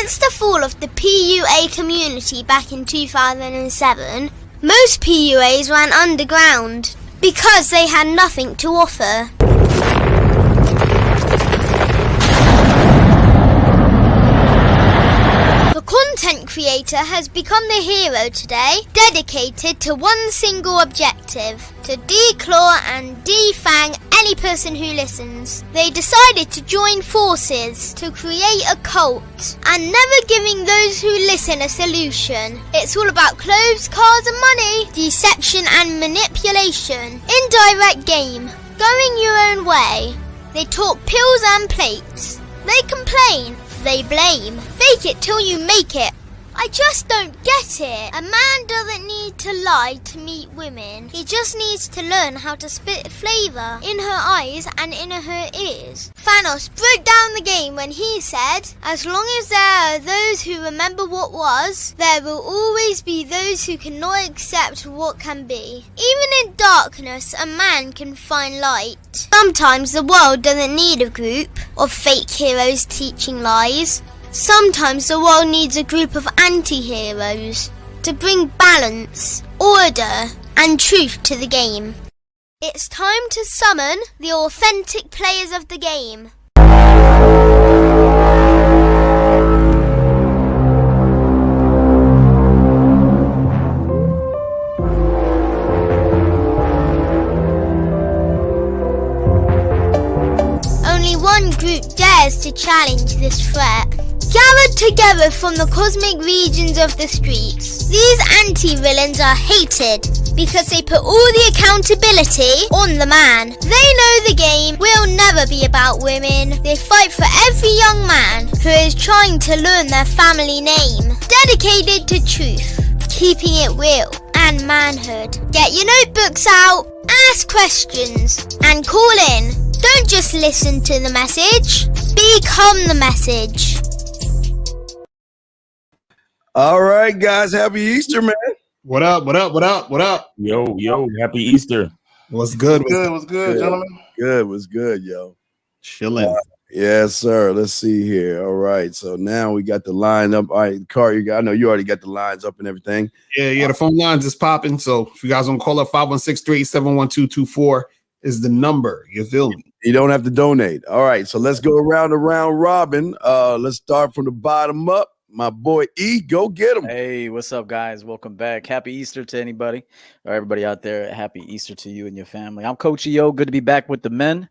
Since the fall of the PUA community back in 2007, most PUAs ran underground because they had nothing to offer. The content creator has become the hero today, dedicated to one single objective: to declaw and defang any person who listens. They decided to join forces to create a cult, and never giving those who listen a solution. It's all about clothes, cars and money, deception and manipulation, indirect game, going your own way. They talk pills and plates. They complain. They blame. Fake it till you make it. I just don't get it. A man doesn't need to lie to meet women. He just needs to learn how to spit flavour in her eyes and in her ears. Thanos broke down the game when he said, as long as there are those who remember what was, there will always be those who cannot accept what can be. Even in darkness, a man can find light. Sometimes the world doesn't need a group of fake heroes teaching lies. Sometimes the world needs a group of anti-heroes to bring balance, order, and truth to the game. It's time to summon the authentic players of the game. Only one group dares to challenge this threat. Gathered together from the cosmic regions of the streets, these anti-villains are hated because they put all the accountability on the man. They know the game will never be about women. They fight for every young man who is trying to learn their family name. Dedicated to truth, keeping it real and manhood. Get your notebooks out, ask questions, and call in. Don't just listen to the message, become the message. All right, guys. Happy Easter, man. What up? What up? What up? What up? Yo, happy Easter. What's good? What's good, gentlemen? Good. Was good, yo. Chilling. Yes, sir. Let's see here. All right. So now we got the line up. All right, Car, I know you already got the lines up and everything. Yeah. The phone lines is popping. So if you guys want to call up 516-387-1224 is the number. You feel me? You don't have to donate. All right. So let's go around the round robin. Let's start from the bottom up. My boy E, go get him. Hey, what's up, guys? Welcome back. Happy Easter to anybody or everybody out there. Happy Easter to you and your family. I'm Coach EO. Good to be back with the men.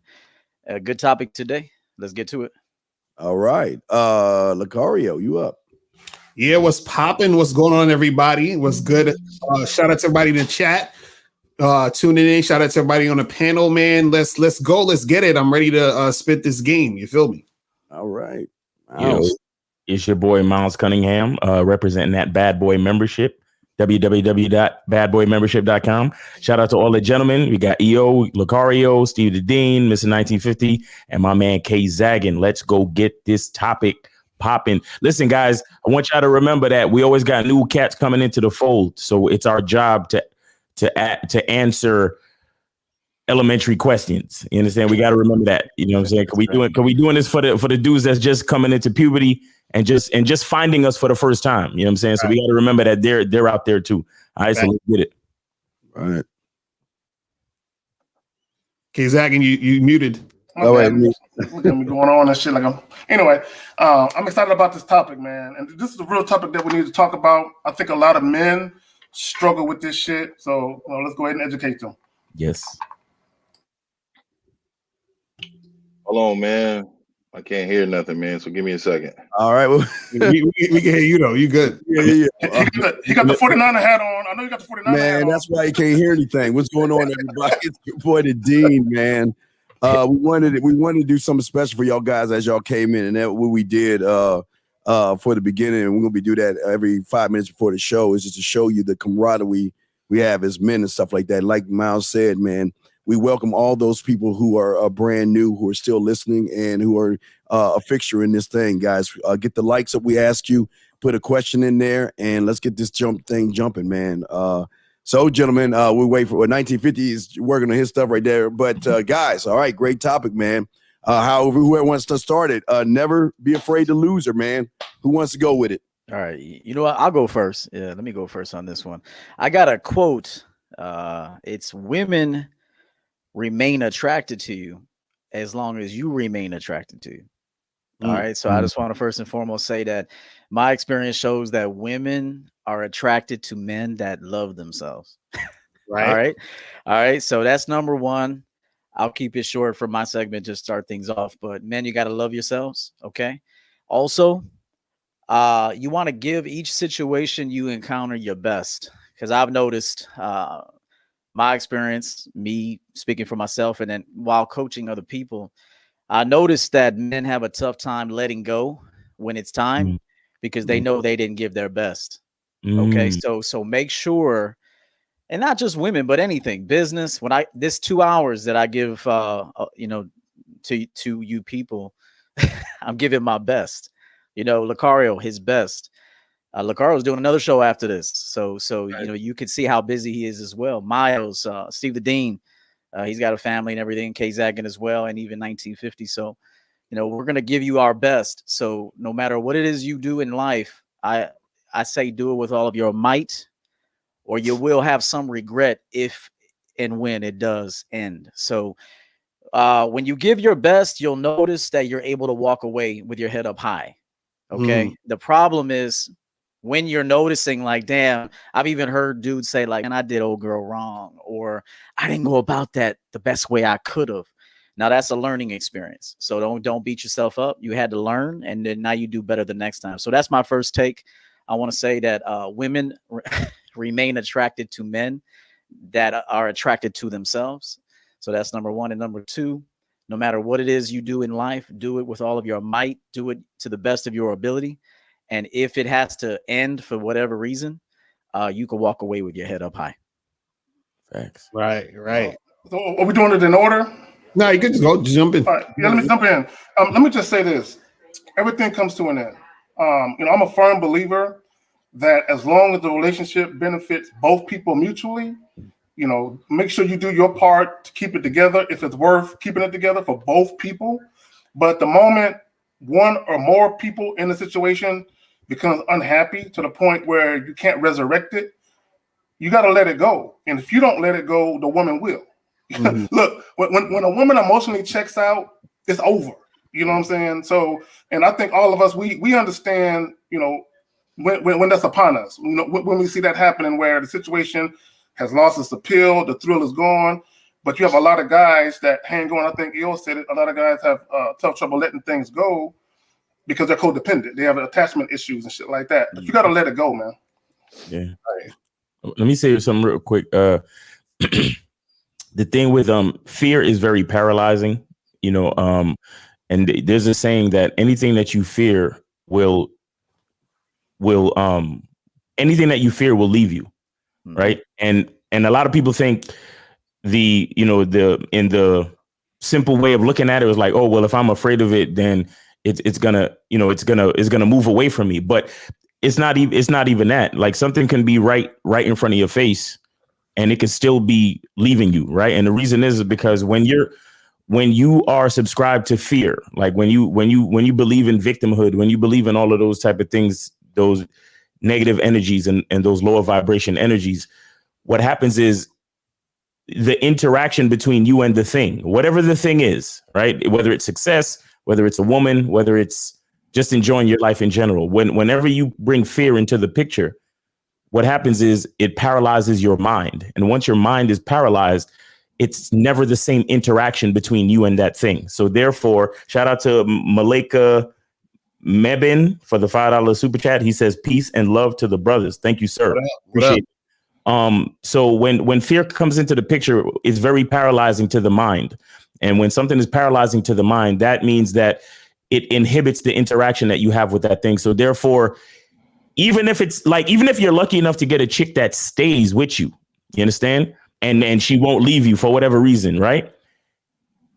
A good topic today. Let's get to it. All right. Lucario, you up? Yeah, what's popping? What's going on, everybody? What's good? Shout out to everybody in the chat. Tuning in. Shout out to everybody on the panel, man. Let's go. Let's get it. I'm ready to spit this game. You feel me? All right. It's your boy Miles Cunningham, representing that Bad Boy membership, www.badboymembership.com. Shout out to all the gentlemen. We got EO, Lucario, Steve the Dean, Mr. 1950, and my man K Zaggin. Let's go get this topic popping. Listen, guys, I want y'all to remember that we always got new cats coming into the fold, so it's our job to answer elementary questions. You understand? We got to remember that. You know what I'm saying? Can we doing this for the dudes that's just coming into puberty and just finding us for the first time? You know what I'm saying? So we got to remember that they're out there too. All right, so let's get it. All right. Okay, Zaggin, you muted. Oh, wait. Look at me going on and shit like I'm. Anyway, I'm excited about this topic, man. And this is a real topic that we need to talk about. I think a lot of men struggle with this shit. So let's go ahead and educate them. Yes. Hold on, man. I can't hear nothing, man. So give me a second. All right. Well, we can hear you though. You good? Yeah. He got the 49er hat on. I know you got the 49er hat on. Man, that's why you can't hear anything. What's going on, everybody? It's your boy the Dean, man. We wanted to do something special for y'all guys as y'all came in, and that's what we did for the beginning. And we're gonna be do that every 5 minutes before the show, is just to show you the camaraderie we have as men and stuff like that. Like Miles said, man, we welcome all those people who are brand new, who are still listening, and who are a fixture in this thing, guys. Get the likes that we ask you, put a question in there, and let's get this thing jumping, man. So, gentlemen, we wait for 1950 is working on his stuff right there. But guys, all right, great topic, man. However, whoever wants to start it, never be afraid to lose her, man. Who wants to go with it? All right. You know what? I'll go first. Yeah, let me go first on this one. I got a quote. It's women remain attracted to you as long as you remain attracted to you. All right. So I just want to first and foremost say that my experience shows that women are attracted to men that love themselves. Right. All right. All right. So that's number one. I'll keep it short for my segment, just start things off. But men, you got to love yourselves. Okay. Also, you want to give each situation you encounter your best. Because I've noticed my experience, me speaking for myself, and then while coaching other people, I noticed that men have a tough time letting go when it's time because they know they didn't give their best. Okay. So make sure, and not just women, but anything, business, when this 2 hours that I give, to you people, I'm giving my best, Lucario, his best. Lucario's doing another show after this. So, right. You can see how busy he is as well. Miles, Steve the Dean, he's got a family and everything, 𝐒𝐇𝐈𝐒 as well, and even 1950. So, we're going to give you our best. So no matter what it is you do in life, I say do it with all of your might, or you will have some regret if and when it does end. So when you give your best, you'll notice that you're able to walk away with your head up high. Okay. The problem is when you're noticing, like, damn, I've even heard dudes say, like, and I did old girl wrong, or I didn't go about that the best way I could have. Now that's a learning experience. So don't beat yourself up. You had to learn, and then now you do better the next time. So that's my first take. I want to say that women remain attracted to men that are attracted to themselves. So that's number one. And number two, no matter what it is you do in life, do it with all of your might, do it to the best of your ability. And if it has to end for whatever reason, you can walk away with your head up high. Facts. Right. So are we doing it in order? No, you can just go jump in. All right, let me jump in. Let me just say this. Everything comes to an end. I'm a firm believer that as long as the relationship benefits both people mutually, make sure you do your part to keep it together if it's worth keeping it together for both people. But the moment one or more people in the situation becomes unhappy to the point where you can't resurrect it, you got to let it go. And if you don't let it go, the woman will. Look, when a woman emotionally checks out, it's over. You know what I'm saying? So, and I think all of us, we understand, when that's upon us, when we see that happening, where the situation has lost its appeal, the thrill is gone, but you have a lot of guys that hang on. I think 𝐒𝐇𝐈𝐒 said it. A lot of guys have tough trouble letting things go because they're codependent. They have attachment issues and shit like that. But you got to let it go, man. Yeah. Right. Let me say something real quick. The thing with fear is very paralyzing, and there's a saying that anything that you fear will anything that you fear will leave you, right? And a lot of people think in the simple way of looking at it was like, oh well, if I'm afraid of it, then it's gonna move away from me. But it's not even that. Like, something can be right in front of your face, and it can still be leaving you, right? And the reason is because when you are subscribed to fear, like when you believe in victimhood, when you believe in all of those type of things, those negative energies and those lower vibration energies, what happens is the interaction between you and the thing, whatever the thing is, right? Whether it's success, whether it's a woman, whether it's just enjoying your life in general, whenever you bring fear into the picture, what happens is it paralyzes your mind. And once your mind is paralyzed, it's never the same interaction between you and that thing. So therefore, shout out to Malika Mebin for the $5 super chat. He says, peace and love to the brothers. Thank you, sir. Appreciate it. So when fear comes into the picture, it's very paralyzing to the mind. And when something is paralyzing to the mind, that means that it inhibits the interaction that you have with that thing. So therefore, even if you're lucky enough to get a chick that stays with you, you understand? And she won't leave you for whatever reason, right?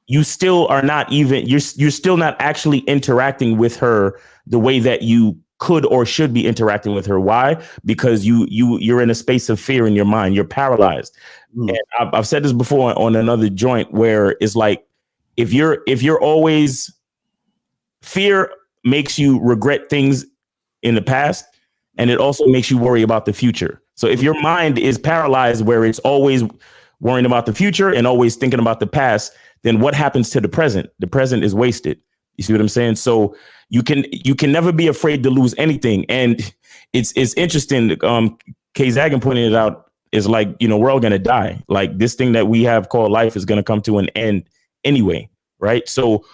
You still are not you're still not actually interacting with her the way that you could or should be interacting with her. Why? Because you're in a space of fear in your mind. You're paralyzed. And I've said this before on another joint where it's like, if you're always, fear makes you regret things in the past, and it also makes you worry about the future. So if your mind is paralyzed where it's always worrying about the future and always thinking about the past, then what happens to the present? The present is wasted. You see what I'm saying? So you can never be afraid to lose anything. And it's interesting. 𝐒𝐇𝐈𝐒 pointed it out, is like, we're all going to die. Like, this thing that we have called life is going to come to an end anyway. Right. So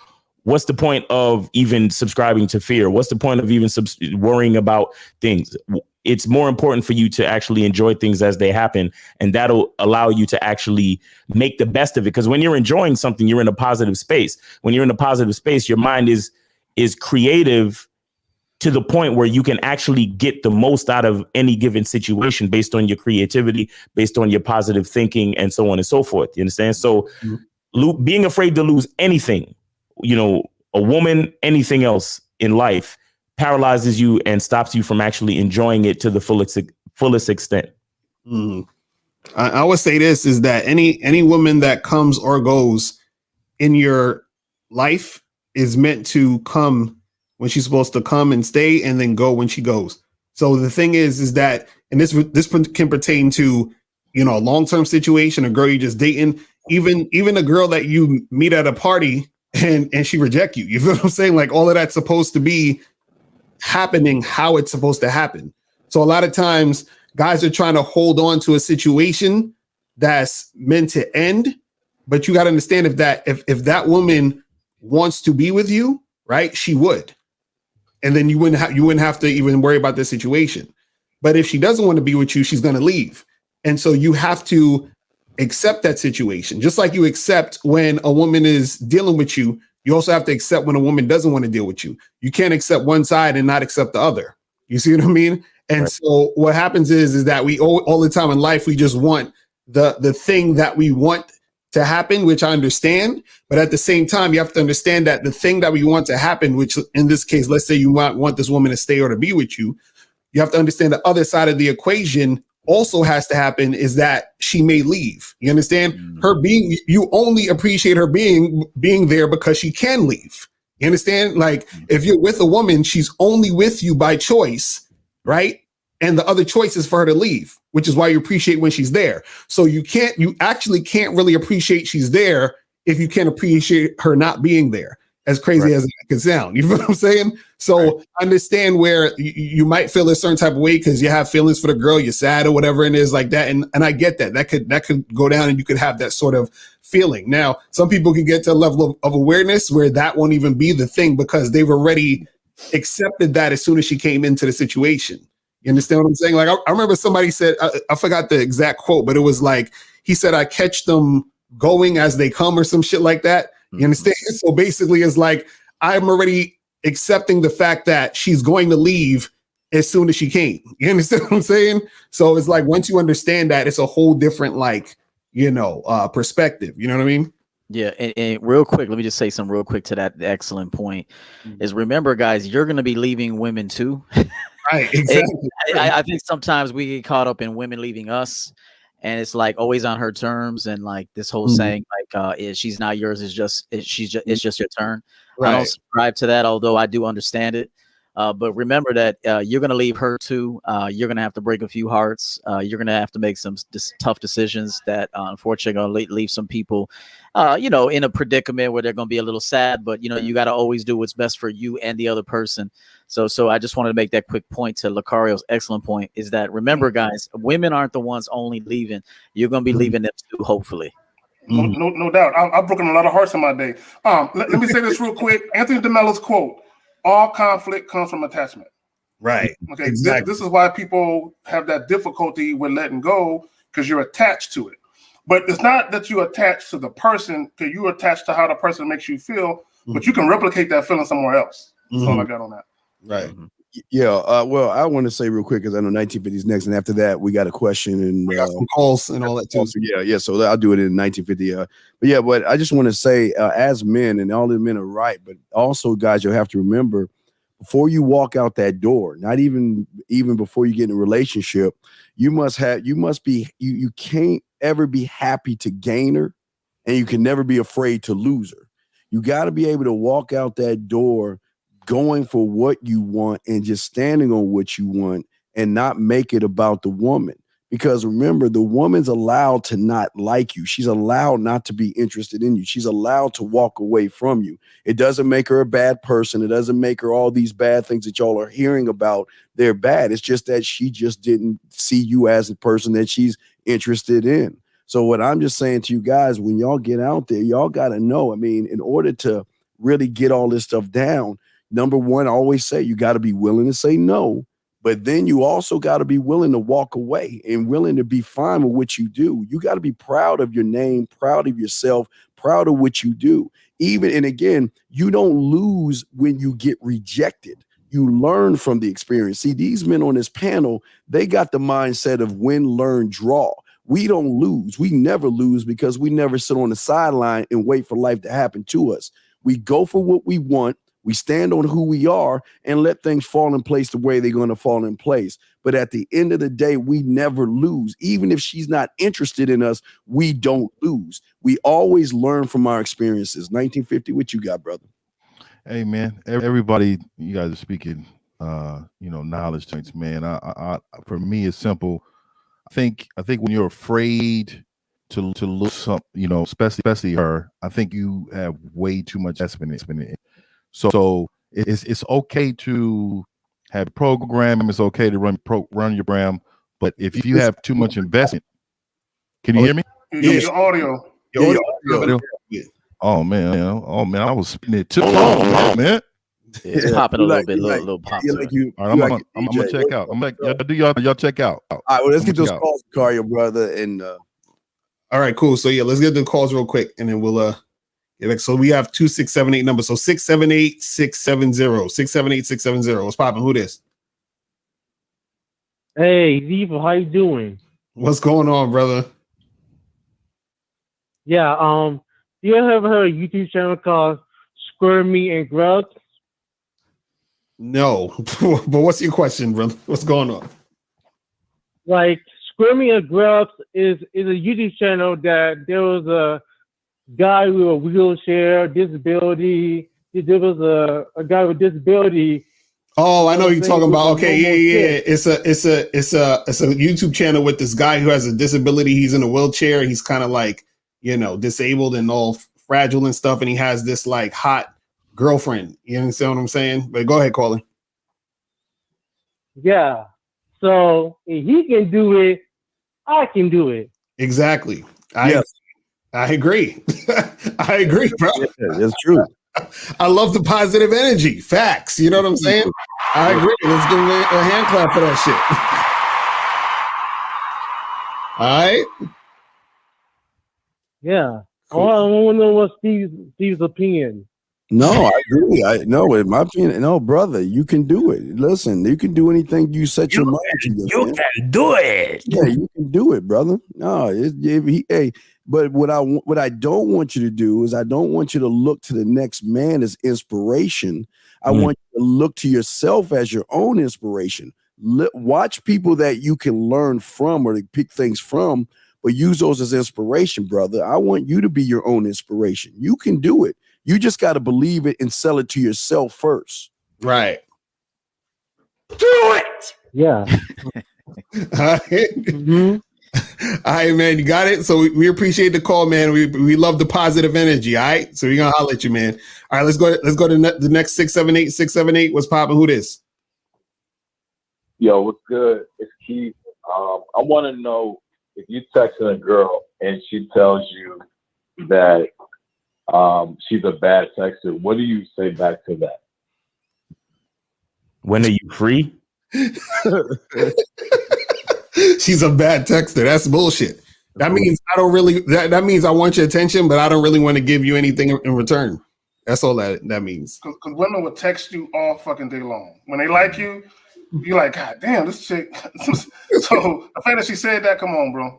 what's the point of even subscribing to fear? What's the point of even worrying about things? It's more important for you to actually enjoy things as they happen. And that'll allow you to actually make the best of it. Because when you're enjoying something, you're in a positive space. When you're in a positive space, your mind is creative to the point where you can actually get the most out of any given situation based on your creativity, based on your positive thinking, and so on and so forth. You understand? So being afraid to lose anything, a woman, anything else in life, paralyzes you and stops you from actually enjoying it to the fullest extent. I would say this is that any woman that comes or goes in your life is meant to come when she's supposed to come and stay, and then go when she goes. So the thing is that, and this can pertain to, a long-term situation, a girl you're just dating, even a girl that you meet at a party and she reject you. You feel what I'm saying? Like, all of that's supposed to be happening how it's supposed to happen. So a lot of times guys are trying to hold on to a situation that's meant to end, but you got to understand if that woman wants to be with you, right, she would. And then you wouldn't have to even worry about the situation. But if she doesn't want to be with you, she's going to leave. And so you have to accept that situation. Just like you accept when a woman is dealing with you, you also have to accept when a woman doesn't want to deal with you. You can't accept one side and not accept the other. You see what I mean? And so what happens is that we all the time in life, we just want the thing that we want to happen, which I understand. But at the same time, you have to understand that the thing that we want to happen, which in this case, let's say you might want this woman to stay or to be with you, you have to understand the other side of the equation also has to happen, is that she may leave. You understand? Her being, you only appreciate her being there because she can leave. You understand? Like, if you're with a woman, she's only with you by choice, right? And the other choice is for her to leave, which is why you appreciate when she's there. So you actually can't really appreciate she's there if you can't appreciate her not being there, as crazy as it can sound. You know what I'm saying? So understand where you might feel a certain type of way because you have feelings for the girl, you're sad or whatever it is like that. And I get that. That could go down and you could have that sort of feeling. Now, some people can get to a level of awareness where that won't even be the thing because they've already accepted that as soon as she came into the situation. You understand what I'm saying? Like, I remember somebody said, I forgot the exact quote, but it was like, he said, I catch them going as they come or some shit like that. You understand? So basically it's like, I'm already accepting the fact that she's going to leave as soon as she came. You understand what I'm saying? So it's like, once you understand that, it's a whole different, perspective. You know what I mean? Yeah, and real quick, let me just say something real quick to that excellent point. Is remember, guys, you're going to be leaving women too. Right, exactly. I think sometimes we get caught up in women leaving us, and it's like always on her terms, and like this whole saying, like, she's not yours, it's just your turn. Right. I don't subscribe to that, although I do understand it. But remember that you're going to leave her too. You're going to have to break a few hearts. You're going to have to make some tough decisions that unfortunately are going to leave some people, in a predicament where they're going to be a little sad. But, you got to always do what's best for you and the other person. So I just wanted to make that quick point to Lucario's excellent point, is that remember, guys, women aren't the ones only leaving. You're going to be leaving them too, hopefully. No doubt. I've broken a lot of hearts in my day. Let me say this real quick. Anthony DeMello's quote: all conflict comes from attachment. Right. Okay. Exactly. This is why people have that difficulty with letting go, because you're attached to it. But it's not that you attach to the person, because you attach to how the person makes you feel, but you can replicate that feeling somewhere else. That's all I got on that. Right. Yeah. Well, I want to say real quick, because I know 1950s next, and after that we got a question and we got some calls and all that too. Yeah. So I'll do it in 1950. But I just want to say, as men, and all the men are right, but also, guys, you'll have to remember, before you walk out that door, not even before you get in a relationship, you can't ever be happy to gain her, and you can never be afraid to lose her. You got to be able to walk out that door going for what you want and just standing on what you want and not make it about the woman. Because remember, the woman's allowed to not like you. She's allowed not to be interested in you. She's allowed to walk away from you. It doesn't make her a bad person. It doesn't make her all these bad things that y'all are hearing about. They're bad. It's just that she just didn't see you as a person that she's interested in. So what I'm just saying to you guys, when y'all get out there, y'all got to know, I mean, in order to really get all this stuff down, number one, I always say you got to be willing to say no. But then you also got to be willing to walk away and willing to be fine with what you do. You got to be proud of your name, proud of yourself, proud of what you do. And again, you don't lose when you get rejected. You learn from the experience. See, these men on this panel, they got the mindset of win, learn, draw. We don't lose. We never lose because we never sit on the sideline and wait for life to happen to us. We go for what we want. We stand on who we are and let things fall in place the way they're going to fall in place. But at the end of the day, we never lose. Even if she's not interested in us, we don't lose. We always learn from our experiences. 1950, what you got, brother? Hey, man, everybody, you guys are speaking, knowledge points, man. I for me, it's simple. I think when you're afraid to lose something, especially her, I think you have way too much investment in it. So it's okay to have a program. It's okay to run your program. But if you have too much investment, can you hear me? Your audio. Oh man, I was spinning it too long, man. It's popping a little bit, little pop. All right, I'm gonna check out. Y'all check out. All right, well, let's get those calls, Cario, brother. And all right, cool. So yeah, let's get the calls real quick, and then we'll so we have 2678 numbers. So 678-670. 678-670. What's popping? Who this? Hey, Ziva, how you doing? What's going on, brother? Yeah, you ever heard a YouTube channel called Squirmy and Grubs? No, but what's your question, brother? What's going on? Like, Squirmy and Grubs is a YouTube channel that there was a guy with a wheelchair, disability. There was a guy with disability. Oh, I know you're talking about. Okay, yeah. It's a YouTube channel with this guy who has a disability. He's in a wheelchair. He's kind of like, disabled and all fragile and stuff. And he has this like hot girlfriend. You understand what I'm saying? But go ahead, Colin. Yeah. So if he can do it, I can do it. Exactly. I agree. I agree, bro. Yeah, that's true. I love the positive energy. Facts. You know what I'm saying? I agree. Let's give him a hand clap for that shit. All right. Yeah. Cool. I want to know what Steve's opinion. No, I agree. In my opinion, no, brother, you can do it. Listen, you can do anything you set your mind to. You can do it. Yeah, you can do it, brother. No, but what I don't want you to do is I don't want you to look to the next man as inspiration. I want you to look to yourself as your own inspiration. Watch people that you can learn from or to pick things from, but use those as inspiration, brother. I want you to be your own inspiration. You can do it. You just got to believe it and sell it to yourself first. Right. Do it. Yeah. All right. All right, man. You got it. So we appreciate the call, man. We love the positive energy. All right. So we're going to holler at you, man. All right. Let's go to the next 678. 678. What's popping? Who this? Yo, what's good? It's Keith. I want to know if you texting a girl and she tells you that she's a bad texter, what do you say back to that? When are you free? She's a bad texter. That's bullshit. That means I don't really. That means I want your attention, but I don't really want to give you anything in return. That's all that means. Because women will text you all fucking day long. When they like you, you're like, God damn, this chick. So the fact that she said that, come on, bro.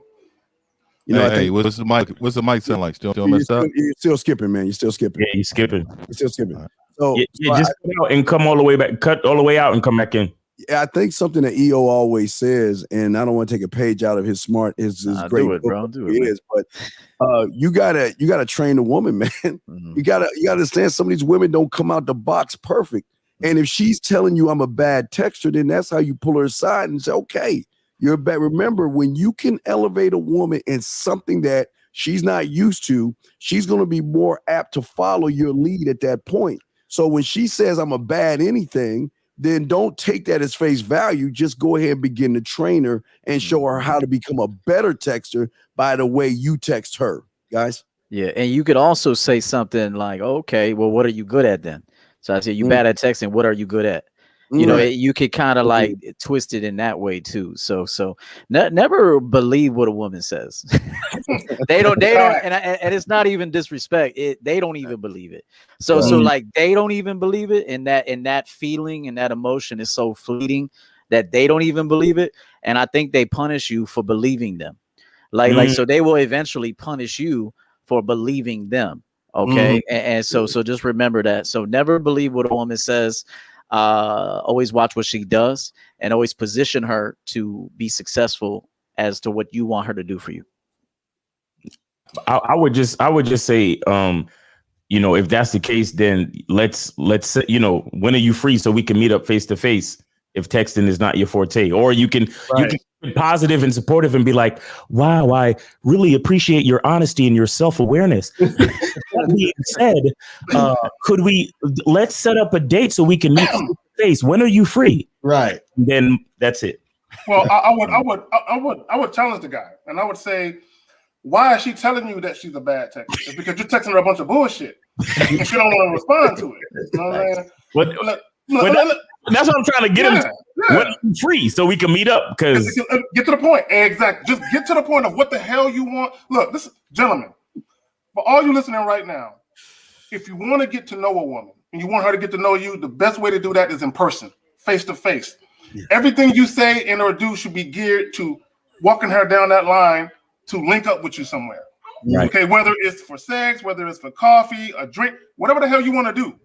Hey, what's the mic sound like? Still messed up? You're still skipping, man. You're still skipping. Yeah, you're skipping. You're still skipping. Right. So just cut out and come all the way back. Cut all the way out and come back in. Yeah, I think something that EO always says, and I don't want to take a page out of his great do it, bro. Do it, but you gotta train a woman, man. Mm-hmm. You gotta understand some of these women don't come out the box perfect. And if she's telling you I'm a bad texter, then that's how you pull her aside and say, okay, you're bad. Remember, when you can elevate a woman in something that she's not used to, she's going to be more apt to follow your lead at that point. So when she says I'm a bad anything, then don't take that as face value. Just go ahead and begin to train her and show her how to become a better texter by the way you text her, guys. Yeah, and you could also say something like, okay, well, what are you good at then? So I said, you bad at texting. What are you good at? You know, you could kind of like twist it in that way too. So never believe what a woman says. they don't, and it's not even disrespect. They don't even believe it. So like they don't even believe it, and that feeling and that emotion is so fleeting that they don't even believe it. And I think they punish you for believing them. Like so they will eventually punish you for believing them. Okay, and so just remember that. So never believe what a woman says. Always watch what she does, and always position her to be successful as to what you want her to do for you. I would just say, you know, if that's the case, then let's you know, when are you free so we can meet up face to face? If texting is not your forte, or you can be positive and supportive and be like, wow, I really appreciate your honesty and your self-awareness. That being said, let's set up a date so we can meet face to face. When are you free? Right. And then that's it. Well, I would challenge the guy, and I would say, why is she telling you that she's a bad texter? It's because you're texting her a bunch of bullshit, and she don't want to respond to it. You know what I'm saying? That's what I'm trying to get him. When are you free so we can meet up? Because get to the point. Exactly. Just get to the point of what the hell you want. Look, this gentlemen, for all you listening right now, if you want to get to know a woman and you want her to get to know you, the best way to do that is in person, face to face. Everything you say and or do should be geared to walking her down that line to link up with you somewhere. Right. Okay, whether it's for sex, whether it's for coffee, a drink, whatever the hell you want to do.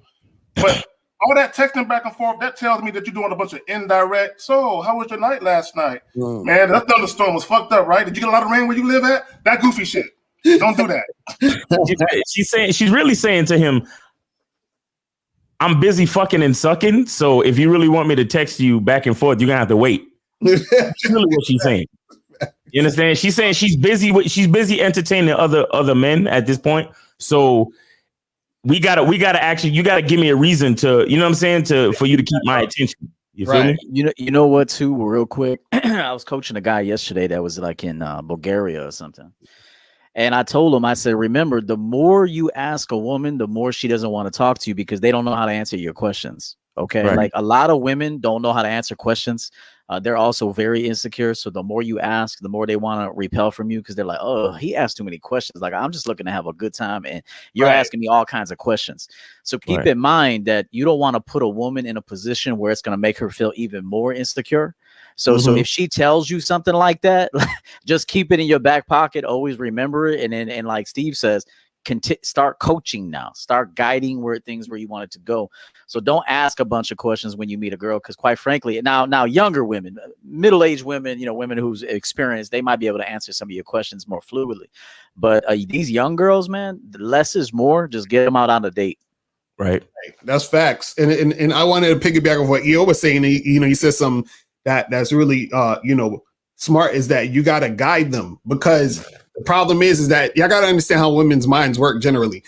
But all that texting back and forth, that tells me that you're doing a bunch of indirect. So, how was your night last night? Man, that thunderstorm was fucked up, right? Did you get a lot of rain where you live at? That goofy shit. Don't do that. She's really saying to him, I'm busy fucking and sucking. So if you really want me to text you back and forth, you're gonna have to wait. That's really what she's saying. You understand? She's saying she's busy entertaining other men at this point. So we gotta actually, you gotta give me a reason to, you know what I'm saying, for you to keep my attention. You feel me? You know what, too, real quick. I was coaching a guy yesterday that was like in Bulgaria or something. And I told him, I said, remember, the more you ask a woman, the more she doesn't want to talk to you because they don't know how to answer your questions. Okay. Right. Like a lot of women don't know how to answer questions. They're also very insecure. So the more you ask, the more they want to repel from you because they're like, oh, he asked too many questions. Like, I'm just looking to have a good time. And you're asking me all kinds of questions. So keep in mind that you don't want to put a woman in a position where it's going to make her feel even more insecure. So if she tells you something like that, just keep it in your back pocket. Always remember it. And then, and like Steve says, start coaching now. Start guiding where you want it to go. So don't ask a bunch of questions when you meet a girl, because quite frankly, now younger women, middle-aged women, women who's experienced, they might be able to answer some of your questions more fluidly. But these young girls, man, less is more. Just get them out on a date. Right. That's facts. And I wanted to piggyback on what EO was saying. He said something that's really smart, is that you got to guide them, because the problem is that y'all got to understand how women's minds work generally.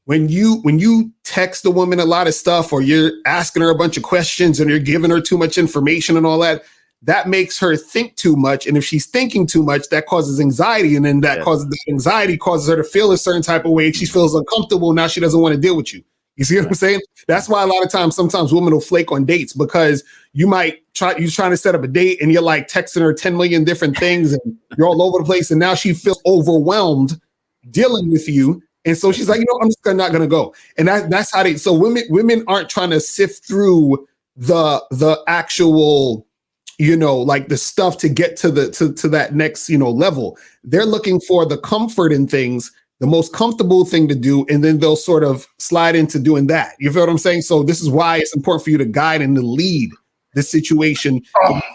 When you text the woman a lot of stuff, or you're asking her a bunch of questions and you're giving her too much information and all that, that makes her think too much. And if she's thinking too much, that causes anxiety. And then causes her to feel a certain type of way. She feels uncomfortable. Now she doesn't want to deal with you. You see what I'm saying? That's why a lot of times, sometimes women will flake on dates, because you're trying to set up a date and you're like texting her 10 million different things and you're all over the place. And now she feels overwhelmed dealing with you. And so she's like, I'm just not going to go. And that's how so women aren't trying to sift through the actual, like the stuff to get to that next, level. They're looking for the comfort in things, the most comfortable thing to do, and then they'll sort of slide into doing that. You feel what I'm saying? So this is why it's important for you to guide and to lead the situation,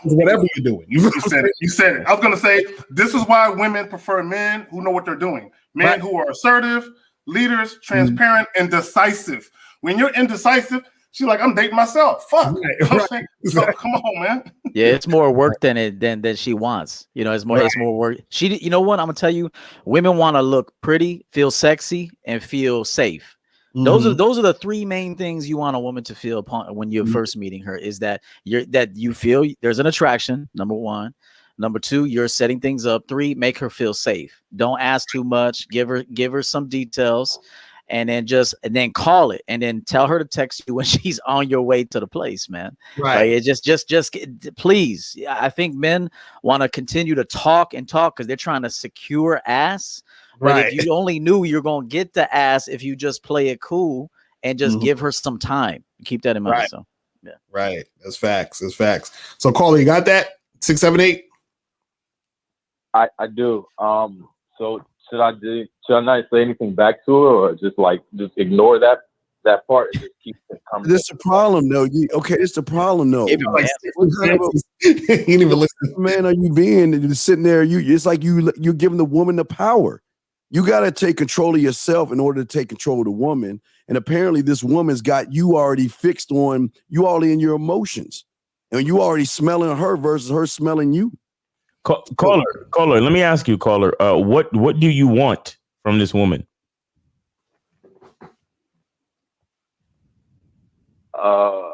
whatever you're doing. You said it. I was going to say, this is why women prefer men who know what they're doing. Men who are assertive, leaders, transparent, and decisive. When you're indecisive, She's like, I'm dating myself. Fuck. Right. So come on, man. Yeah, it's more work than she wants. You know, it's more work. You know what? I'm gonna tell you, women want to look pretty, feel sexy, and feel safe. Those are the three main things you want a woman to feel upon when you're first meeting her. Is that you feel there's an attraction. Number one. Number two, you're setting things up. Three, make her feel safe. Don't ask too much. Give her some details, and then call it, and then tell her to text you when she's on your way to the place, man. Right. Like, just please. I think men want to continue to talk because they're trying to secure ass. But Right. if you only knew you're gonna get the ass if you just play it cool and just give her some time. Keep that in mind. Right. So yeah. Right. That's facts. So caller, you got that? 678? I do. So should I not say anything back to her, or just ignore that part and just keep the conversation? This is the problem, though. It's the problem, though. You didn't even listen. Man, are you being sitting there? It's like you're giving the woman the power. You got to take control of yourself in order to take control of the woman. And apparently, this woman's got you already fixed on you already in your emotions, and you already smelling her versus her smelling you. Caller, let me ask you, caller, what do you want from this woman? I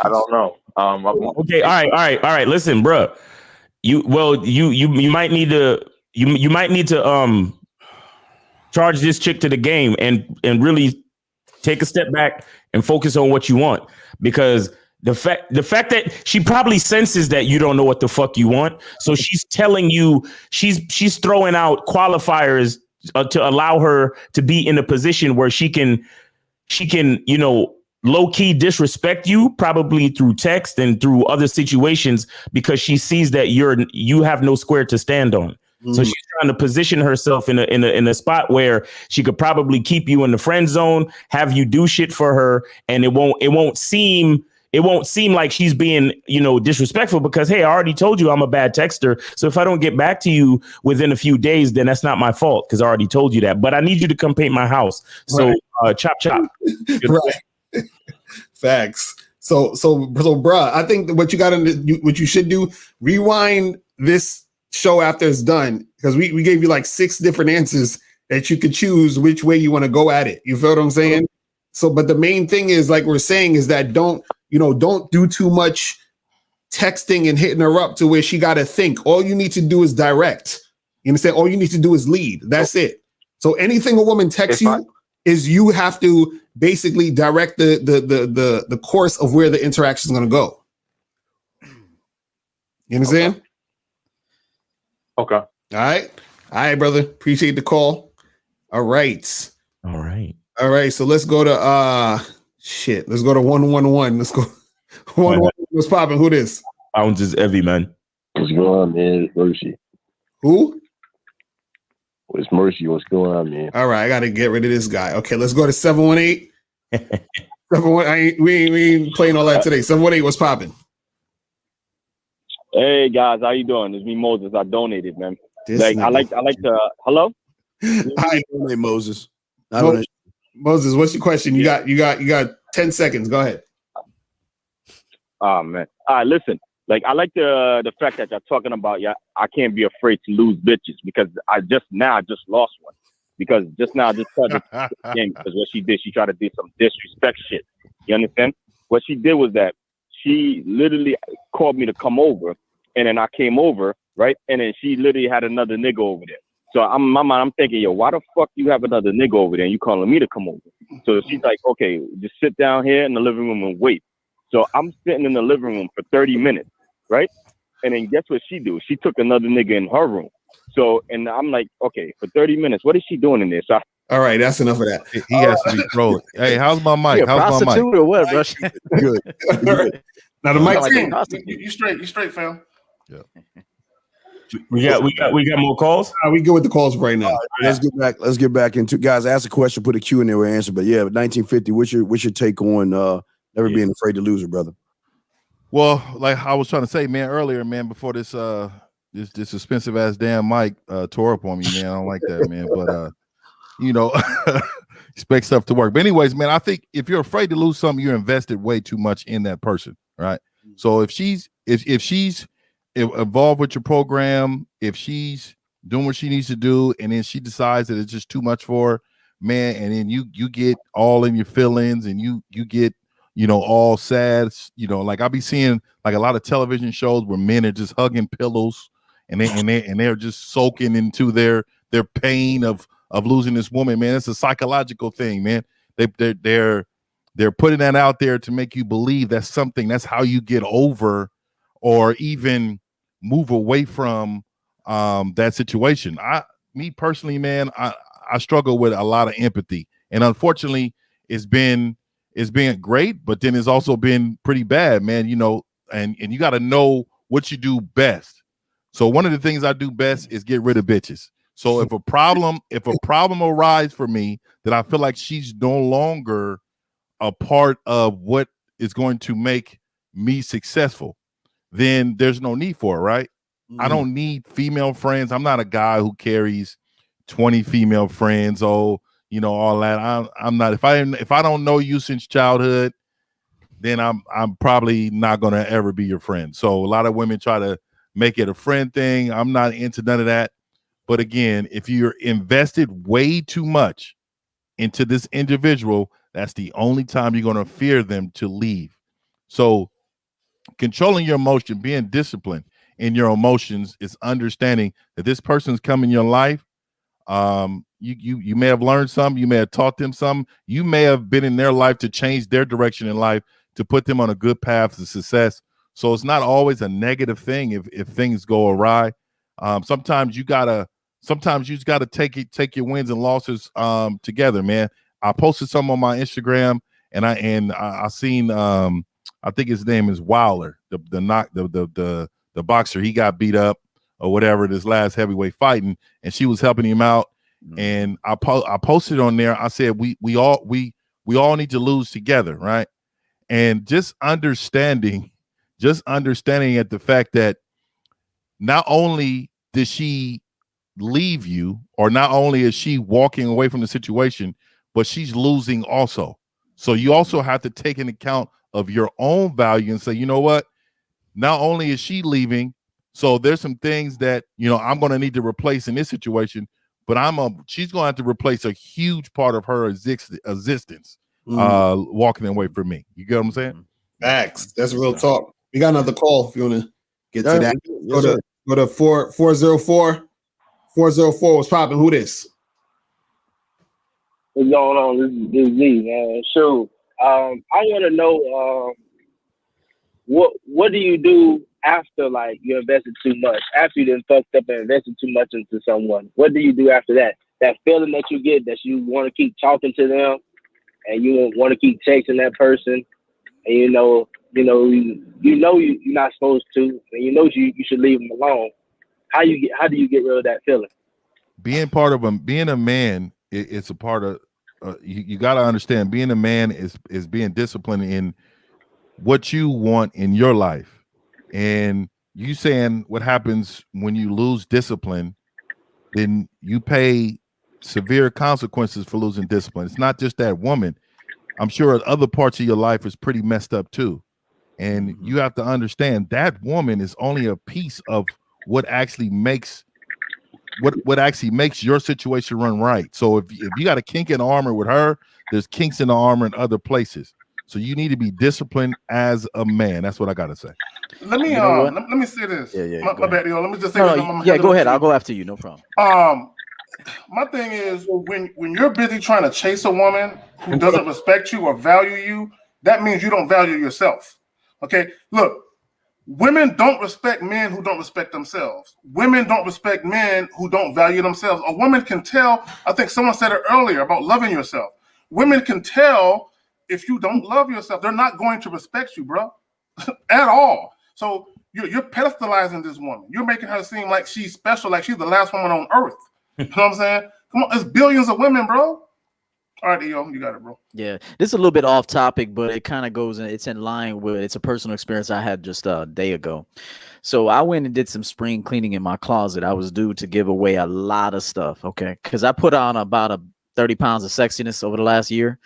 don't know. Okay, all right. Listen, bro. You might need to charge this chick to the game and really take a step back and focus on what you want, because the fact that she probably senses that you don't know what the fuck you want, so she's telling you, she's throwing out qualifiers to allow her to be in a position where she can low key disrespect you, probably through text and through other situations, because she sees that you have no square to stand on. So she's trying to position herself in a spot where she could probably keep you in the friend zone, have you do shit for her, and it won't seem like she's being, disrespectful, because, hey, I already told you I'm a bad texter. So if I don't get back to you within a few days, then that's not my fault, because I already told you that. But I need you to come paint my house. So chop. Right. Facts. So, bruh, I think what you should do, rewind this show after it's done, because we gave you like 6 different answers that you could choose which way you want to go at it. You feel what I'm saying? So, but the main thing is, like we're saying, is that don't do too much texting and hitting her up to where she got to think. All you need to do is direct. You understand? All you need to do is lead. That's it. So anything a woman texts you is you have to basically direct the course of where the interaction is going to go. You understand? Okay. All right, brother. Appreciate the call. All right. So let's go to Let's go to 111. Let's go. 111. What's popping? Who this? Bounds is heavy, man. What's going on, man? It's Mercy. Who? It's Mercy. What's going on, man? All right, I gotta get rid of this guy. Okay, let's go to 718. 718. We ain't playing all that today. 718. What's popping? Hey guys, how you doing? It's me, Moses. I donated, man. I like to. Hello. Hi, Moses. Moses, what's your question? You got 10 seconds. Go ahead. Oh man. All right, listen. I like the fact that you're talking about. Yeah, I can't be afraid to lose bitches, because I just lost one. Because just now I just tried to game, because what she did, she tried to do some disrespect shit. You understand? What she did was that she literally called me to come over, and then I came over, right? And then she literally had another nigga over there. So I'm thinking, yo, why the fuck you have another nigga over there and you calling me to come over? So she's like, okay, just sit down here in the living room and wait. So I'm sitting in the living room for 30 minutes, right? And then guess what she do? She took another nigga in her room. So, and I'm like, okay, for 30 minutes, what is she doing in there? So all right, that's enough of that. He has to be trolling. Hey, how's my mic? How's my mic? Or what, bro? Good. Now the mic's You straight, fam. Yeah. We got more calls. We go with the calls right now. Let's get back into, guys. Ask a question, put a Q in there, we'll answer. But yeah, 1950. What's your take on never being afraid to lose her, brother? Well, like I was trying to say, man, earlier, man, before this expensive ass damn mic tore up on me, man. I don't like that, man. But expect stuff to work. But anyways, man, I think if you're afraid to lose something, you're invested way too much in that person, right? So if she's involved with your program, if she's doing what she needs to do, and then she decides that it's just too much for her, man, and then you get all in your feelings, and you get, you know, all sad, you know, like I'll be seeing like a lot of television shows where men are just hugging pillows, and they're just soaking into their pain of losing this woman, man. It's a psychological thing, man. They're putting that out there to make you believe that's something, that's how you get over or even move away from that situation. Me personally, man, I struggle with a lot of empathy, and unfortunately it's been great, but then it's also been pretty bad, man. You know, and you got to know what you do best. So one of the things I do best is get rid of bitches. So if a problem arises for me that I feel like she's no longer a part of what is going to make me successful, then there's no need for it, right? I don't need female friends. I'm not a guy who carries 20 female friends. Oh, you know, all that. I'm not. If I don't know you since childhood, then I'm probably not gonna ever be your friend. So a lot of women try to make it a friend thing. I'm not into none of that. But again, if you're invested way too much into this individual, that's the only time you're going to fear them to leave. So controlling your emotion, being disciplined in your emotions, is understanding that this person's come in your life. You may have learned something, you may have taught them something, you may have been in their life to change their direction in life, to put them on a good path to success. So it's not always a negative thing if things go awry. Sometimes you just gotta take your wins and losses together, man. I posted some on my Instagram, and I seen I think his name is Wilder, the boxer. He got beat up or whatever this last heavyweight fighting, and she was helping him out. And I posted on there. I said we all need to lose together, right? And just understanding at the fact that not only did she leave you, or not only is she walking away from the situation, but she's losing also. So you also have to take into account of your own value and say, you know what? Not only is she leaving, so there's some things that, you know, I'm going to need to replace in this situation, but she's going to have to replace a huge part of her existence walking away from me. You get what I'm saying? Facts. That's real talk. We got another call if you want to get to that. Yes, Go to 404. 404 was popping. Who this? What's going on? This is Z, man. Sure. I want to know what do you do after, like, you invested too much? After you done fucked up and invested too much into someone, what do you do after that? That feeling that you get, that you want to keep talking to them, and you want to keep chasing that person, and you know you're not supposed to, and you know you should leave them alone. How do you get rid of that feeling? Being a man, it's a part of you got to understand, being a man is being disciplined in what you want in your life. And you saying what happens when you lose discipline, then you pay severe consequences for losing discipline. It's not just that woman. I'm sure other parts of your life is pretty messed up too. And you have to understand that woman is only a piece of what actually makes your situation run right. So if you got a kink in the armor with her, there's kinks in the armor in other places. So you need to be disciplined as a man. That's what I gotta say. Let me say this. Yeah. My bad, yo. Let me just say this. Go ahead. I'll go after you. No problem. My thing is, when you're busy trying to chase a woman who doesn't respect you or value you, that means you don't value yourself. Okay, look. Women don't respect men who don't respect themselves. Women don't respect men who don't value themselves. A woman can tell, I think someone said it earlier about loving yourself. Women can tell if you don't love yourself, they're not going to respect you, bro, at all. So you're pedestalizing this woman. You're making her seem like she's special, like she's the last woman on earth. You know what I'm saying? Come on, there's billions of women, bro. All right, yo, you got it, bro. Yeah, this is a little bit off topic, but it kind of goes in. It's in line with. It's a personal experience I had just a day ago. So I went and did some spring cleaning in my closet. I was due to give away a lot of stuff, okay? Because I put on about 30 pounds of sexiness over the last year.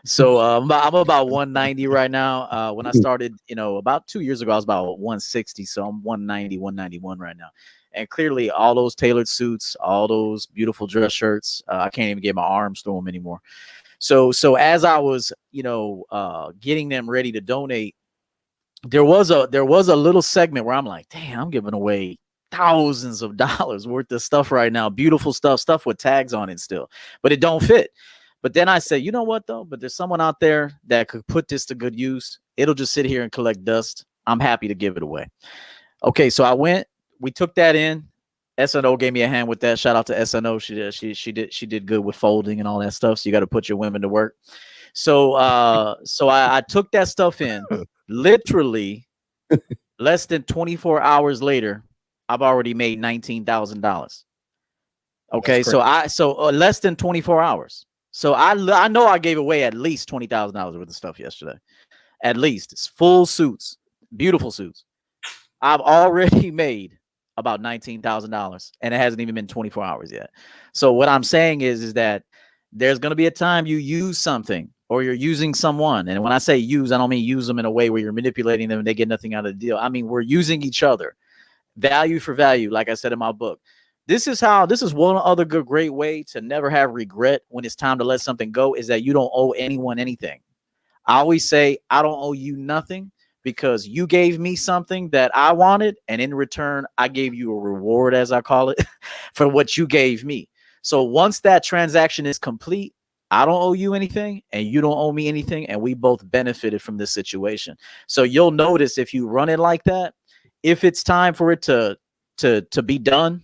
So I'm about 190 right now. When I started, about 2 years ago, I was about 160. So I'm 190, 191 right now. And clearly all those tailored suits, all those beautiful dress shirts, I can't even get my arms through them anymore. So as I was, getting them ready to donate, there was a little segment where I'm like, damn, I'm giving away thousands of dollars worth of stuff right now. Beautiful stuff with tags on it still, but it don't fit. But then I said, you know what though? But there's someone out there that could put this to good use. It'll just sit here and collect dust. I'm happy to give it away. Okay, so we took that in. SNO gave me a hand with that. Shout out to SNO. She did good with folding and all that stuff. So you got to put your women to work. So I took that stuff in. Literally less than 24 hours later, I've already made $19,000. Okay, so less than 24 hours. So I know I gave away at least $20,000 worth of stuff yesterday. At least. It's full suits, beautiful suits. I've already made about $19,000 and it hasn't even been 24 hours yet. So what I'm saying is that there's going to be a time you use something or you're using someone. And when I say use, I don't mean use them in a way where you're manipulating them and they get nothing out of the deal. I mean, we're using each other. Value for value, like I said in my book. This is one other great way to never have regret when it's time to let something go, is that you don't owe anyone anything. I always say, I don't owe you nothing because you gave me something that I wanted. And in return, I gave you a reward, as I call it, for what you gave me. So once that transaction is complete, I don't owe you anything and you don't owe me anything. And we both benefited from this situation. So you'll notice if you run it like that, if it's time for it to be done,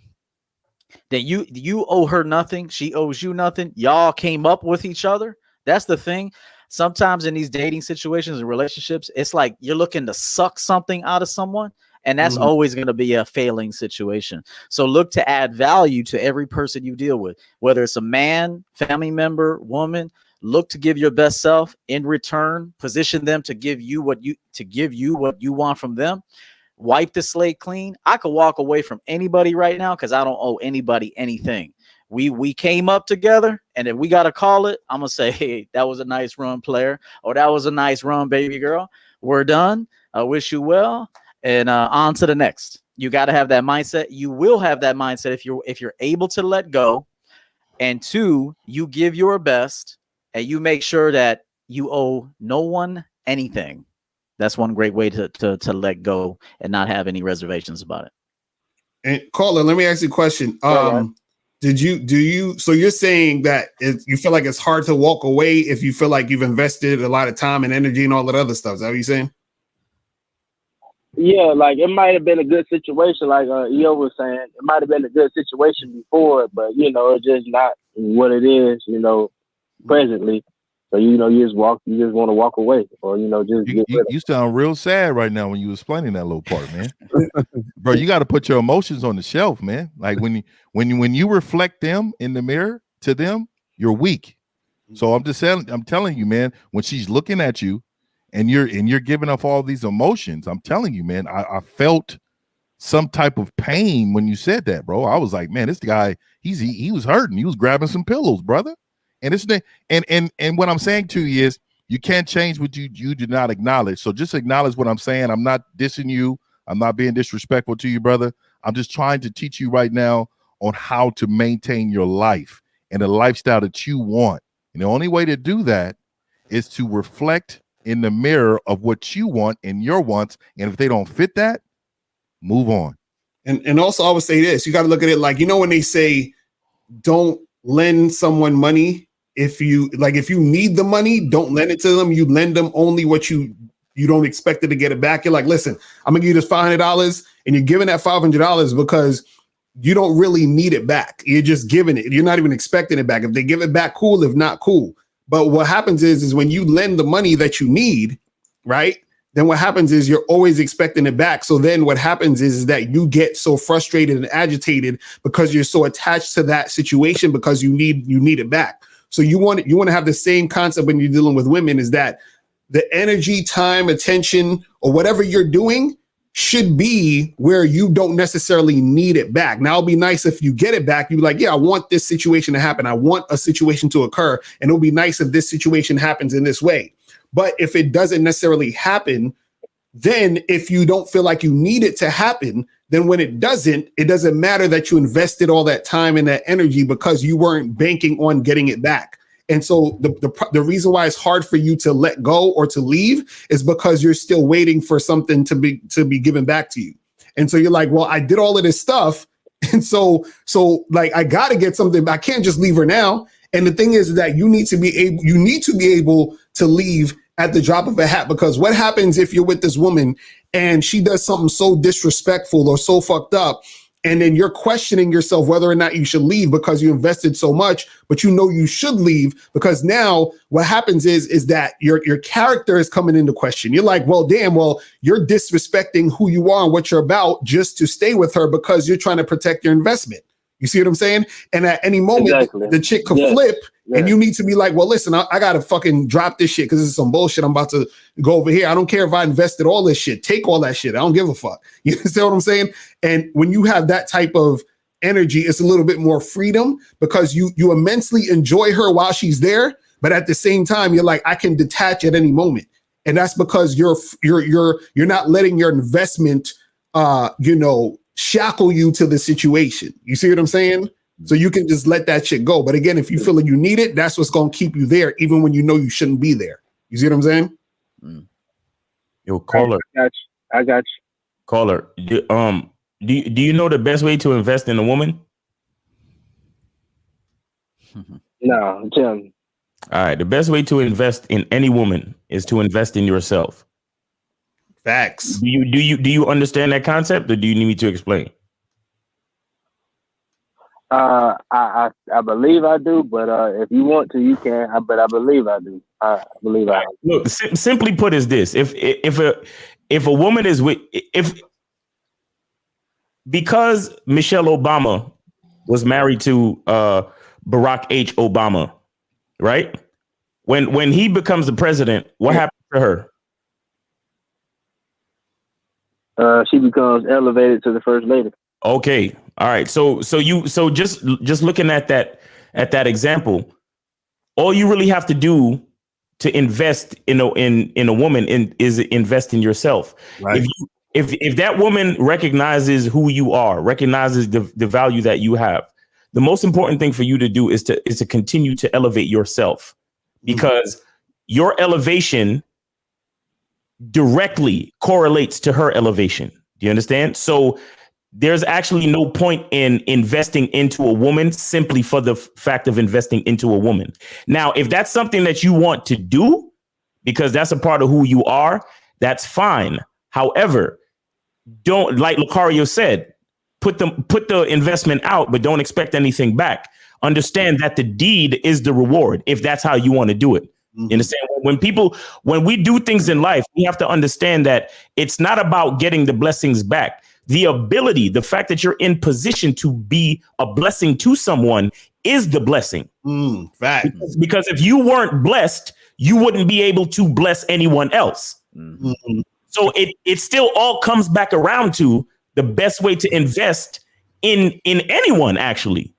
then you owe her nothing. She owes you nothing. Y'all came up with each other. That's the thing. Sometimes in these dating situations and relationships, it's like you're looking to suck something out of someone. And that's always going to be a failing situation. So look to add value to every person you deal with, whether it's a man, family member, woman. Look to give your best self. In return, position them to give you what you want from them. Wipe the slate clean. I could walk away from anybody right now because I don't owe anybody anything. We came up together, and if we got to call it, I'm going to say, hey, that was a nice run, player, or that was a nice run, baby girl. We're done. I wish you well, and on to the next. You got to have that mindset. You will have that mindset if you're able to let go, and two, you give your best, and you make sure that you owe no one anything. That's one great way to let go and not have any reservations about it. And caller, let me ask you a question. So you're saying that you feel like it's hard to walk away if you feel like you've invested a lot of time and energy and all that other stuff. Is that what you're saying? Yeah, like it might have been a good situation, like EO was saying. It might have been a good situation before, but it's just not what it is, presently. So you just want to walk away, or just you sound real sad right now when you explaining that little part, man. Bro, you got to put your emotions on the shelf, man. Like when you reflect them in the mirror to them, you're weak. So I'm telling you, man, when she's looking at you and you're giving off all these emotions, I'm telling you, man, I felt some type of pain when you said that, bro. I was like, man, this guy, he was hurting. He was grabbing some pillows, brother. And it's and what I'm saying to you is you can't change what you do not acknowledge. So just acknowledge what I'm saying. I'm not dissing you. I'm not being disrespectful to you, brother. I'm just trying to teach you right now on how to maintain your life and the lifestyle that you want. And the only way to do that is to reflect in the mirror of what you want and your wants. And if they don't fit that, move on. And also I would say this, you got to look at it like, when they say don't lend someone money. If you need the money, don't lend it to them. You lend them only what you don't expect it to get it back. You're like, listen, I'm gonna give you this $500, and you're giving that $500 because you don't really need it back. You're just giving it. You're not even expecting it back. If they give it back, cool. If not, cool. But what happens is when you lend the money that you need, right? Then what happens is you're always expecting it back. So then what happens is that you get so frustrated and agitated because you're so attached to that situation because you need it back. So you want to have the same concept when you're dealing with women, is that the energy, time, attention, or whatever you're doing should be where you don't necessarily need it back. Now, it'll be nice if you get it back. You're like, yeah, I want this situation to happen. I want a situation to occur. And it'll be nice if this situation happens in this way. But if it doesn't necessarily happen, then if you don't feel like you need it to happen, then when it doesn't matter that you invested all that time and that energy because you weren't banking on getting it back. And so the reason why it's hard for you to let go or to leave is because you're still waiting for something to be given back to you. And so you're like, well, I did all of this stuff. And so like, I got to get something. I can't just leave her now. And the thing is that you need to be able to leave at the drop of a hat, because what happens if you're with this woman and she does something so disrespectful or so fucked up, and then you're questioning yourself whether or not you should leave because you invested so much, but you know you should leave, because now what happens is that your character is coming into question. You're like, well, damn, well, you're disrespecting who you are and what you're about just to stay with her because you're trying to protect your investment. You see what I'm saying? And at any moment, the chick could flip, and you need to be like, well, listen, I got to fucking drop this shit because this is some bullshit. I'm about to go over here. I don't care if I invested all this shit. Take all that shit. I don't give a fuck. You understand what I'm saying? And when you have that type of energy, it's a little bit more freedom because you immensely enjoy her while she's there. But at the same time, you're like, I can detach at any moment. And that's because you're not letting your investment, shackle you to the situation. You see what I'm saying? So you can just let that shit go. But again, if you feel like you need it, that's what's going to keep you there, even when you know you shouldn't be there. You see what I'm saying? Yo, caller. I got you. Caller. Do you know the best way to invest in a woman? No, Jim. All right. The best way to invest in any woman is to invest in yourself. Facts. Do you understand that concept, or do you need me to explain? I believe I do, but if you want to, you can. But I believe I do. I believe I do. Look, simply put, is this: if a woman is because Michelle Obama was married to Barack H. Obama, right? When he becomes the president, what happens to her? She becomes elevated to the first lady. Okay. All right. So just looking at that example, all you really have to do to invest in a woman is invest in yourself. Right. If that woman recognizes who you are, recognizes the value that you have, the most important thing for you to do is to continue to elevate yourself, because your elevation directly correlates to her elevation. Do you understand? So there's actually no point in investing into a woman simply for the fact of investing into a woman. Now, if that's something that you want to do because that's a part of who you are, that's fine. However, don't, like Lucario said, put the investment out, but don't expect anything back. Understand that the deed is the reward if that's how you want to do it. You understand? When we do things in life, we have to understand that it's not about getting the blessings back. The ability, the fact that you're in position to be a blessing to someone is the blessing. Fact. Because if you weren't blessed, you wouldn't be able to bless anyone else. So it still all comes back around to the best way to invest in anyone, actually.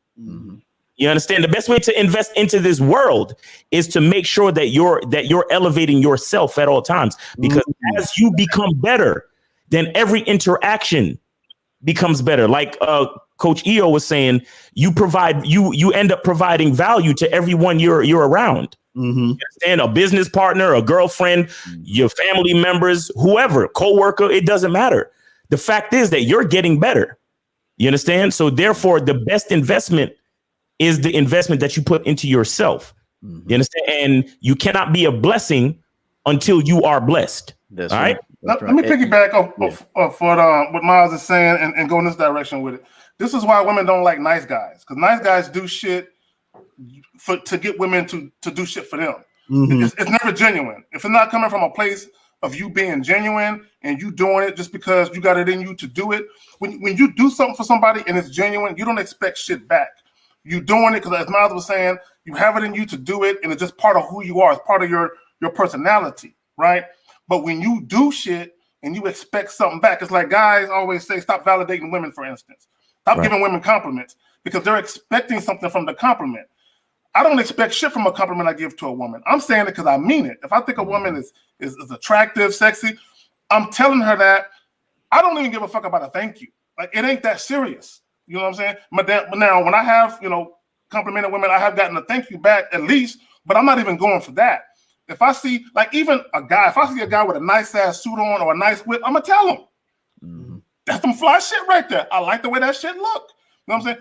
You understand? The best way to invest into this world is to make sure that you're elevating yourself at all times, because as you become better, then every interaction becomes better. Like Coach EO was saying, you end up providing value to everyone you're around. You understand? A business partner, a girlfriend, your family members, whoever, co-worker, it doesn't matter. The fact is that you're getting better. You understand? So therefore, the best investment is the investment that you put into yourself. You understand? And you cannot be a blessing until you are blessed. That's all right. right. Let me piggyback off what Miles is saying and go in this direction with it. This is why women don't like nice guys, because nice guys do shit to get women to do shit for them. It's never genuine. If it's not coming from a place of you being genuine and you doing it just because you got it in you to do it, when you do something for somebody and it's genuine, you don't expect shit back. You doing it because, as Miles was saying, you have it in you to do it, and it's just part of who you are. It's part of your personality, right? But when you do shit and you expect something back. It's like guys always say, stop validating women, for instance. Stop giving women compliments because they're expecting something from the compliment. I don't expect shit from a compliment I give to a woman. I'm saying it because I mean it. If I think a woman is attractive, sexy, I'm telling her that. I don't even give a fuck about a thank you. Like, it ain't that serious. You know what I'm saying? But now when I have, complimented women, I have gotten a thank you back at least, but I'm not even going for that. If I see, like, even a guy, if I see a guy with a nice ass suit on or a nice whip, I'm gonna tell him. That's some fly shit right there. I like the way that shit look. You know what I'm saying?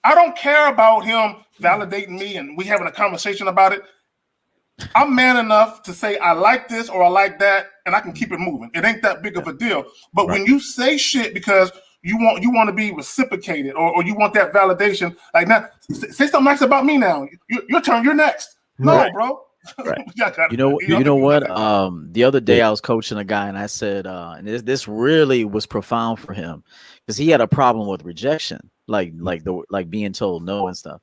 I don't care about him validating me and we having a conversation about it. I'm man enough to say I like this or I like that, and I can keep it moving. It ain't that big of a deal. But when you say shit because you want to be reciprocated or you want that validation, like, now say something nice about me now. Your turn. You're next. No, bro. You know what? The other day I was coaching a guy and I said, and this really was profound for him because he had a problem with rejection, like being told no and stuff.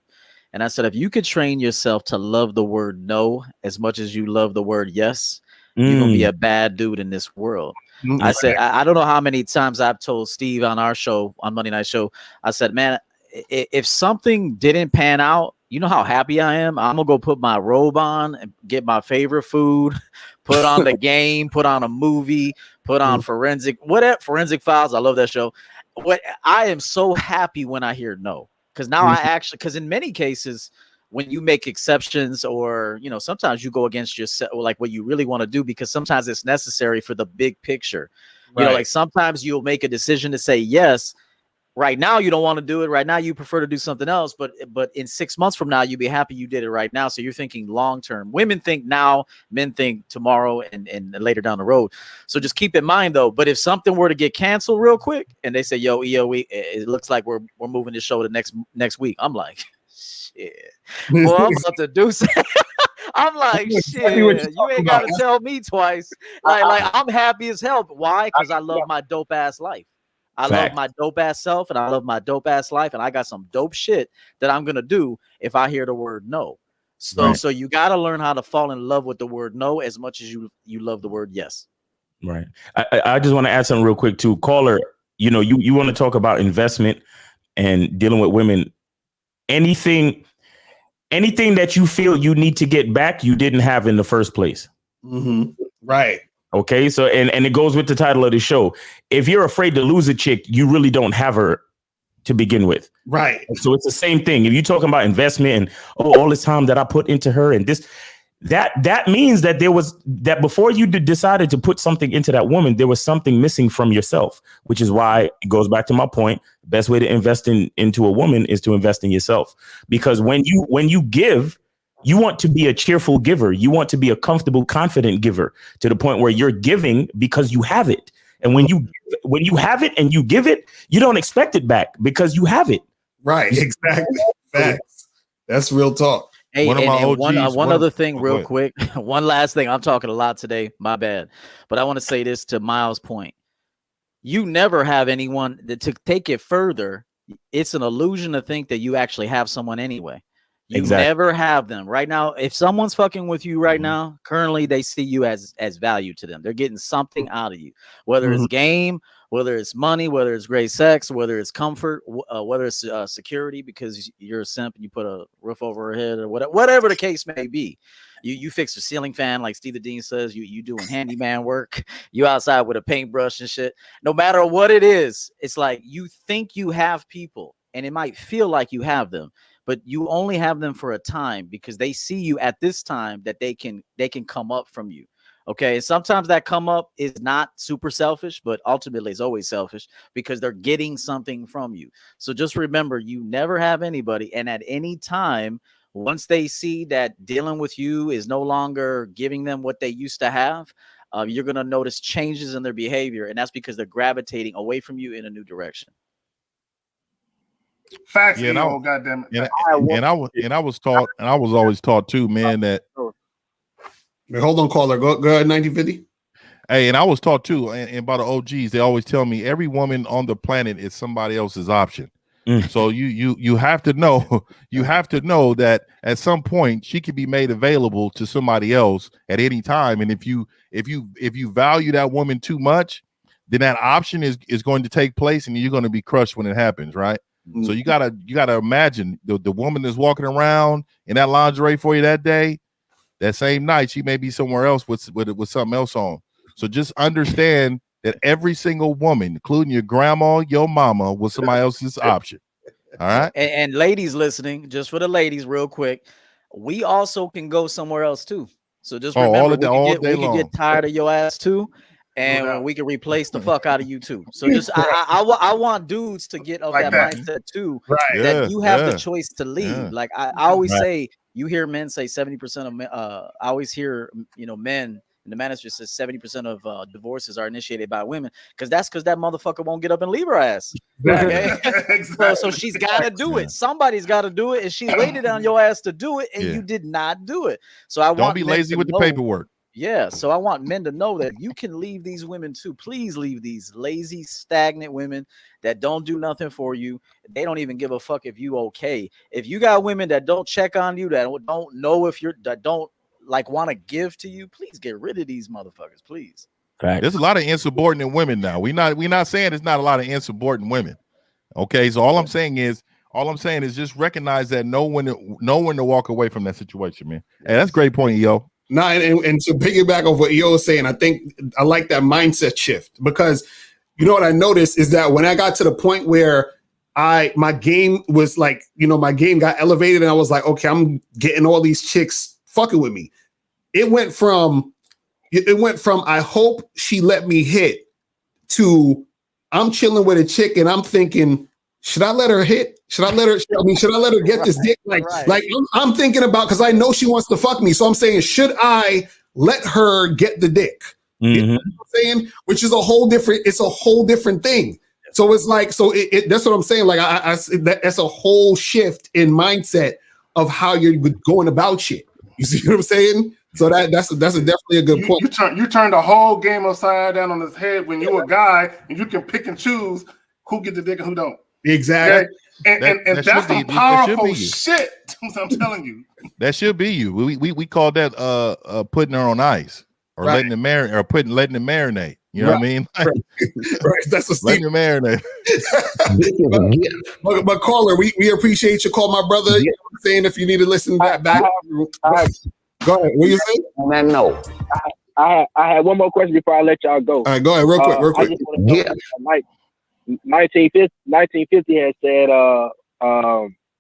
And I said, if you could train yourself to love the word no as much as you love the word yes, you're gonna be a bad dude in this world. I said, I don't know how many times I've told Steve on our show, on Monday Night Show, I said, man, if something didn't pan out, you know how happy I am? I'm gonna go put my robe on and get my favorite food, put on the game, put on a movie, put on Forensic Files. I love that show. I am so happy when I hear no, because now because in many cases, when you make exceptions or, sometimes you go against yourself, like what you really want to do, because sometimes it's necessary for the big picture. Like sometimes you'll make a decision to say yes. Right now, you don't want to do it. Right now, you prefer to do something else. But in 6 months from now, you'll be happy you did it right now. So you're thinking long term. Women think now, men think tomorrow and later down the road. So just keep in mind, though. But if something were to get canceled real quick and they say, yo, EO, it looks like we're moving this show to next week. I'm like, shit. Well, I'm about to do something. I'm like, shit, you ain't got to tell me twice. Like I'm happy as hell. Why? Because I love my dope ass life. I love my dope ass self and I love my dope ass life. And I got some dope shit that I'm going to do if I hear the word no. So you got to learn how to fall in love with the word no as much as you love the word yes. Right. I just want to add something real quick too. Caller, you want to talk about investment and dealing with women. Anything that you feel you need to get back, you didn't have in the first place. Right. Okay, so and it goes with the title of the show. If you're afraid to lose a chick, you really don't have her to begin with. Right. So it's the same thing. If you're talking about investment and all this time that I put into her and this, that means that that before you decided to put something into that woman, there was something missing from yourself, which is why it goes back to my point. The best way to invest into a woman is to invest in yourself, because when you give, you want to be a cheerful giver. You want to be a comfortable, confident giver to the point where you're giving because you have it. And when you have it and you give it, you don't expect it back because you have it. Right. Exactly. Facts. That's real talk. Hey, one other thing real quick. One last thing. I'm talking a lot today. My bad. But I want to say this to Miles' point. You never have anyone to take it further. It's an illusion to think that you actually have someone anyway. You never have them. Right now, if someone's fucking with you right now, currently they see you as value to them. They're getting something out of you, whether it's game, whether it's money, whether it's great sex, whether it's comfort, whether it's security because you're a simp and you put a roof over her head or whatever the case may be. You fix the ceiling fan like Steve the Dean says. You doing handyman work. You outside with a paintbrush and shit. No matter what it is, it's like you think you have people and it might feel like you have them. But you only have them for a time because they see you at this time that they can come up from you. Okay. And sometimes that come up is not super selfish, but ultimately it's always selfish because they're getting something from you. So just remember, you never have anybody. And at any time, once they see that dealing with you is no longer giving them what they used to have, you're going to notice changes in their behavior. And that's because they're gravitating away from you in a new direction. Facts, goddamn it. I was taught, and I was always taught too, man, that. Wait, hold on, caller. Go ahead, 1950. Hey, and I was taught too, and by the OGs, they always tell me every woman on the planet is somebody else's option. So you have to know, that at some point she can be made available to somebody else at any time, and if you value that woman too much, then that option is going to take place, and you're going to be crushed when it happens, right? Mm-hmm. So you gotta imagine the woman that's walking around in that lingerie for you that day, that same night she may be somewhere else with something else on. So just understand that every single woman, including your grandma, your mama, was somebody else's option. All right. And ladies listening, just for the ladies, real quick, we also can go somewhere else too. So just remember, we can get tired of your ass too, and we can replace the fuck out of you too. So just I want dudes to get of like that mindset too, that you have the choice to leave. Yeah. Like I always say, you hear men say 70% of men. I always hear men. And the manager says 70% of divorces are initiated by women because that motherfucker won't get up and leave her ass. Okay? Exactly. So she's got to do it. Somebody's got to do it, and she waited on your ass to do it, and you did not do it. So don't be lazy with the paperwork. Yeah. So I want men to know that you can leave these women too. Please leave these lazy, stagnant women that don't do nothing for you. They don't even give a fuck if you okay. If you got women that don't check on you, that don't know if you're that don't like want to give to you, please get rid of these motherfuckers, please. Right. There's a lot of insubordinate women now. We're not saying there's not a lot of insubordinate women. Okay, so all I'm saying is just recognize that know when to walk away from that situation, man. Hey, that's a great point, EO. No, and to piggyback off what EO was saying, I think I like that mindset shift, because you know what I noticed is that when I got to the point where my game was like, my game got elevated and I was like, okay, I'm getting all these chicks fucking with me. It went from I hope she let me hit to I'm chilling with a chick and I'm thinking, should I let her hit? Should I let her get this dick? Like I'm thinking about, because I know she wants to fuck me. So I'm saying, should I let her get the dick? Mm-hmm. You know what I'm saying? Which is a whole different thing. So it's like, that's what I'm saying. Like that's a whole shift in mindset of how you're going about shit. You see what I'm saying? So that's definitely a good point. You turned the whole game upside down on his head when you're a guy and you can pick and choose who get the dick and who don't. Exactly. Okay? And that's some powerful shit. I'm telling you. That should be you. We call that putting her on ice or letting it marinate or letting it marinate. You know what I mean? Right. That's a letting it marinate. but caller, we appreciate your call, my brother. You know what I'm saying? If you need to listen back. Go ahead. What you saying? No. I had one more question before I let y'all go. All right, go ahead, real quick. I just want to know, 1950 had said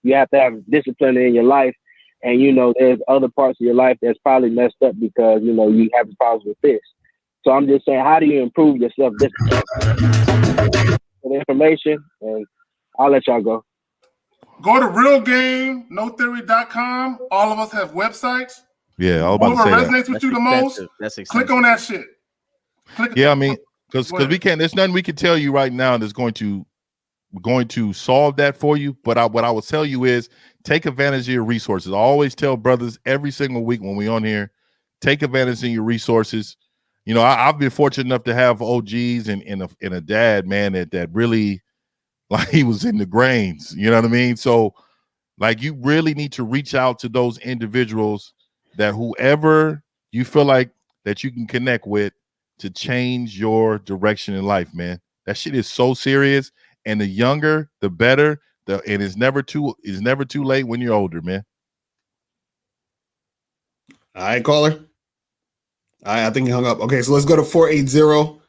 you have to have discipline in your life, and there's other parts of your life that's probably messed up because you have problems with this. So I'm just saying, how do you improve your self-discipline? For the information, and I'll let y'all go. Go to realgamenotheory.com. All of us have websites. Yeah, I was about to say whoever resonates with you the most, click on that shit. I mean, because we can't. There's nothing we can tell you right now that's going to solve that for you. But what I will tell you is take advantage of your resources. I always tell brothers every single week when we're on here, take advantage of your resources. I've been fortunate enough to have OGs and a dad, man, that really, like, he was in the grains. You know what I mean? So, like, you really need to reach out to those individuals that whoever you feel like that you can connect with to change your direction in life, man. That shit is so serious, and the younger, the better. And it's never too late when you're older, man. All right, caller. I think he hung up. Okay, so let's go to 480.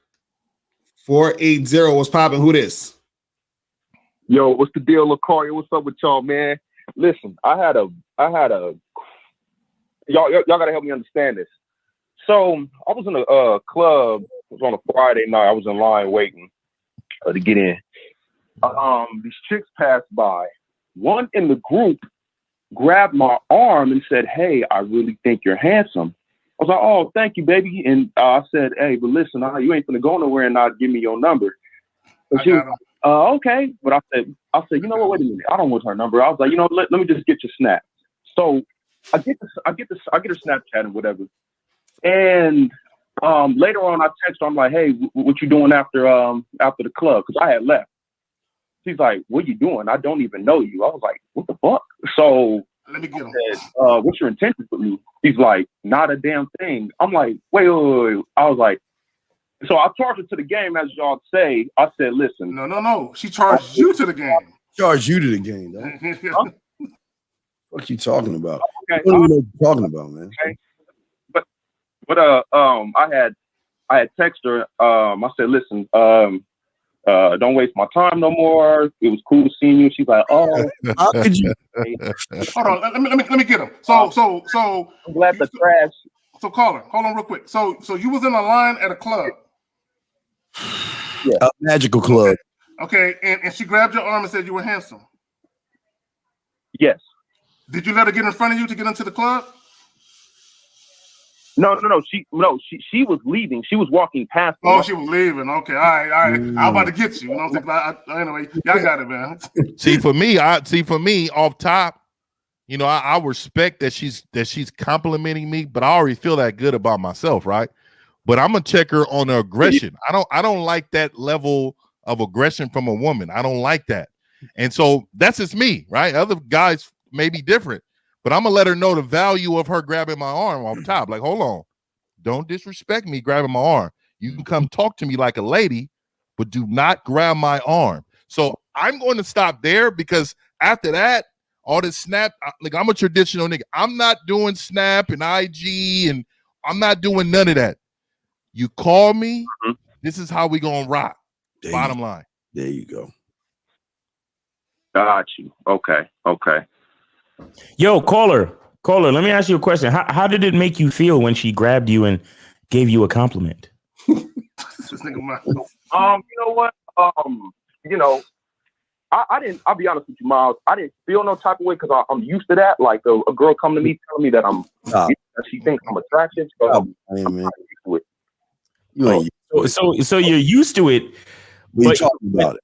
480, what's popping? Who this? Yo, what's the deal, Lucario? What's up with y'all, man? Listen, I had a y'all gotta help me understand this. So I was in a club. It was on a Friday night. I was in line waiting to get in. These chicks passed by. One in the group grabbed my arm and said, "Hey, I really think you're handsome." I was like, "Oh, thank you, baby." And I said, "Hey, but listen, you ain't gonna go nowhere and not give me your number." And she was like, "Okay." But I said, you know what? Wait a minute. I don't want her number. I was like, let me just get your snap. So I get her Snapchat and whatever. And later on, I text her. I'm like, "Hey, what you doing after the club?" Because I had left. She's like, "What you doing? I don't even know you." I was like, "What the fuck?" So let me get him. I said, "What's your intentions with me?" She's like, "Not a damn thing." I'm like, wait. I was like, So I charged her to the game, as y'all say. I said, listen. No. She charged you to the game. Charged you to the game, though. Huh? What you talking about? Okay. I don't even know what you're talking about, man. Okay. But I had text her. I said, listen, don't waste my time no more. It was cool seeing you. She's like, oh, how could you? Hold on, let me get him. So I'm glad the trash. So caller, hold on real quick. So you was in a line at a club. Yeah. A magical club. Okay, and she grabbed your arm and said you were handsome. Yes. Did you let her get in front of you to get into the club? No. She was leaving. She was walking past. Oh, she was leaving. Okay, all right. I'm about to get you. You know what I'm saying? Anyway, y'all got it, man. See, for me, off top, you know, I respect that she's complimenting me, but I already feel that good about myself, right? But I'm gonna check her on the aggression. I don't like that level of aggression from a woman. I don't like that, and so that's just me, right? Other guys may be different. But I'm gonna let her know the value of her grabbing my arm off top. Like, hold on, don't disrespect me grabbing my arm. You can come talk to me like a lady, but do not grab my arm. So I'm going to stop there because after that, all this snap, like I'm a traditional nigga. I'm not doing Snap and IG, and I'm not doing none of that. You call me, this is how we gonna rock. Bottom line. There you go. Got you. Okay. Yo, caller, let me ask you a question. How did it make you feel when she grabbed you and gave you a compliment? You know what? I didn't. I'll be honest with you, Miles. I didn't feel no type of way because I'm used to that. Like a girl come to me telling me that she thinks I'm attractive. So I'm not used to it. So you're used to it. But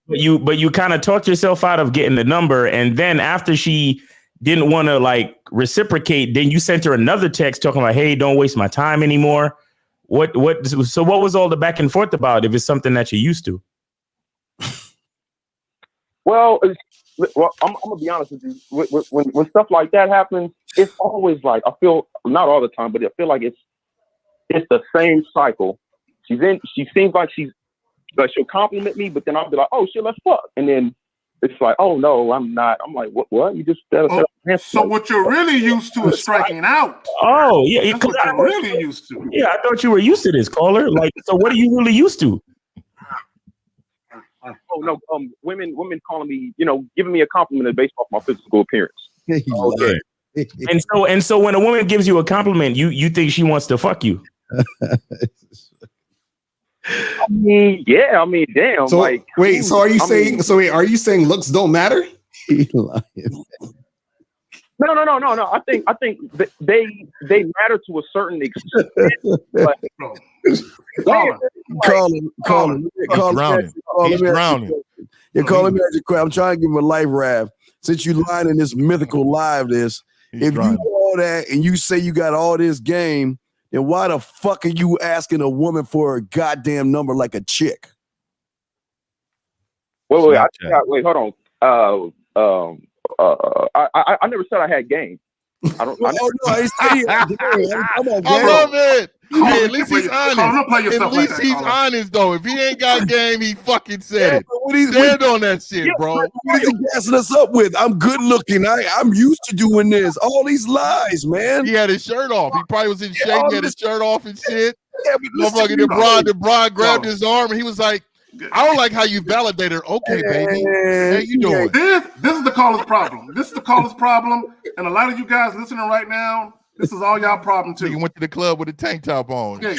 you kind of talked yourself out of getting the number, and then after she didn't want to like reciprocate, then you sent her another text talking about, "Hey, don't waste my time anymore." What was all the back and forth about if it's something that you're used to? Well, I'm gonna be honest with you. When stuff like that happens, it's always like I feel not all the time, but I feel like it's the same cycle. She seems like she'll compliment me, but then I'll be like, "Oh shit, let's fuck," and then it's like, "Oh no, I'm not." I'm like, "What? You just so what you're really used to is striking out." Oh yeah, that's what you're really used to. Yeah, I thought you were used to this, caller. Like, so what are you really used to? Oh no, women calling me, giving me a compliment based off my physical appearance. Okay. And so when a woman gives you a compliment, you think she wants to fuck you? I mean, damn. So like, wait, so are you saying looks don't matter? No. I think they matter to a certain extent. But He's drowning. You're calling me Magic Crab. I'm trying to give him a life raft. Since you lying in this mythical live, if you do all that and you say you got all this game, then why the fuck are you asking a woman for a goddamn number like a chick? Wait, hold on. I never said I had game. I don't. I love it. Hey, at least he's honest. At least he's honest, though. If he ain't got game, he fucking said it. Stand on that shit, bro. What is he gassing us up with? I'm good looking. I'm used to doing this. All these lies, man. He had his shirt off. He probably was in shape. He had his shirt off and shit. Yeah, but the broad grabbed his arm and he was like, "I don't like how you validated her." Okay, baby. How you doing? This is the caller's problem. This is the caller's problem. And a lot of you guys listening right now, this is all y'all problem too. You went to the club with a tank top on. Yeah.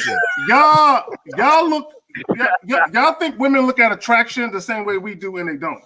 Y'all think women look at attraction the same way we do, and they don't.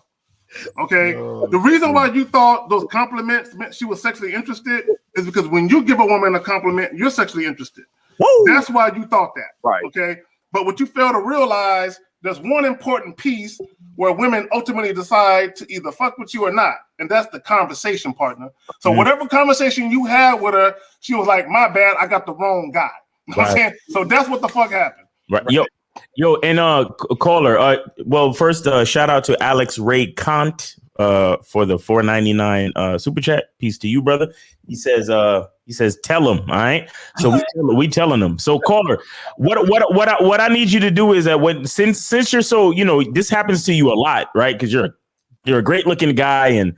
Okay. The reason why you thought those compliments meant she was sexually interested is because when you give a woman a compliment, you're sexually interested. Woo! That's why you thought that. Right. Okay. But what you fail to realize, there's one important piece where women ultimately decide to either fuck with you or not, and that's the conversation partner. So whatever conversation you had with her, she was like, "My bad, I got the wrong guy." You know what I'm saying? So that's what the fuck happened. Right. Yo, and caller. Well, first, shout out to Alex Ray Kant. for the $4.99 super chat. Peace to you, brother. He says tell him. All right. So we telling them. So caller, what I need you to do is that since you're so, this happens to you a lot, right? Because you're a great looking guy, and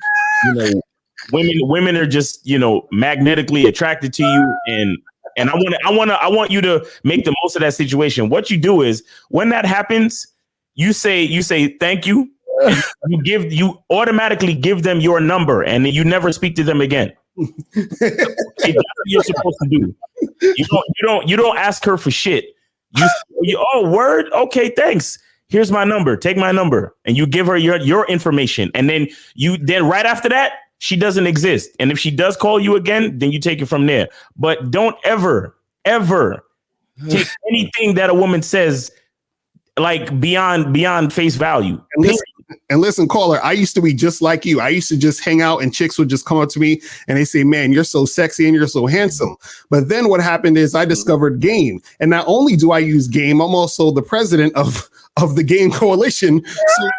women are just magnetically attracted to you, and I want you to make the most of that situation. What you do is when that happens, you say thank you. And you automatically give them your number, and you never speak to them again. That's what you're supposed to do. You don't ask her for shit. Oh, word, okay, thanks. Here's my number. Take my number, and you give her your information, and then right after that, she doesn't exist. And if she does call you again, then you take it from there. But don't ever take anything that a woman says like beyond face value. And listen, caller, I used to be just like you. I used to just hang out and chicks would just come up to me and they say, man, you're so sexy and you're so handsome. But then what happened is I discovered game. And not only do I use game, I'm also the president of the game coalition. So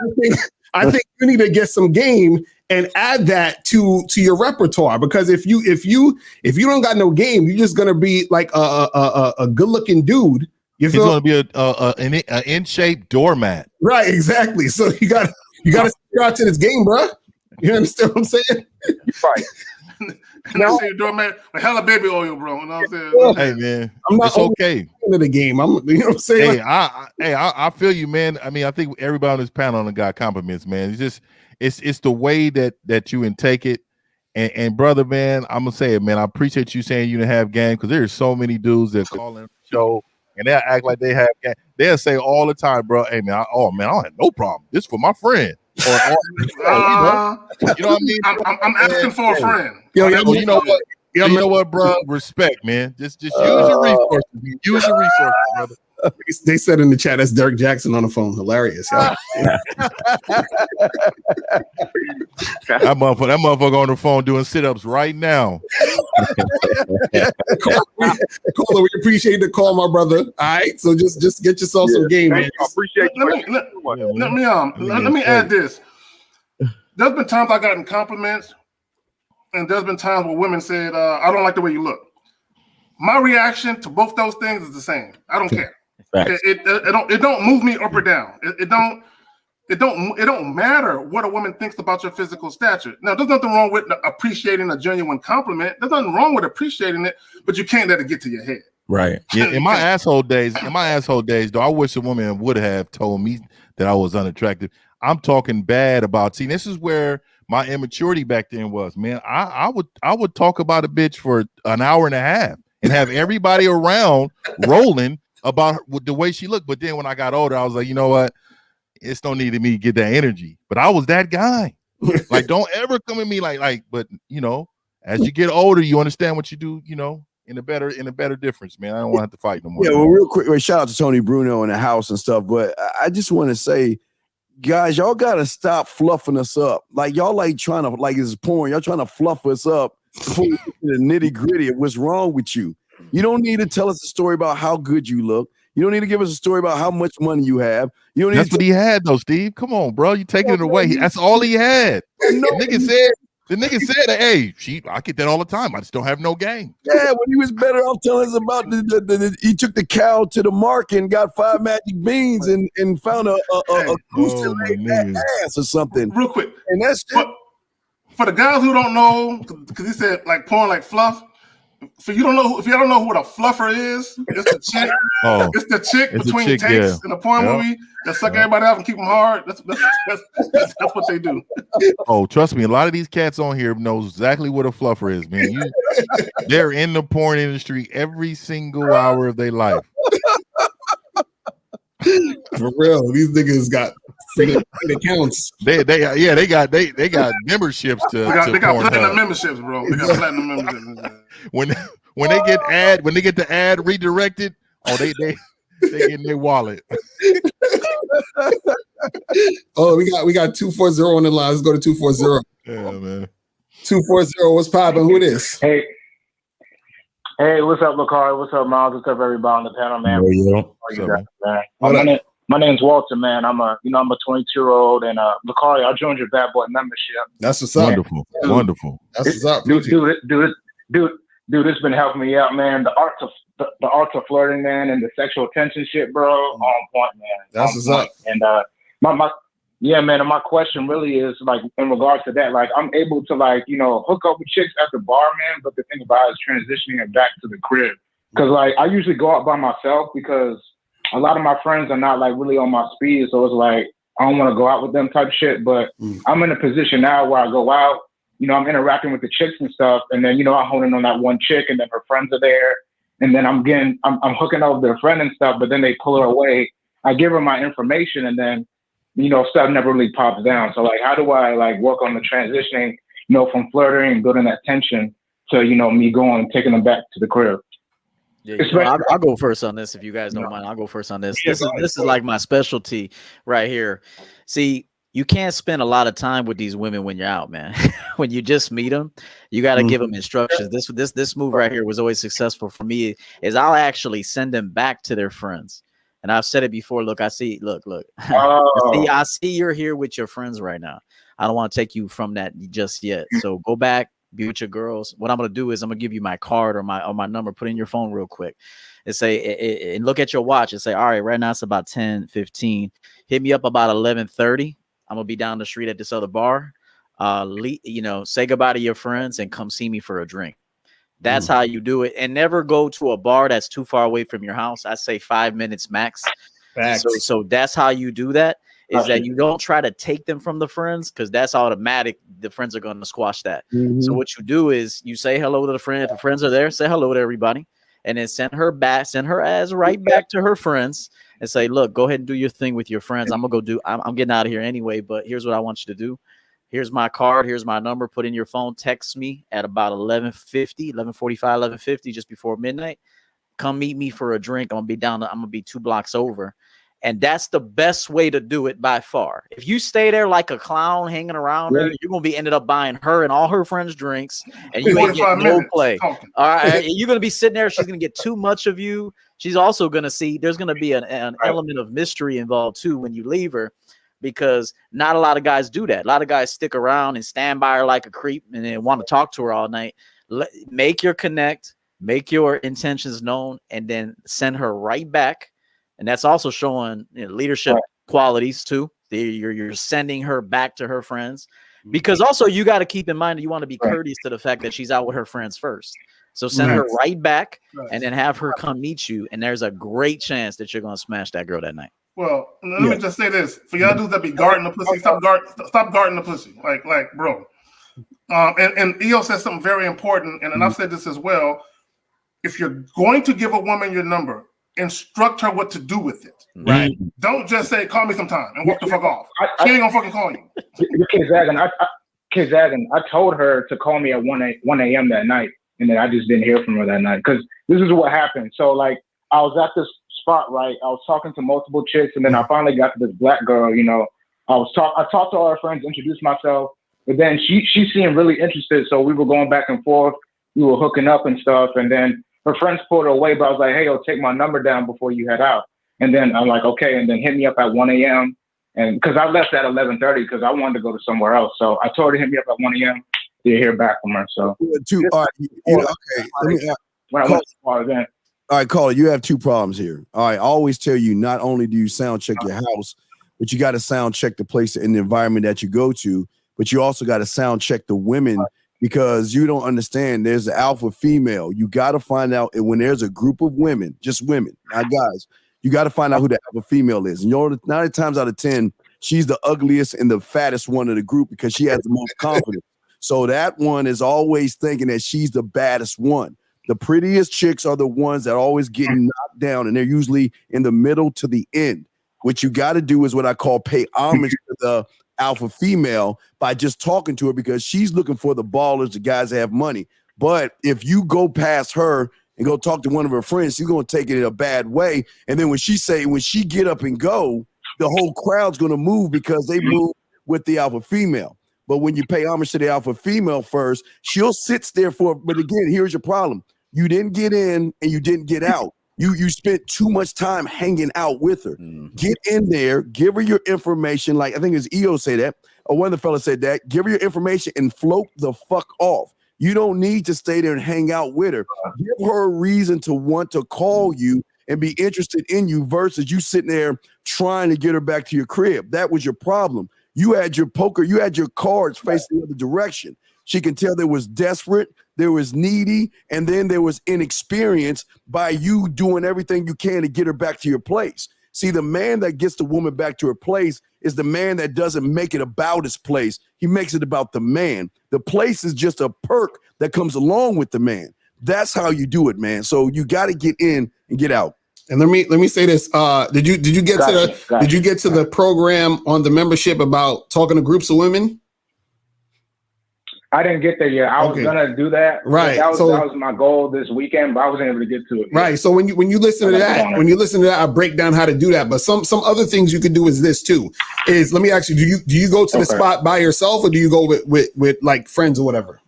I think you need to get some game and add that to your repertoire, because if you don't got no game, you're just gonna be like a good looking dude. He's gonna be an in-shape doormat. Right, exactly. So you got to stick out to this game, bro. You understand what I'm saying? Right. Now say doormat, like hella baby oil, bro. You know what I'm saying? Hey man, I'm not it's okay. Into the game. You know what I'm saying? Hey, I feel you, man. I mean, I think everybody on this panel got compliments, man. It's just it's the way that you intake it. And brother, man, I'm gonna say it, man. I appreciate you saying you didn't have game, because there's so many dudes that call in the show and they'll act like they have game. They'll say all the time, bro, hey man, I don't have no problem. This is for my friend. Or you know what I mean? I'm asking for a friend. You know what, bro? Respect, man. Just use your resources. Use your resources, brother. They said in the chat, that's Derek Jackson on the phone. Hilarious. That motherfucker on the phone doing sit-ups right now. Caller, we appreciate the call, my brother. All right, so just get yourself some game, man. I appreciate Let me add this. There's been times I gotten compliments, and there's been times where women said, I don't like the way you look. My reaction to both those things is the same. I don't care. It don't move me up or down. It don't matter what a woman thinks about your physical stature. Now, there's nothing wrong with appreciating a genuine compliment. There's nothing wrong with appreciating it, but you can't let it get to your head. Right. Yeah. In my asshole days, though, I wish a woman would have told me that I was unattractive. I'm talking bad about. See, this is where my immaturity back then was, man. I would talk about a bitch for an hour and a half and have everybody around rolling about the way she looked. But then when I got older, I was like, you know what? It's no need to me get that energy. But I was that guy. Like, don't ever come at me like, but as you get older, you understand what you do, in a better difference, man. I don't want to have to fight no more. Yeah, well, real quick, shout out to Tony Bruno in the house and stuff. But I just want to say, guys, y'all gotta stop fluffing us up. Like y'all trying to it's porn. Y'all trying to fluff us up before we get to the nitty gritty of what's wrong with you. You don't need to tell us a story about how good you look. You don't need to give us a story about how much money you have. You don't need. That's what he had, though, Steve. Come on, bro. You taking it away. That's all he had. The nigga said, hey, I get that all the time. I just don't have no game. Yeah, when he was better off telling us about he took the cow to the market and got 5 magic beans and found a ass or something. Real quick. And that's for the guys who don't know, because he said like porn like fluff. If you don't know what a fluffer is, it's the chick. It's the chick between takes in a porn movie that suck everybody off and keep them hard. That's what they do. Oh, trust me, a lot of these cats on here knows exactly what a fluffer is, man. They're in the porn industry every single hour of their life. For real, these niggas got accounts. They got memberships to. They got platinum memberships, bro. They got platinum memberships. When they get the ad redirected, they get in their wallet. Oh, we got 240 on the line. Let's go to 240. Yeah, man. 240, what's poppin'? Who this? Hey, what's up, Lakari? What's up, Miles? What's up, everybody on the panel, man? What's up, man? My name's Walter, man. I'm a 22-year-old, and Lecari, I joined your Bad Boy membership. That's what's up. Wonderful, wonderful. That's what's up, dude. It's been helping me out, man. The art of flirting, man, and the sexual attention shit, bro. On point, man. That's what's up. And and my question really is like in regards to that, like I'm able to like hook up with chicks at the bar, man. But the thing about it is transitioning it back to the crib, because like I usually go out by myself because a lot of my friends are not like really on my speed, so it's like I don't want to go out with them type of shit. But I'm in a position now where I go out, I'm interacting with the chicks and stuff, and then I'm holding on that one chick, and then her friends are there, and then I'm hooking up with their friend and stuff. But then they pull her away. I give her my information, and then stuff never really pops down. So like, how do I like work on the transitioning, from flirting and building that tension to me going and taking them back to the crib? Yeah, I'll go first on this if you guys don't mind. I'll go first on this. This is like my specialty right here. See, you can't spend a lot of time with these women when you're out, man. When you just meet them, you got to give them instructions. This move right here was always successful for me. Is I'll actually send them back to their friends. And I've said it before. Look, I see. Look. I see you're here with your friends right now. I don't want to take you from that just yet. So go back. Be with your girls. What I'm gonna do is I'm gonna give you my card or my number. Put in your phone real quick and say and look at your watch and say, all right, right now it's about 10:15. Hit me up about 11:30. I'm gonna be down the street at this other bar. Say goodbye to your friends and come see me for a drink. That's how you do it. And never go to a bar that's too far away from your house. I say 5 minutes max. So that's how you do that. Is that you don't try to take them from the friends, because that's automatic. The friends are going to squash that. So what you do is you say hello to the friend. If the friends are there, say hello to everybody, and then send her ass right back to her friends and say, look, go ahead and do your thing with your friends. I'm getting out of here anyway, but here's what I want you to do. Here's my card. Here's my number. Put in your phone. Text me at about 11:50, just before midnight. Come meet me for a drink. I'm going to be 2 blocks over. And that's the best way to do it by far. If you stay there like a clown hanging around her, you're going to be ended up buying her and all her friends drinks, and you ain't getting no play. All right, you're going to be sitting there. She's going to get too much of you. She's also going to see there's going to be an element of mystery involved too when you leave her, because not a lot of guys do that. A lot of guys stick around and stand by her like a creep and then want to talk to her all night. Make your connect, make your intentions known, and then send her right back. And that's also showing leadership qualities too. You're sending her back to her friends, because also you got to keep in mind that you want to be courteous to the fact that she's out with her friends first. So send her right back and then have her come meet you. And there's a great chance that you're going to smash that girl that night. Well, let me just say this. For y'all dudes that be guarding the pussy, stop guarding the pussy. Like, bro. And EO says something very important. And I've said this as well. If you're going to give a woman your number, instruct her what to do with it. Right. Don't just say, call me sometime and walk the fuck off. She ain't gonna fucking call you. Zagan, I told her to call me at 1 a.m. that night, and then I just didn't hear from her that night. Because this is what happened. So like I was at this spot, right? I was talking to multiple chicks, and then I finally got to this black girl, I talked to all her friends, introduced myself, but then she seemed really interested. So we were going back and forth. We were hooking up and stuff, and then her friends pulled her away, but I was like, hey, take my number down before you head out. And then I'm like, okay. And then hit me up at 1 a.m. And because I left at 11:30 because I wanted to go to somewhere else. So I told her to hit me up at 1 a.m. to hear back from her. So all right, caller, you have 2 problems here. All right, I always tell you, not only do you sound check your house, but you got to sound check the place and the environment that you go to, but you also got to sound check the women, because you don't understand. There's an alpha female. You got to find out when there's a group of women, just women, not guys. You got to find out who the alpha female is. 9 times out of 10, she's the ugliest and the fattest one of the group because she has the most confidence. So that one is always thinking that she's the baddest one. The prettiest chicks are the ones that are always getting knocked down, and they're usually in the middle to the end. What you got to do is what I call pay homage to the alpha female by just talking to her, because she's looking for the ballers, the guys that have money. But if you go past her and go talk to one of her friends, she's going to take it in a bad way. And then when she get up and go, the whole crowd's going to move because they move with the alpha female. But when you pay homage to the alpha female first, she'll sit there but again, here's your problem. You didn't get in and you didn't get out. You spent too much time hanging out with her. Get in there, give her your information. Like I think it's EO say that, or one of the fellas said that. Give her your information and float the fuck off. You don't need to stay there and hang out with her. Give her a reason to want to call you and be interested in you versus you sitting there trying to get her back to your crib. That was your problem. You had your cards facing the other direction. She can tell there was desperate, there was needy, and then there was inexperience by you doing everything you can to get her back to your place. See, the man that gets the woman back to her place is the man that doesn't make it about his place. He makes it about the man. The place is just a perk that comes along with the man. That's how you do it, man. So you got to get in and get out. And let me say this. Did you get to the program on the membership about talking to groups of women? I didn't get there yet. I was gonna do that. Right. That was my goal this weekend, but I wasn't able to get to it yet. Right. So when you listen to that, I break down how to do that. But some other things you could do is this too. Let me ask you, do you go to the spot by yourself or do you go with like friends or whatever?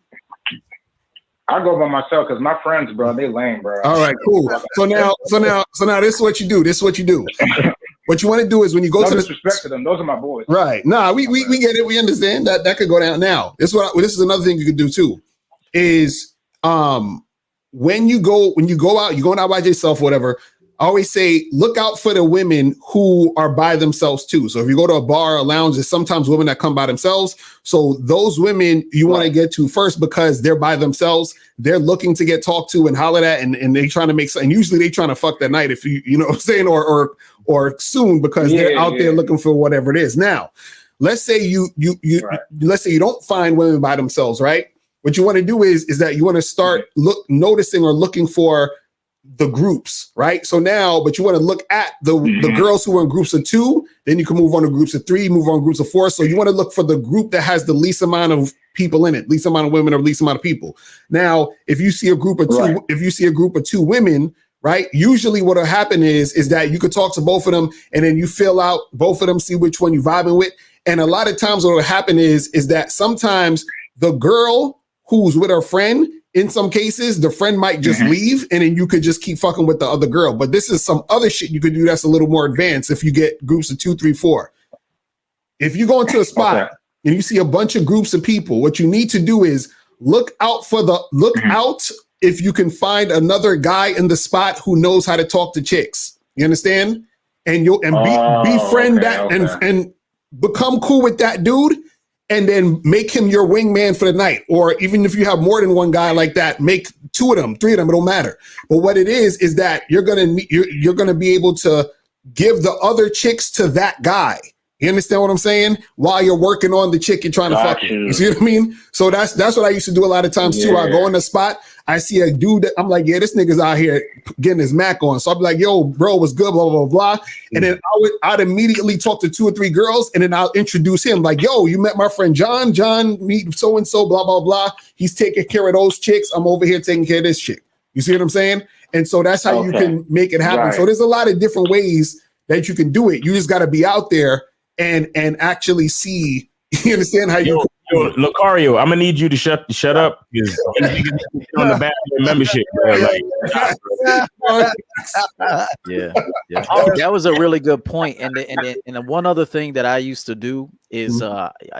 I go by myself because my friends, bro, they lame, bro. All right, cool. So now this is what you do. What you want to do is when you go to disrespect to them, those are my boys. Right. Nah, we get it. We understand that could go down. Now, this is another thing you could do too. Is when you go out, you're going out by yourself, whatever. I always say, look out for the women who are by themselves too. So if you go to a bar or a lounge, there's sometimes women that come by themselves. So those women you want to get to first because they're by themselves. They're looking to get talked to and hollered at, and they trying to make. And usually they trying to fuck that night, if you know what I'm saying, or soon because they're out there looking for whatever it is. Now, let's say let's say you don't find women by themselves, right? What you want to do is that you want to start noticing or looking for the groups, right? So now, but you want to look at the girls who are in groups of 2, then you can move on to groups of 3, move on to groups of 4. So you want to look for the group that has the least amount of people in it, least amount of women or least amount of people. Now, if you see a group of 2, if you see a group of 2 women, right? Usually what will happen is that you could talk to both of them and then you fill out both of them, see which one you're vibing with. And a lot of times what will happen is that sometimes the girl who's with her friend, in some cases, the friend might just leave and then you could just keep fucking with the other girl. But this is some other shit you could do that's a little more advanced if you get groups of 2, 3, 4. If you go into a spot and you see a bunch of groups of people, what you need to do is look out if you can find another guy in the spot who knows how to talk to chicks. You understand? And befriend that and become cool with that dude. And then make him your wingman for the night. Or even if you have more than one guy like that, make 2 of them, 3 of them, it don't matter. But what it is that you're gonna be able to give the other chicks to that guy. You understand what I'm saying? While you're working on the chick you're trying to fuck. You see what I mean? So that's what I used to do a lot of times too. I go in the spot, I see a dude that I'm like, yeah, this nigga's out here getting his Mac on. So I'll be like, yo, bro, what's good, blah, blah, blah. And then I'd immediately talk to 2 or 3 girls and then I'll introduce him like, yo, you met my friend John, meet so-and-so, blah, blah, blah. He's taking care of those chicks. I'm over here taking care of this chick. You see what I'm saying? And so that's how you can make it happen. So there's a lot of different ways that you can do it. You just got to be out there and actually see. You understand how you? Yo, Lucario, I'm gonna need you to shut up because on the back of your membership, bro. That was a really good point. And the one other thing that I used to do is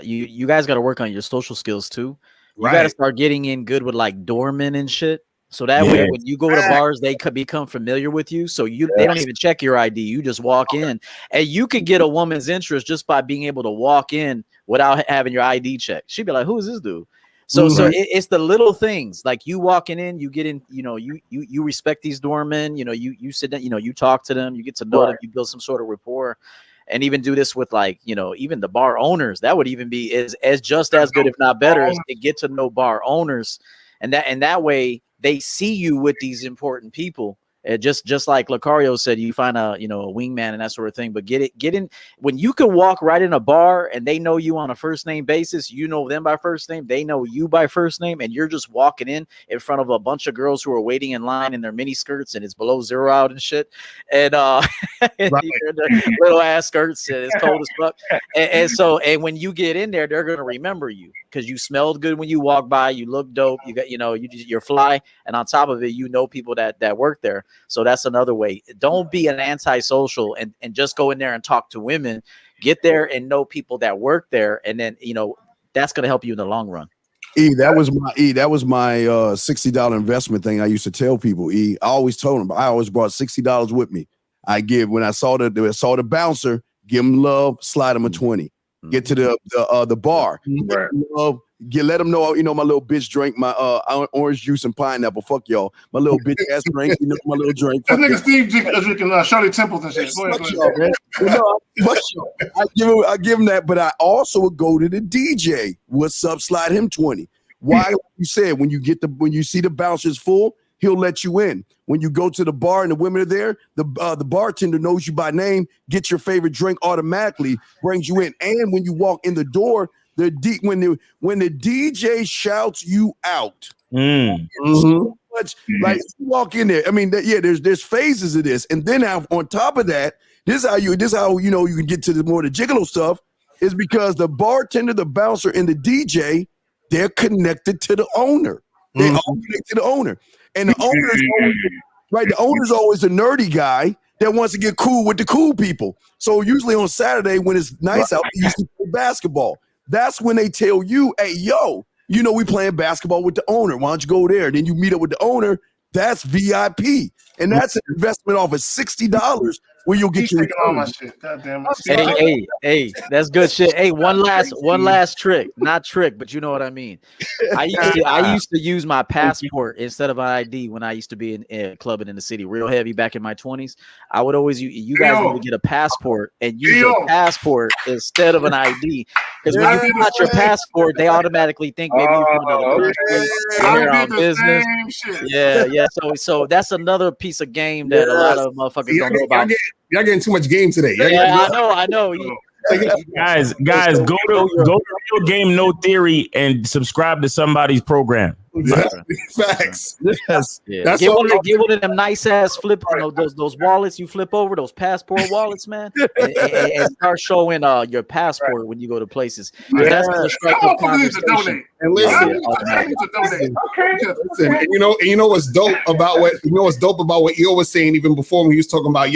you guys got to work on your social skills too. You got to start getting in good with like doormen and shit. So that way, when you go to bars, they could become familiar with you. So they don't even check your ID. You just walk in, and you could get a woman's interest just by being able to walk in without having your ID checked. She'd be like, "Who is this dude?" So it's the little things like you walking in, you get in, you respect these doormen. You sit down, you talk to them, you get to know them, you build some sort of rapport. And even do this with like, even the bar owners. That would even be as just as good, if not better, as to get to know bar owners, and that way. They see you with these important people. Just like Lucario said, you find a wingman and that sort of thing. But get in when you can walk right in a bar and they know you on a first name basis. You know them by first name. They know you by first name, and you're just walking in front of a bunch of girls who are waiting in line in their mini skirts and it's below 0 out and shit. And and you're in their little ass skirts and it's cold as fuck. And when you get in there, they're gonna remember you because you smelled good when you walk by. You look dope. You got you're fly, and on top of it, people that work there. So that's another way. Don't be an antisocial and just go in there and talk to women. Get there and know people that work there, and then that's going to help you in the long run. That was my $60 investment thing I used to tell people. I always told them, I always brought $60 with me. When I saw the bouncer, give him love, slide him a 20. Get to the bar. Right. Let them know, my little bitch drink my orange juice and pineapple. Fuck y'all. My little bitch ass drink, my little drink. That nigga Steve drinking Shirley Temples and shit. Fuck y'all, man. Fuck y'all. I give him that, but I also would go to the DJ. What's up? Slide him 20. Why? Like you said, when you see the bouncers full, he'll let you in. When you go to the bar and the women are there, the bartender knows you by name, gets your favorite drink automatically, brings you in. And when you walk in the door, when the DJ shouts you out, so much, like you walk in there. I mean, there's phases of this, and then on top of that, this is how you can get to the more the gigolo stuff, is because the bartender, the bouncer, and the DJ, they're connected to the owner. They all connected to the owner. And the owner's always a nerdy guy that wants to get cool with the cool people. So usually on Saturday when it's nice out, they used to play basketball. That's when they tell you, hey, yo, we playing basketball with the owner. Why don't you go there? Then you meet up with the owner. That's VIP. And that's an investment off of $60 where you'll get your all my shit. God damn it. Hey, that's good shit. Hey, one last trick. Not trick, but you know what I mean. I used to use my passport instead of an ID when I used to be in clubbing in the city real heavy back in my 20s. I would always you guys need to get a passport and use your passport instead of an ID. Because when you got your passport, they automatically think maybe you're from another country, you're on business. Yeah. So that's another piece of game that a lot of motherfuckers don't know about. Y'all getting too much game today. I know. guys, go to Real Game No Theory and subscribe to somebody's program. Facts. Yes. Yeah. Get one of them nice ass flip, those wallets you flip over, those passport wallets, man, and start showing your passport when you go to places. That's gonna strike up conversation. And listen, and you know what's dope about what EO was saying even before when he was talking about,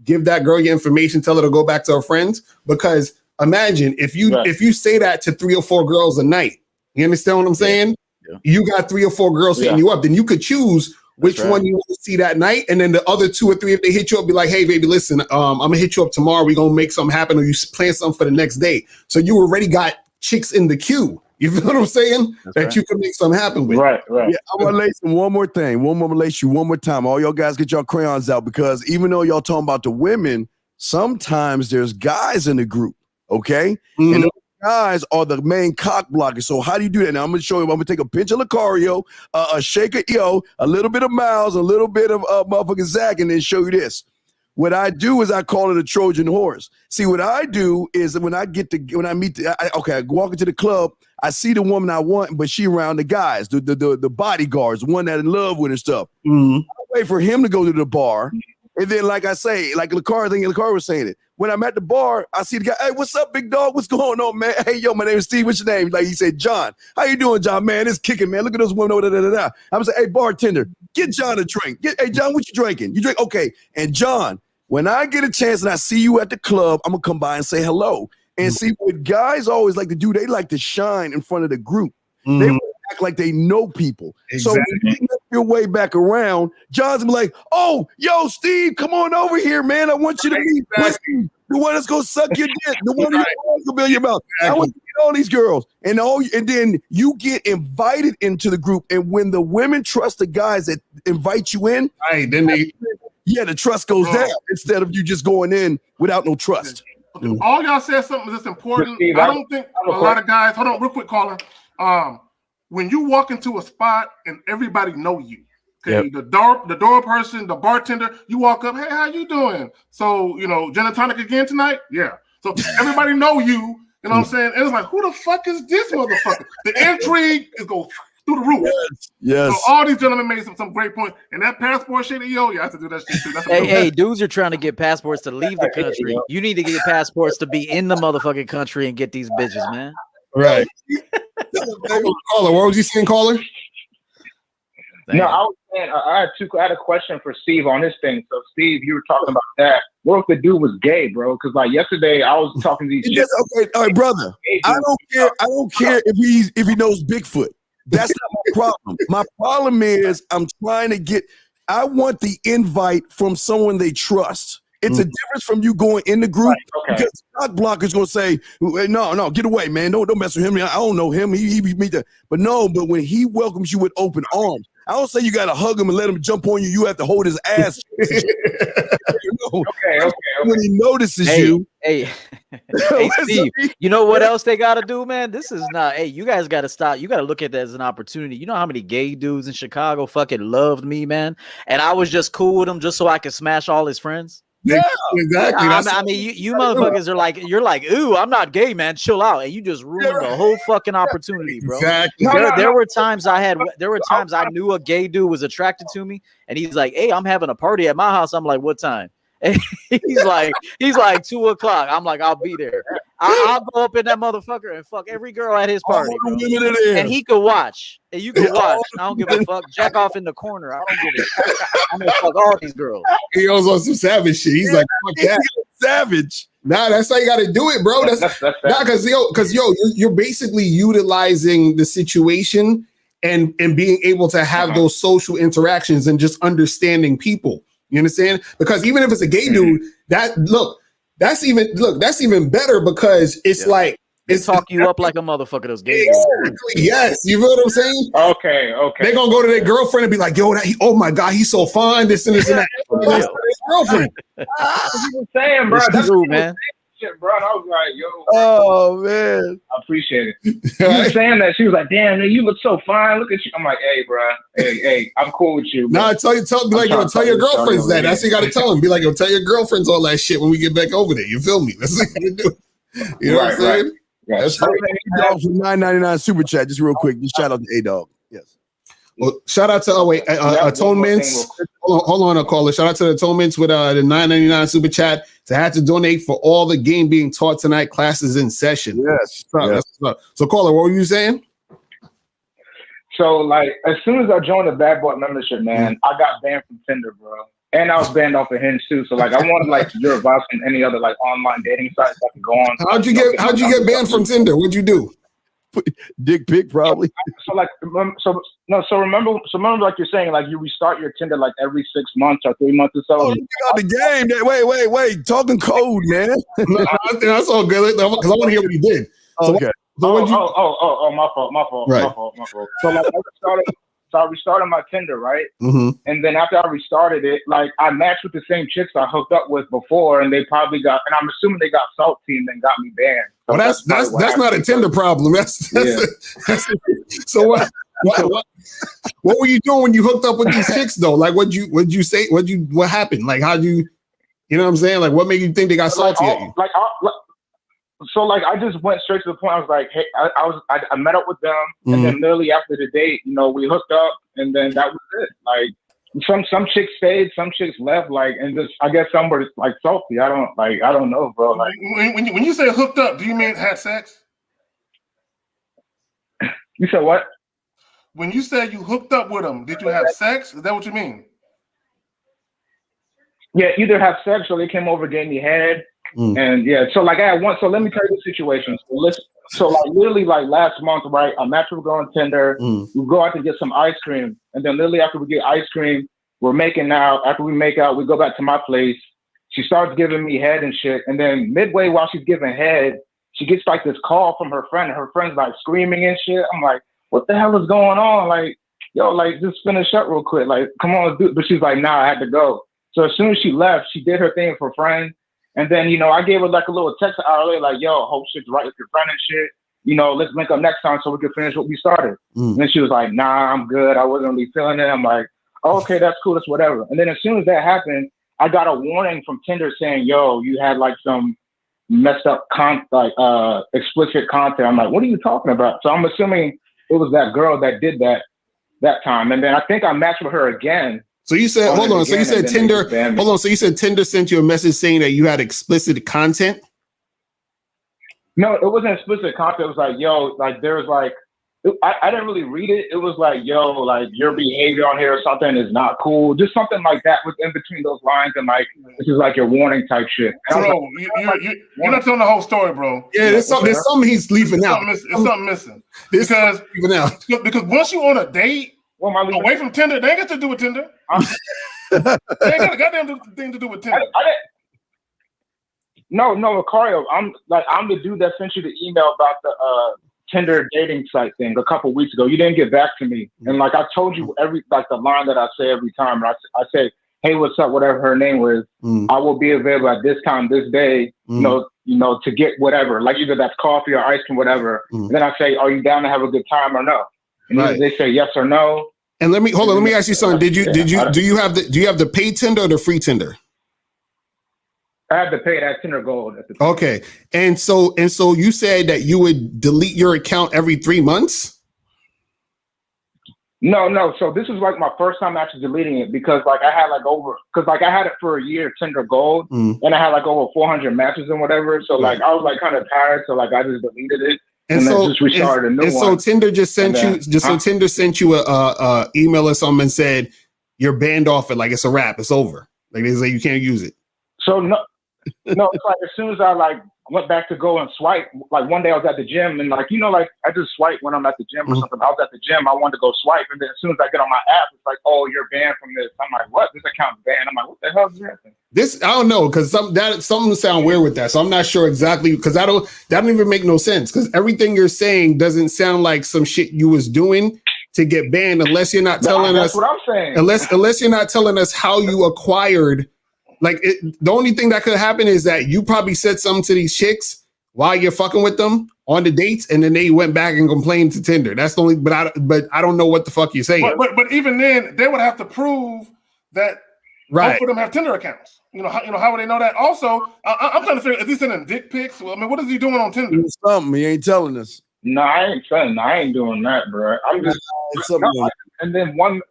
give that girl your information, tell her to go back to her friends. Because imagine if you say that to 3 or 4 girls a night, you understand what I'm saying? Yeah. You got 3 or 4 girls hitting you up, then you could choose which one you want to see that night, and then the other 2 or 3, if they hit you up, be like, hey baby, listen, I'm gonna hit you up tomorrow, we're gonna make something happen, or you plan something for the next day. So you already got chicks in the queue. You feel what I'm saying? You can make something happen with. Right. Yeah, I'm gonna lace one more thing. I'm gonna lace you one more time. All y'all guys get your crayons out, because even though y'all talking about the women, sometimes there's guys in the group, okay? And those guys are the main cock blockers. So how do you do that? Now I'm gonna show you. I'm gonna take a pinch of Lucario, a shake of EO, a little bit of Miles, a little bit of motherfucking Zach, and then show you this. What I do is I call it a Trojan horse. See, what I do is I walk into the club, I see the woman I want, but she around the guys, the bodyguards, the one that in love with and stuff. I wait for him to go to the bar, and then like I say, like Lucario was saying it. When I'm at the bar, I see the guy. Hey, what's up, big dog? What's going on, man? Hey, yo, my name is Steve. What's your name? Like he said, John. How you doing, John? Man, it's kicking, man. Look at those women. I'm gonna say, hey, bartender, get John a drink. Hey, John, what you drinking? You drink? Okay. And John, when I get a chance and I see you at the club, I'm gonna come by and say hello. And see what guys always like to do, they like to shine in front of the group. They act like they know people. Exactly. So when you make your way back around, John's gonna be like, oh, yo, Steve, come on over here, man. I want you to meet Steve, the one that's gonna suck your dick, the one who's gonna build your mouth. I want you to meet all these girls. And then you get invited into the group. And when the women trust the guys that invite you in, the trust goes down instead of you just going in without no trust. All y'all said something that's important. Steve, I don't think a lot of guys. Hold on, real quick, caller. When you walk into a spot and everybody know you, okay, the door person, the bartender, you walk up, hey, how you doing? So gin and tonic again tonight? Yeah. So everybody know you. You know what I'm saying? And it's like, who the fuck is this motherfucker? The intrigue is go through the roof. Yes. So all these gentlemen made some great points. And that passport shit, you have to do that shit too. That's hey, dudes are trying to get passports to leave the country. You need to get passports to be in the motherfucking country and get these bitches, man. Right. Caller, what was you saying, caller? No, I was saying I had a question for Steve on this thing. So Steve, you were talking about that. What if the dude was gay, bro? Because like yesterday I was talking to these chicks. Okay, all right, brother. I don't care if he knows Bigfoot. That's not my problem. My problem is I want the invite from someone they trust. It's a difference from you going in the group because stock blocker's gonna say, no, get away, man. Don't mess with him. I don't know him. He beat me. But when he welcomes you with open arms, I don't say you gotta hug him and let him jump on you. You have to hold his ass. Okay. When he notices you. Hey, Steve, you know what else they gotta do, man? This is not. Hey, you guys gotta stop. You gotta look at that as an opportunity. You know how many gay dudes in Chicago fucking loved me, man, and I was just cool with him just so I could smash all his friends. Yeah, exactly. I mean, you motherfuckers are like, you're like, ooh, I'm not gay, man. Chill out, and you just ruined the whole fucking opportunity, bro. Exactly. There were times I knew a gay dude was attracted to me, and he's like, hey, I'm having a party at my house. I'm like, what time? And he's like 2:00. I'm like, I'll be there. I'll go up in that motherfucker and fuck every girl at his party, bro. And he could watch, and you can watch. I don't give a fuck. Jack off in the corner. I don't give a fuck. I'm gonna fuck all these girls. He goes on some savage shit. He's like, fuck that. Savage. Nah, that's how you got to do it, bro. That's because you're basically utilizing the situation and being able to have those social interactions and just understanding people. You understand? Because even if it's a gay dude, that's even better because it's like it's talk you up like a motherfucker. Those gay dudes. Yes, you feel what I'm saying? Okay. They're gonna go to their girlfriend and be like, "Yo, oh my god, he's so fine." This and this and that. That's his girlfriend. That's what you were saying, bro. That's true, man. Shit, bro. And I was like, yo. Oh man, I appreciate it. You were saying that she was like, damn, man, you look so fine. Look at you. I'm like, hey, bro. Hey, I'm cool with you. Nah, tell your girlfriends that. That's what you got to tell them. Be like, yo, tell your girlfriends all that shit when we get back over there. You feel me? That's what you do. You know what I'm saying? Right. That's right. For $9.99 super chat, just real quick. Just shout out to A-Dog. Yes. Well, shout out to Atonements. Hold on, caller. Shout out to the Atonements with the $9.99 super chat to have to donate for all the game being taught tonight. Classes in session. Yes. So, caller, what were you saying? So, like, as soon as I joined the Bad Boy membership, man, I got banned from Tinder, bro, and I was banned off of Hinge too. So, like, I wanted like your advice on any other like online dating sites I could go on. How'd you get banned from Tinder? What'd you do? Dick pic, probably. So remember, like you're saying, like you restart your Tinder like every 6 months or 3 months or so. Oh, you got the game. Wait, talking code, man. No, that's all good because I want to hear what he did. Okay. My fault. Right. My fault. So like I restarted my Tinder, right? Mm-hmm. And then after I restarted it, like I matched with the same chicks I hooked up with before, and they probably got, and I'm assuming they got salty and then got me banned. So well, that's not a Tinder problem. That's so what were you doing when you hooked up with these chicks though? Like what'd you say? What happened? Like how'd you know what I'm saying? Like what made you think they got salty at you? So I just went straight to the point. I was like, hey, I met up with them, and then literally after the date, you know, we hooked up, and then that was it. Like some chicks stayed, some chicks left, like, and just I guess some were like salty. I don't know, bro. Like when you say hooked up, do you mean had sex? You said what? When you said you hooked up with them, did you have sex? Is that what you mean? Yeah, either have sex or they came over, gave me head. And yeah, so like I had one. So let me tell you the situation. So like literally like last month, right? I matched with a girl on Tinder. We go out to get some ice cream, and then literally after we get ice cream, we're making out. After we make out, we go back to my place. She starts giving me head and shit, and then midway while she's giving head, she gets like this call from her friend. And her friend's like screaming and shit. I'm like, what the hell is going on? Like, yo, like just finish up real quick. Like, come on, dude. But she's like, nah, I had to go. So as soon as she left, she did her thing with her friend. And then, you know, I gave her like a little text earlier, like, yo, hope shit's right with your friend and shit. You know, let's link up next time so we can finish what we started. And then she was like, nah, I'm good. I wasn't really feeling it. I'm like, oh, okay, that's cool. That's whatever. And then as soon as that happened, I got a warning from Tinder saying, yo, you had like some messed up explicit content. I'm like, what are you talking about? So I'm assuming it was that girl that did that time. And then I think I matched with her again. So you said, hold on. So you said Tinder. Hold on. So you said Tinder sent you a message saying that you had explicit content. No, it wasn't explicit content. It was like, yo, like there was I didn't really read it. It was like, yo, like your behavior on here or something is not cool. Just something like that was in between those lines, and like this is like your warning type shit. And Bro, like, you're not telling the whole story, bro. Yeah, there's something he's leaving out. There's something missing. Because once you on a date away from Tinder, they ain't got to do with Tinder. They ain't got a goddamn thing to do with Tinder. No, Lucario, I'm the dude that sent you the email about the Tinder dating site thing a couple weeks ago. You didn't get back to me, and like I told you the line that I say every time. I say, "Hey, what's up?" Whatever her name was, I will be available at this time, this day. You know, to get whatever, like either that's coffee or ice cream, whatever. And then I say, "Are you down to have a good time or no?" And either they say yes or no. And let me ask you something. Do you have the paid Tinder or the free Tinder? I had to pay that Tinder Gold. Okay, and so you said that you would delete your account every 3 months? No. So this is like my first time actually deleting it because like I had I had it for a year, Tinder Gold, and I had like over 400 matches and whatever. So like I was like kind of tired, so like I just deleted it and then just restarted a new one. So Tinder just sent Tinder sent you a email or something and said you're banned off it, like it's a wrap, it's over. Like they say you can't use it. So no, it's like as soon as I like went back to go and swipe, like one day I was at the gym and like, you know, like I just swipe when I'm at the gym or something. I was at the gym, I wanted to go swipe. And then as soon as I get on my app, it's like, oh, you're banned from this. I'm like, what? This account's banned. I'm like, what the hell is that? This, I don't know, because something sound weird with that. So I'm not sure exactly, because that don't even make no sense. Because everything you're saying doesn't sound like some shit you was doing to get banned unless you're not telling us. That's what I'm saying. Unless you're not telling us how you acquired. Like the only thing that could happen is that you probably said something to these chicks while you're fucking with them on the dates, and then they went back and complained to Tinder. That's the only. But I don't know what the fuck you're saying. But even then, they would have to prove that both of them have Tinder accounts. You know how would they know that? Also, I'm trying to figure, is he sending dick pics? Well, I mean, what is he doing on Tinder? Something he ain't telling us. No, I ain't saying. I ain't doing that, bro. I'm just. And then one.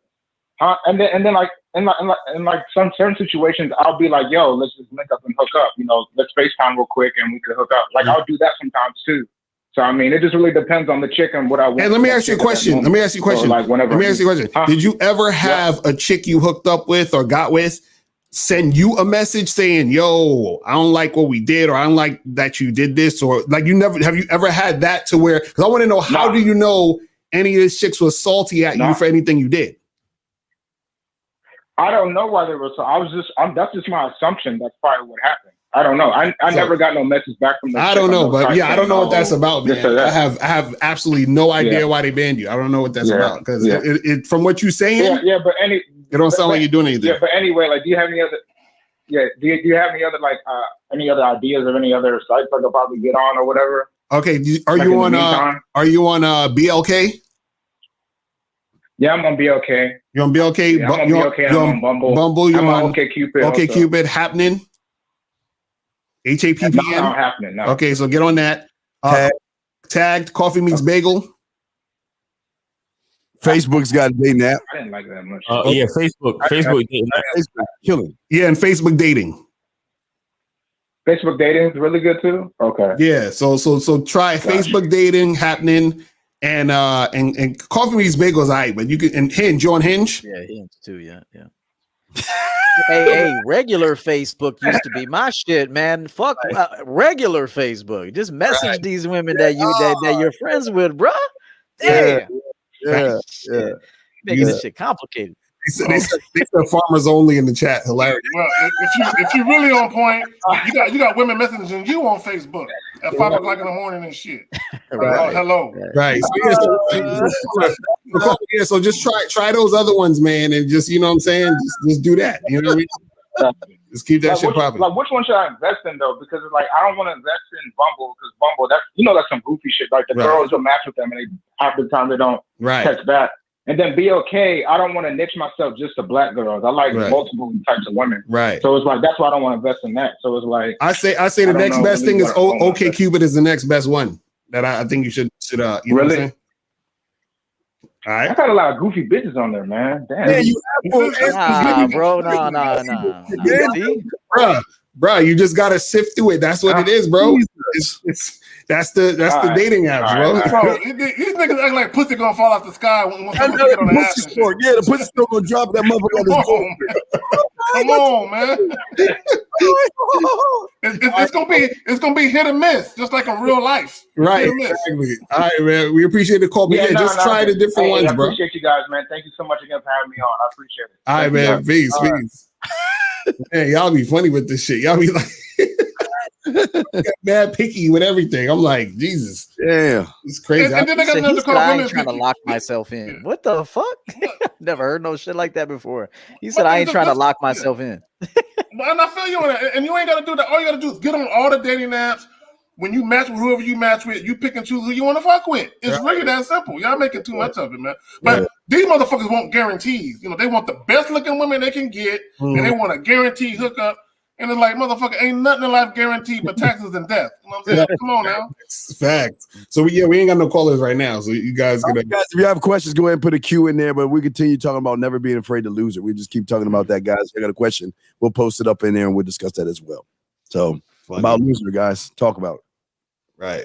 And then like in like some certain situations, I'll be like, yo, let's just link up and hook up. You know, let's FaceTime real quick and we could hook up. Like I'll do that sometimes too. So I mean, it just really depends on the chick and what I want. And let me ask you a question. Let me ask you a question. Did you ever have a chick you hooked up with or got with send you a message saying, yo, I don't like what we did, or I don't like that you did this, or like have you ever had that to where, because I want to know, how do you know any of these chicks was salty at you for anything you did? I don't know why they were so. That's just my assumption. That's probably what happened. I don't know. I never got no message back from them. I don't know, but yeah, I don't know what that's about, man. I have absolutely no idea why they banned you. I don't know what that's about, because it from what you're saying, but it don't sound like you're doing anything. Yeah, but anyway, like, do you have any other? Yeah, do you have any other like any other ideas of any other sites I could probably get on or whatever? Okay, are you on BLK? Yeah, I'm on BLK. You're on BLK? Yeah, I'm on BLK. I'm on Bumble. Bumble, you're on OkCupid. OkCupid, Happening. HAPPN. Not Happening. No. Okay, so get on that. Tagged, Coffee Meets Bagel. Facebook's got a dating app. I didn't like that much. Yeah, Facebook dating. Facebook killing. Yeah, and Facebook dating. Facebook dating is really good too. Okay. Yeah, so try Facebook dating, Happening. And Coffee Meets Bagel is alright, but you can, and Hinge, you on Hinge? Yeah, Hinge too, yeah. hey, regular Facebook used to be my shit, man. Fuck regular Facebook. Just message these women that you're friends with, bro. Damn. Yeah. Making this shit complicated. They said farmers only in the chat. Hilarious. Well, if you're really on point, you got women messaging you on Facebook at 5 o'clock in the morning and shit. Right. Hello. Right. So just try those other ones, man, and just, you know what I'm saying? Just do that. You know what I mean? Just keep that shit popping. Like, which one should I invest in though? Because it's like, I don't want to invest in Bumble, because Bumble, that's some goofy shit. Like the girls will match with them, and half the time they don't text back. And then BLK, I don't want to niche myself just to black girls. I like multiple types of women. Right. So it's like, that's why I don't want to invest in that. So it's like, I say the next best thing is OkCupid is the next best one that I think you should you know what I'm saying? All right. I got a lot of goofy bitches on there, man. Damn. Yeah, you bro. Nah. Bruh, bro, you just gotta sift through it. That's what it is, bro. That's the dating apps, bro. Bro, these niggas act like pussy gonna fall off the sky when someone know get on the the ass. pussy store. Yeah, the pussy store gonna drop that motherfucker on his door. Come on, man. It's gonna be hit or miss, just like in real life. Right, Hit or miss. exactly. All right, man. We appreciate the call, but just try the different ones, I bro. appreciate you guys, man. Thank you so much again for having me on. I appreciate it. All right, man. Peace, peace. Man, y'all be funny with this shit. Y'all be like mad picky with everything. I'm like, Jesus. Yeah. It's crazy. And then he said, I ain't trying to lock myself in. What the fuck? Never heard no shit like that before. He said, I ain't trying to lock myself in. And I feel you on that. And you ain't got to do that. All you got to do is get on all the dating apps. When you match with whoever you match with, you pick and choose who you want to fuck with. It's really that simple. Y'all making too much of it, man. But these motherfuckers want guarantees. You know, they want the best looking women they can get, and they want a guaranteed hookup. And it's like, motherfucker, ain't nothing in life guaranteed but taxes and death. You know what I'm saying? Come on now. Facts. So we ain't got no callers right now. So you guys gonna guys, if you have questions, go ahead and put a Q in there. But we continue talking about never being afraid to lose it. We just keep talking about that, guys. If you got a question, we'll post it up in there and we'll discuss that as well. So about losing it, guys, talk about it. Right.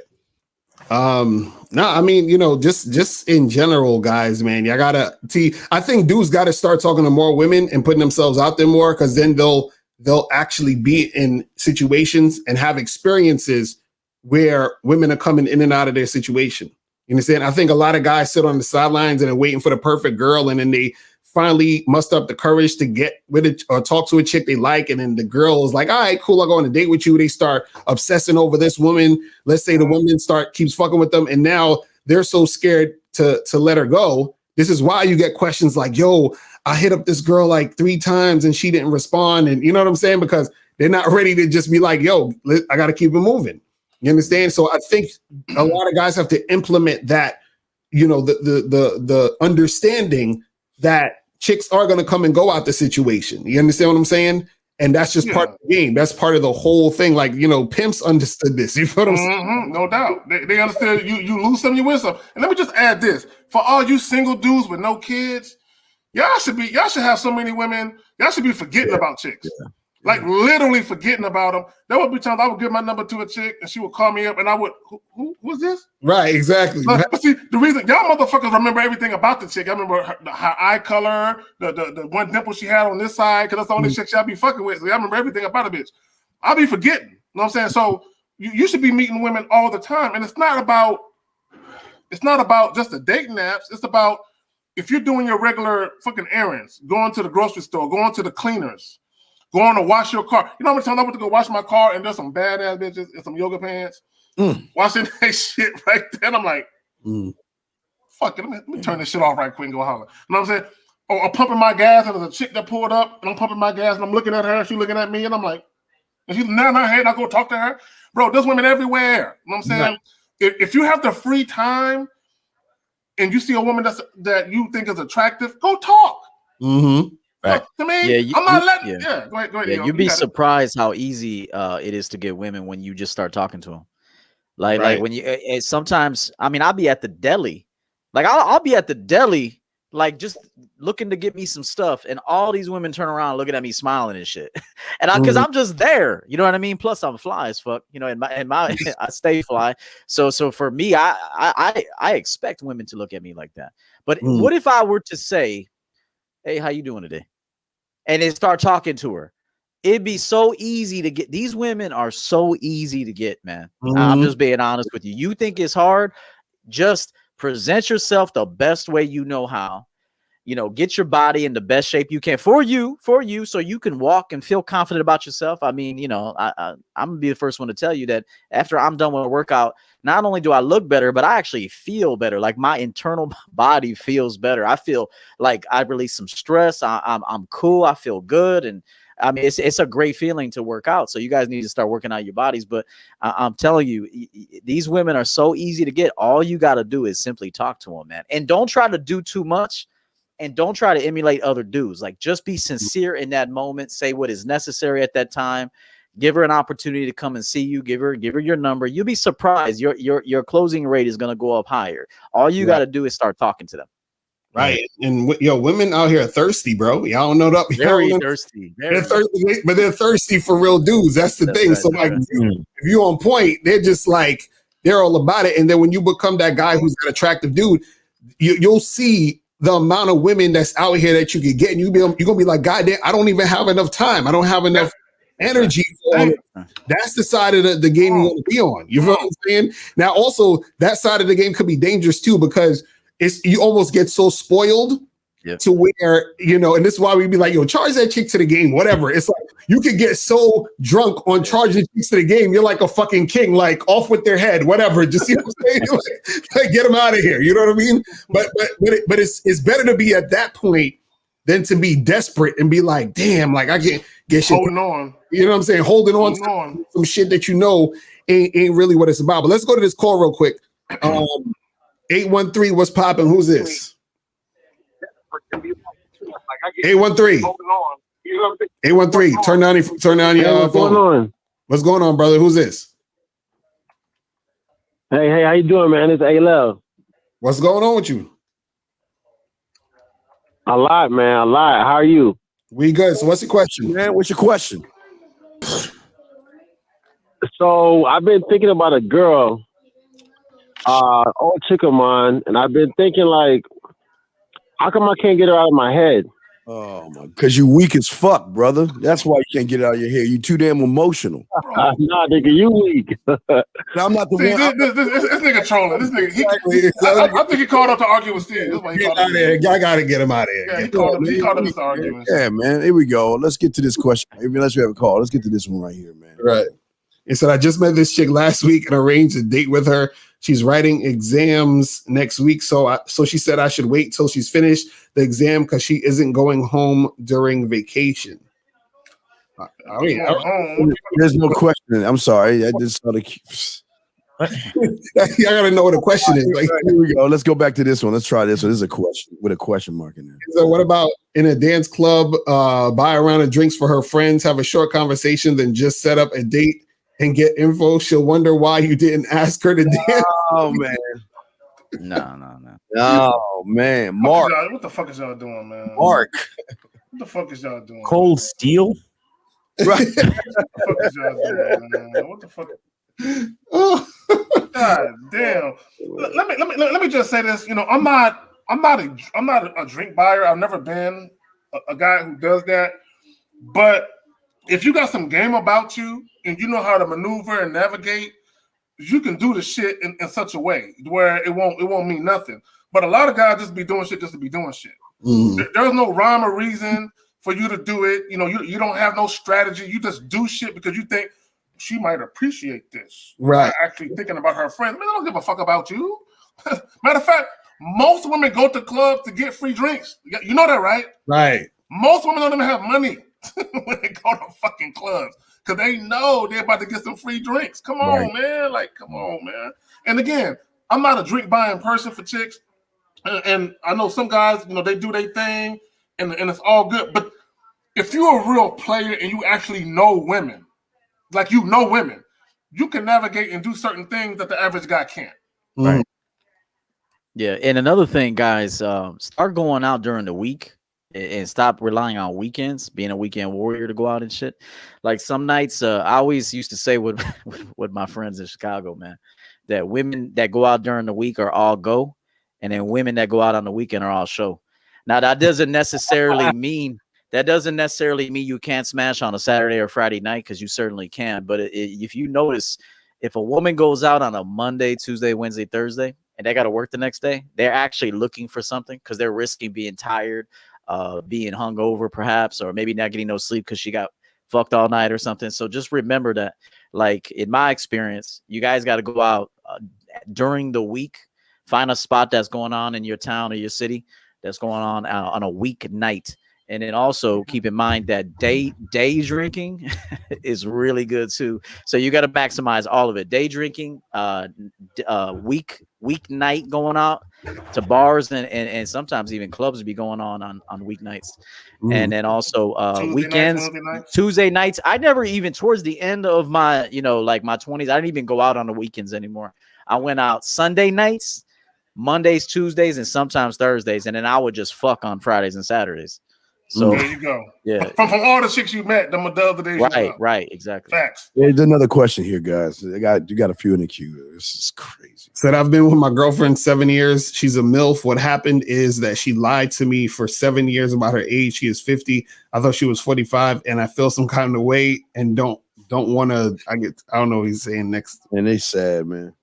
No, I mean, you know, just in general, guys, man, you gotta see. I think dudes gotta start talking to more women and putting themselves out there more, because then they'll actually be in situations and have experiences where women are coming in and out of their situation. You understand? I think a lot of guys sit on the sidelines and are waiting for the perfect girl, and then they finally muster up the courage to get with it or talk to a chick they like, and then the girl is like, all right, cool, I'll go on a date with you. They start obsessing over this woman. Let's say the woman keeps fucking with them, and now they're so scared to let her go. This is why you get questions like, yo, I hit up this girl like 3 times and she didn't respond. And you know what I'm saying? Because they're not ready to just be like, yo, I got to keep it moving. You understand? So I think a lot of guys have to implement that, you know, the understanding that chicks are going to come and go out the situation. You understand what I'm saying? And that's just part of the game. That's part of the whole thing. Like, you know, pimps understood this. You feel what I'm saying? No doubt. They understood you lose some, you win some. And let me just add this. For all you single dudes with no kids, y'all should have so many women. Y'all should be forgetting about chicks. Like literally forgetting about them. There would be times I would give my number to a chick and she would call me up and I would, who's this? Right, exactly. But see, the reason y'all motherfuckers remember everything about the chick. I remember her eye color, the one dimple she had on this side, because that's the only chick y'all be fucking with. So I remember everything about a bitch. I'll be forgetting. You know what I'm saying? So you should be meeting women all the time. And it's not about just the dating apps. It's about if you're doing your regular fucking errands, going to the grocery store, going to the cleaners, going to wash your car. You know how many times I went to go wash my car and there's some badass bitches in some yoga pants washing that shit right there. And I'm like, fuck it, let me turn this shit off right quick and go holler. You know what I'm saying? Or I'm pumping my gas and there's a chick that pulled up and I'm pumping my gas and I'm looking at her and she's looking at me and I'm like, and she's nodding her head and I go talk to her. Bro, there's women everywhere. You know what I'm saying? Right. If you have the free time and you see a woman that you think is attractive, go talk. Right. To me, I'm not letting. Yeah, go ahead. Yeah, you'd be surprised how easy it is to get women when you just start talking to them. Like when you sometimes, I mean, I'll be at the deli, like I'll be at the deli, like just looking to get me some stuff, and all these women turn around looking at me smiling and shit, and because I'm just there, you know what I mean. Plus, I'm fly as fuck, you know, and my I stay fly. So for me, I expect women to look at me like that. But what if I were to say, hey, how you doing today? And then start talking to her. It'd be so easy to get. These women are so easy to get, man. I'm just being honest with you. You think it's hard? Just present yourself the best way you know how. You know, get your body in the best shape you can for you, so you can walk and feel confident about yourself. I mean, you know, I'm gonna be the first one to tell you that after I'm done with a workout, not only do I look better, but I actually feel better. Like my internal body feels better. I feel like I release some stress. I'm cool. I feel good, and I mean, it's a great feeling to work out. So you guys need to start working out your bodies. But I'm telling you, these women are so easy to get. All you got to do is simply talk to them, man, and don't try to do too much. And don't try to emulate other dudes. Like, just be sincere in that moment. Say what is necessary at that time. Give her an opportunity to come and see you. Give her your number. You'll be surprised. Your closing rate is going to go up higher. All you got to do is start talking to them. Right. And women out here are thirsty, bro. Y'all don't know that. Very thirsty. They're thirsty, but they're thirsty for real dudes. That's the thing. Right, so like, if you on point, they're just like, they're all about it. And then when you become that guy who's an attractive dude, you'll see the amount of women that's out here that you can get. And you're going to be like, God damn, I don't even have enough time. I don't have enough energy for all of it. That's the side of the game you want to be on. You know what I'm saying? Now, also, that side of the game could be dangerous too, because you almost get so spoiled to where, and this is why we be like, charge that chick to the game, whatever. It's like you could get so drunk on charging chicks to the game, you're like a fucking king, like off with their head, whatever. Just what I'm saying? like get them out of here. You know what I mean? But it's better to be at that point than to be desperate and be like, damn, like I can't get shit. Holding on. You know what I'm saying? Holding on to some shit that ain't really what it's about. But let's go to this call real quick. 813, what's popping? Who's this? 813. 813. Turn down your what's phone. going on? What's going on, brother? Who's this? Hey, how you doing, man? It's A-Love. What's going on with you? A lot, man. A lot. How are you? We good. So what's the question, man? What's your question? So I've been thinking about a girl, old chick of mine, and I've been thinking like, how come I can't get her out of my head? Oh my! Because you weak as fuck, brother. That's why you can't get it out of your head. You too damn emotional. Nah, nigga, you weak. I'm not the one. This nigga trolling. This nigga. I think he called up to argue with Steve. That's why he called up. I gotta get him out of here. Yeah, he called up to argue. Yeah, man. Here we go. Let's get to this question. Unless we have a call, let's get to this one right here, man. Right. He said, I just met this chick last week and arranged a date with her. She's writing exams next week. So she said I should wait till she's finished the exam because she isn't going home during vacation. I mean, there's no question. I'm sorry. I just saw the. I gotta know what the question is. Like, here we go. Let's go back to this one. Let's try this one. This is a question with a question mark in there. So, what about in a dance club? Buy a round of drinks for her friends, have a short conversation, then just set up a date and get info. She'll wonder why you didn't ask her to dance. Oh man. No. Oh man, Mark. What the fuck is y'all doing, man? Mark. What the fuck is y'all doing? Cold Steel. Right. What the fuck is y'all doing, man? What the fuck? God damn. Let me just say this. I'm not a drink buyer. I've never been a guy who does that. But if you got some game about you and you know how to maneuver and navigate, you can do the shit in such a way where it won't mean nothing. But a lot of guys just be doing shit just to be doing shit. There's no rhyme or reason for you to do it. You don't have no strategy. You just do shit because you think she might appreciate this. Right. Actually thinking about her friends. Man, I don't give a fuck about you. Matter of fact, most women go to clubs to get free drinks. You know that, right? Right. Most women don't even have money when they go to fucking clubs because they know they're about to get some free drinks. Come on, man. Like, come on, man. And again, I'm not a drink buying person for chicks. And I know some guys, they do their thing and it's all good. But if you're a real player and you actually know women, you can navigate and do certain things that the average guy can't. Right. Yeah. And another thing, guys, start going out during the week and stop relying on weekends, being a weekend warrior to go out and shit. Like some nights, I always used to say with my friends in Chicago, man, that women that go out during the week are all go. And then women that go out on the weekend are all show. Now, that doesn't necessarily mean you can't smash on a Saturday or Friday night, because you certainly can. But if you notice, if a woman goes out on a Monday, Tuesday, Wednesday, Thursday, and they got to work the next day, they're actually looking for something because they're risking being tired, being hungover perhaps, or maybe not getting no sleep because she got fucked all night or something. So just remember that, like in my experience, you guys got to go out during the week. Find a spot that's going on in your town or your city that's going on a weeknight. And then also keep in mind that day drinking is really good too. So you got to maximize all of it. Day drinking, weeknight going out to bars and sometimes even clubs be going on weeknights. And then also weekends, Tuesday nights. I never even, towards the end of my, like my 20s, I didn't even go out on the weekends anymore. I went out Sunday nights Mondays, Tuesdays, and sometimes Thursdays, and then I would just fuck on Fridays and Saturdays. So there you go. Yeah, From all the chicks you met, the other days. Right, exactly. Facts. There's another question here, guys. You got a few in the queue. This is crazy. Said I've been with my girlfriend 7 years. She's a MILF. What happened is that she lied to me for 7 years about her age. She is 50. I thought she was 45, and I feel some kind of way and don't want to. I don't know what he's saying next. And they sad, man.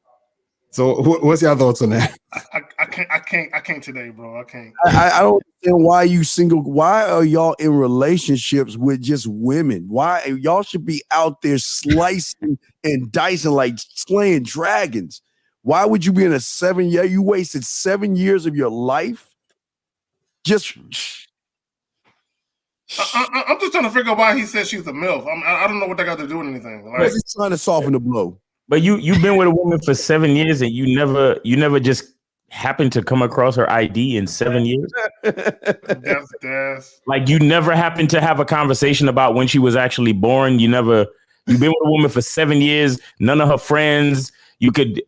So what's your thoughts on that? I can't today, bro. I can't. I don't understand why you single. Why are y'all in relationships with just women? Why y'all should be out there slicing and dicing like slaying dragons? Why would you be in a 7-year? You wasted 7 years of your life. Just. I'm just trying to figure out why he said she's a MILF. I don't know what that got to do with anything. Like, he's trying to soften the blow. But you've been with a woman for 7 years and you never just happened to come across her ID in 7 years. That's like you never happened to have a conversation about when she was actually born. You've been with a woman for 7 years. None of her friends. You could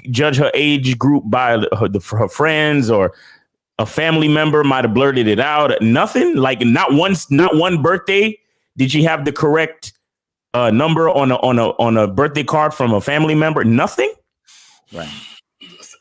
judge her age group by her friends, or a family member might have blurted it out. Nothing. Like not one birthday did she have the correct number on a birthday card from a family member. Nothing. Right.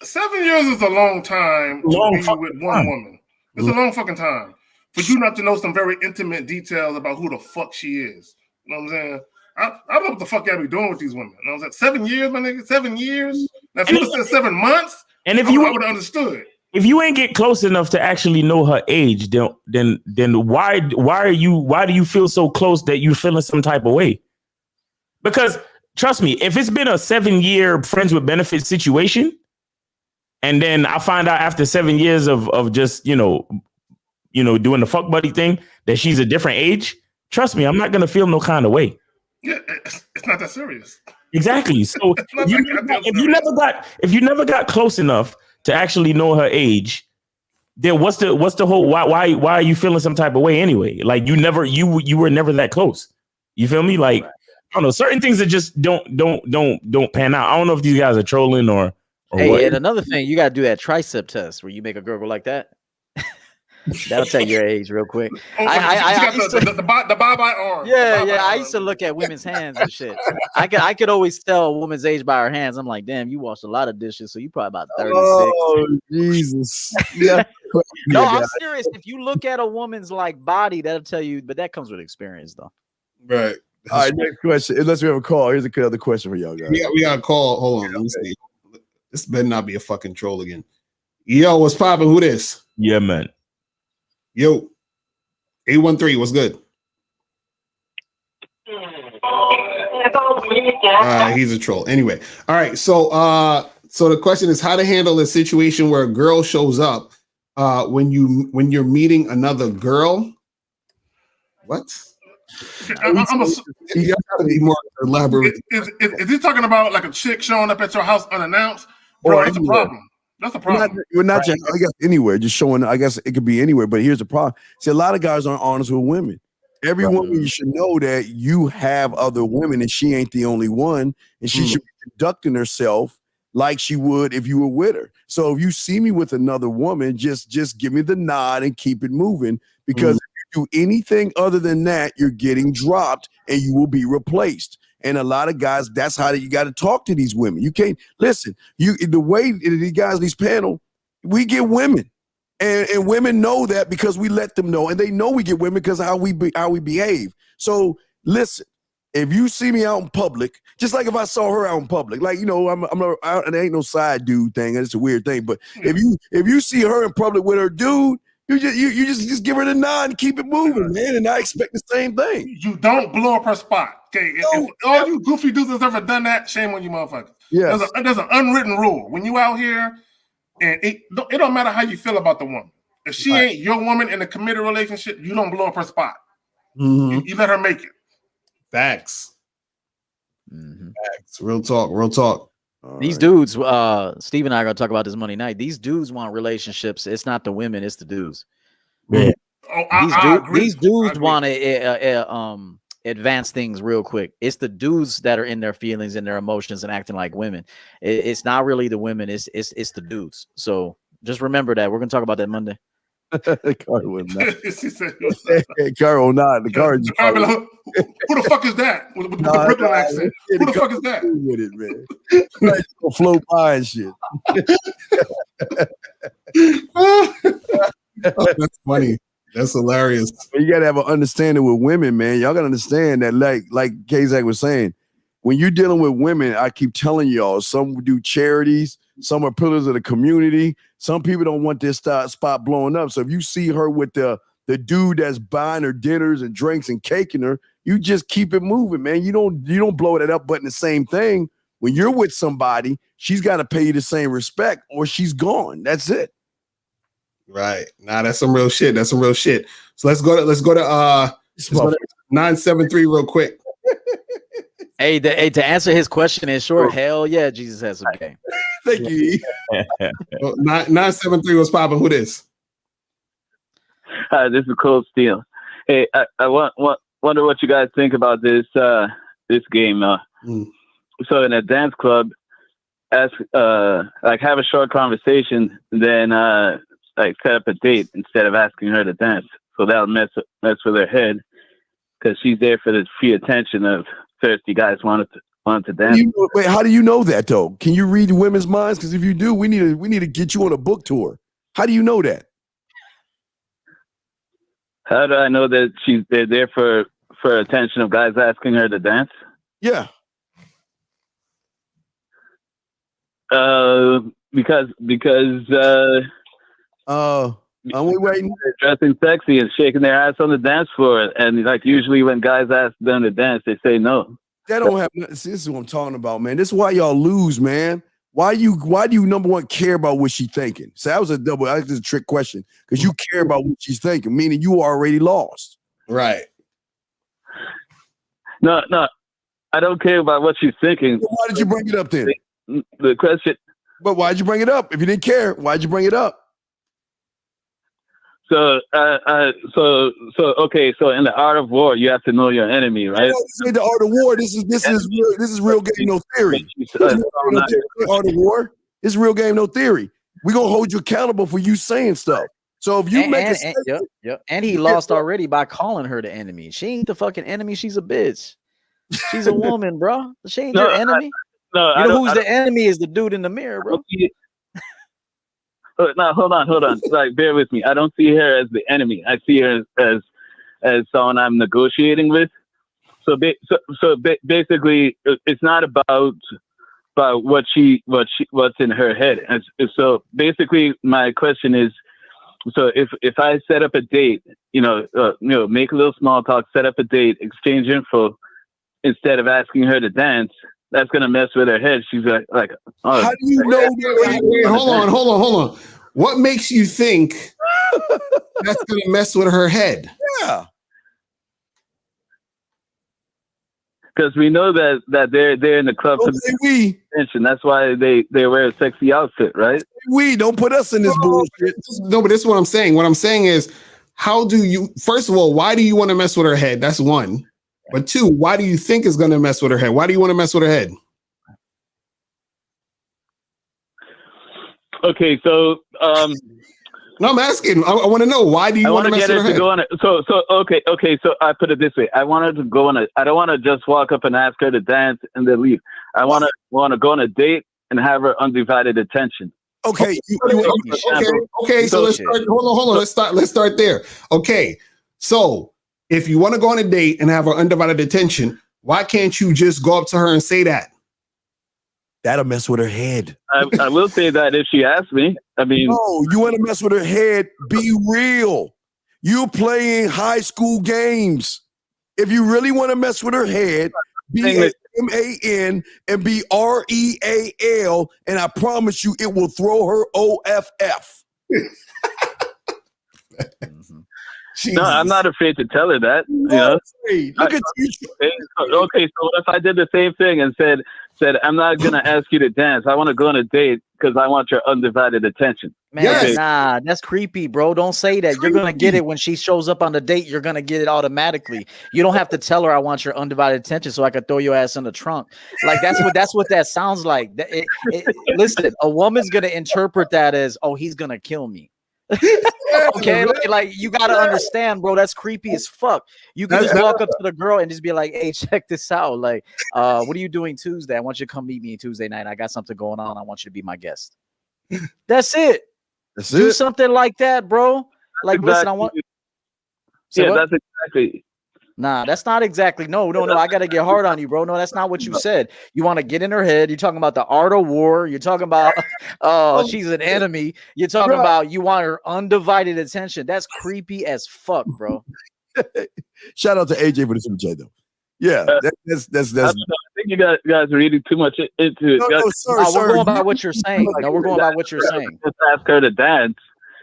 7 years is a long time to be with one woman. It's a long fucking time for you not to know some very intimate details about who the fuck she is. You know what I'm saying? I don't know what the fuck y'all be doing with these women. You know what I'm saying? 7 years, my nigga. 7 years. Now, if you said 7 months, and if I would have understood. If you ain't get close enough to actually know her age, then why do you feel so close that you're feeling some type of way? Because trust me, if it's been a 7-year friends with benefits situation, and then I find out after 7 years of just doing the fuck buddy thing that she's a different age, trust me, I'm not gonna feel no kind of way. Yeah, it's not that serious. Exactly. So if you never got close enough to actually know her age, then what's the whole why are you feeling some type of way anyway? Like you were never that close. You feel me? Like I don't know, certain things that just don't pan out. I don't know if these guys are trolling or hey, what. and another thing, you gotta do that tricep test where you make a girl go like that. That'll tell your age real quick. I used to, the bye-bye arm. Yeah. I used to look at women's hands and shit. I could always tell a woman's age by her hands. I'm like, damn, you washed a lot of dishes, so you probably about 36. Oh, Jesus. Yeah. No, I'm serious. If you look at a woman's like body, that'll tell you, but that comes with experience, though. Right. All right, next question. Unless we have a call, here's another question for y'all guys. Yeah, we got a call. Hold on. Let me see. This better not be a fucking troll again. Yo, what's popping? Who this? Yeah, man. Yo, 813, what's good? He's a troll. Anyway, all right. So the question is how to handle a situation where a girl shows up when you're meeting another girl. What? You gotta be more elaborate. Is he talking about like a chick showing up at your house unannounced? Bro, that's a problem. That's a problem. We're not just, I guess, anywhere, just showing. I guess it could be anywhere, but here's the problem. See, a lot of guys aren't honest with women. Every woman, you should know that you have other women, and she ain't the only one, and she should be conducting herself like she would if you were with her. So if you see me with another woman, just give me the nod and keep it moving, because if you do anything other than that, you're getting dropped and you will be replaced. And a lot of guys, that's how you got to talk to these women. You can't listen. The way these guys, these panel, we get women, and women know that because we let them know, and they know we get women because of how we behave. So listen, if you see me out in public, just like if I saw her out in public, like I'm out, and there ain't no side dude thing, and it's a weird thing. But if you see her in public with her dude, you just give her the nod and keep it moving, man, and I expect the same thing. You don't blow up her spot. Okay, if all you goofy dudes has ever done that, shame on you motherfuckers. Yeah, there's an unwritten rule. When you out here, and it don't matter how you feel about the woman. If she ain't your woman in a committed relationship, you don't blow up her spot. You let her make it. Facts. Facts. Real talk. These dudes, Steve and I are gonna talk about this Monday night. These dudes want relationships. It's not the women, it's the dudes. Yeah. These dudes want a advance things real quick. It's the dudes that are in their feelings and their emotions and acting like women. It's not really the women. It's the dudes. So just remember that. We're gonna talk about that Monday. Carl will not. Carl not. The car. Who the fuck is that? With the Brooklyn accent. Who the fuck is that? With it, man. Gonna float by and shit. That's funny. That's hilarious. You gotta have an understanding with women, man. Y'all gotta understand that, like K-Zag was saying, when you're dealing with women, I keep telling y'all, some do charities, some are pillars of the community. Some people don't want this spot blowing up. So if you see her with the dude that's buying her dinners and drinks and caking her, you just keep it moving, man. You don't blow that up. But in the same thing, when you're with somebody, she's got to pay you the same respect, or she's gone. That's it. Right. Nah, that's some real shit. That's some real shit. So let's go to 973 real quick. Hey, to answer his question in short, hell yeah, Jesus has some game. Thank you. 973 was popping. Who this? Hi, this is Cold Steel. Hey, I wonder what you guys think about this game. So in a dance club, ask have a short conversation, then set up a date instead of asking her to dance. So that'll mess with her head because she's there for the free attention of thirsty guys wanted to dance. Wait, how do you know that though? Can you read women's minds? Because if you do, we need to get you on a book tour. How do you know that? How do I know that they're there for attention of guys asking her to dance? Yeah. Because are we waiting? They're dressing sexy and shaking their ass on the dance floor, and like usually when guys ask them to dance, they say no. That don't have. See, this is what I'm talking about, man. This is why y'all lose, man. Why do you number one care about what she's thinking? So that was a trick question because you care about what she's thinking, meaning you already lost. Right. No, I don't care about what she's thinking. Well, why did you bring it up then? The question. But why'd you bring it up? If you didn't care, why'd you bring it up? So okay. So in the art of war, you have to know your enemy, right? No, this ain't the art of war. This is real game, no theory. Art of war. It's real game, no theory. We're gonna hold you accountable for you saying stuff. So if you and he lost already by calling her the enemy. She ain't the fucking enemy. She's a bitch. She's a woman, bro. She ain't your enemy. You know who's the enemy is the dude in the mirror, bro. No, hold on. Like, bear with me. I don't see her as the enemy. I see her as someone I'm negotiating with. So basically, it's not about what's in her head. And so basically, my question is, so if I set up a date, make a little small talk, set up a date, exchange info, instead of asking her to dance, that's gonna mess with her head. She's like, oh, how do you know? Wait, hold on. What makes you think that's gonna mess with her head? Yeah, because we know that they're in the club for attention. That's why they wear a sexy outfit, right? We don't put us in this bullshit. No, but this is what I'm saying. What I'm saying is, how do you? First of all, why do you want to mess with her head? That's one. But two, why do you think it's going to mess with her head? Why do you want to mess with her head? Okay, so no, I'm asking. I want to know, why do you want to mess with her head? Go on okay. So I put it this way: I wanted to go on I don't want to just walk up and ask her to dance and then leave. I want to go on a date and have her undivided attention. Okay. Okay. So let's start. Hold on. Let's start there. Okay. So if you want to go on a date and have her undivided attention, why can't you just go up to her and say that? That'll mess with her head. I will say that if she asks me. I mean, no, you want to mess with her head? Be real. You're playing high school games. If you really want to mess with her head, be MAN and be REAL, and I promise you, it will throw her OFF. No, I'm not afraid to tell her that. Look at you. Okay, so what if I did the same thing and said, I'm not gonna ask you to dance. I want to go on a date because I want your undivided attention. Man, nah, that's creepy, bro. Don't say that. You're gonna get it when she shows up on the date. You're gonna get it automatically. You don't have to tell her I want your undivided attention so I could throw your ass in the trunk. Like that's what that sounds like. Listen, a woman's gonna interpret that as, oh, he's gonna kill me. Okay, like you gotta understand, bro. That's creepy as fuck. You can just walk up to the girl and just be like, "Hey, check this out. Like, what are you doing Tuesday? I want you to come meet me Tuesday night. I got something going on. I want you to be my guest." That's it. Do something like that, bro. Like, listen, I want. That's exactly. Nah, that's not exactly. No. I gotta get hard on you, bro. No, that's not what you said. You want to get in her head. You're talking about the art of war. You're talking about, she's an enemy. You're talking about you want her undivided attention. That's creepy as fuck, bro. Shout out to AJ for the super chat, though. Yeah, that's. I think you guys are reading too much into it. No, sir, we're going by what you're saying. No, we're going by what you're saying. Just ask her to dance.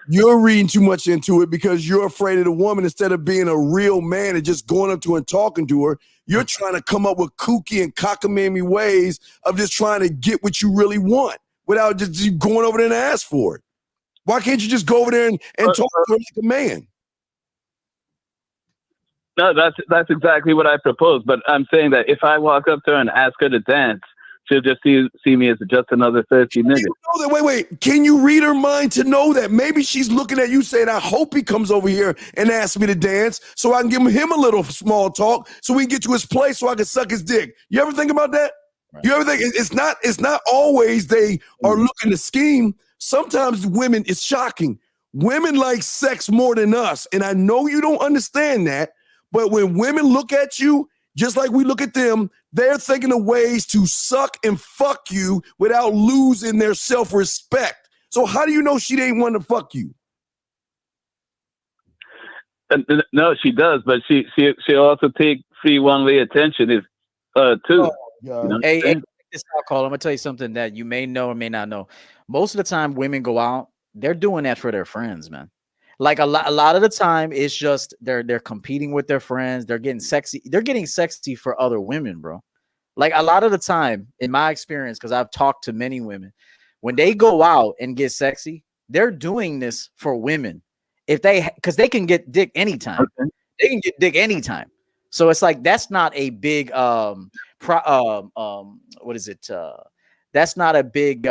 You're reading too much into it because you're afraid of the woman. Instead of being a real man and just going up to her and talking to her, you're trying to come up with kooky and cockamamie ways of just trying to get what you really want without just going over there and ask for it. Why can't you just go over there and talk to her like a man? No, that's exactly what I propose. But I'm saying that if I walk up to her and ask her to dance, she'll just see me as just another thirsty nigga. Wait. Can you read her mind to know that? Maybe she's looking at you saying, I hope he comes over here and asks me to dance so I can give him a little small talk so we can get to his place so I can suck his dick. You ever think about that? Right. You ever think it's not always they are looking to scheme. Sometimes women, it's shocking. Women like sex more than us. And I know you don't understand that, but when women look at you, just like we look at them, they're thinking of ways to suck and fuck you without losing their self-respect. So how do you know she ain't want to fuck you? No, she does, but she also take free one-way attention too. Oh, you know? Hey, this call. I'm gonna tell you something that you may know or may not know. Most of the time, women go out, they're doing that for their friends, man. Like a lot of the time, it's just they're competing with their friends. They're getting sexy. They're getting sexy for other women, bro. Like a lot of the time, in my experience, because I've talked to many women, when they go out and get sexy, they're doing this for women. Because they can get dick anytime. Okay. They can get dick anytime. So it's like that's not a big what is it? That's not a big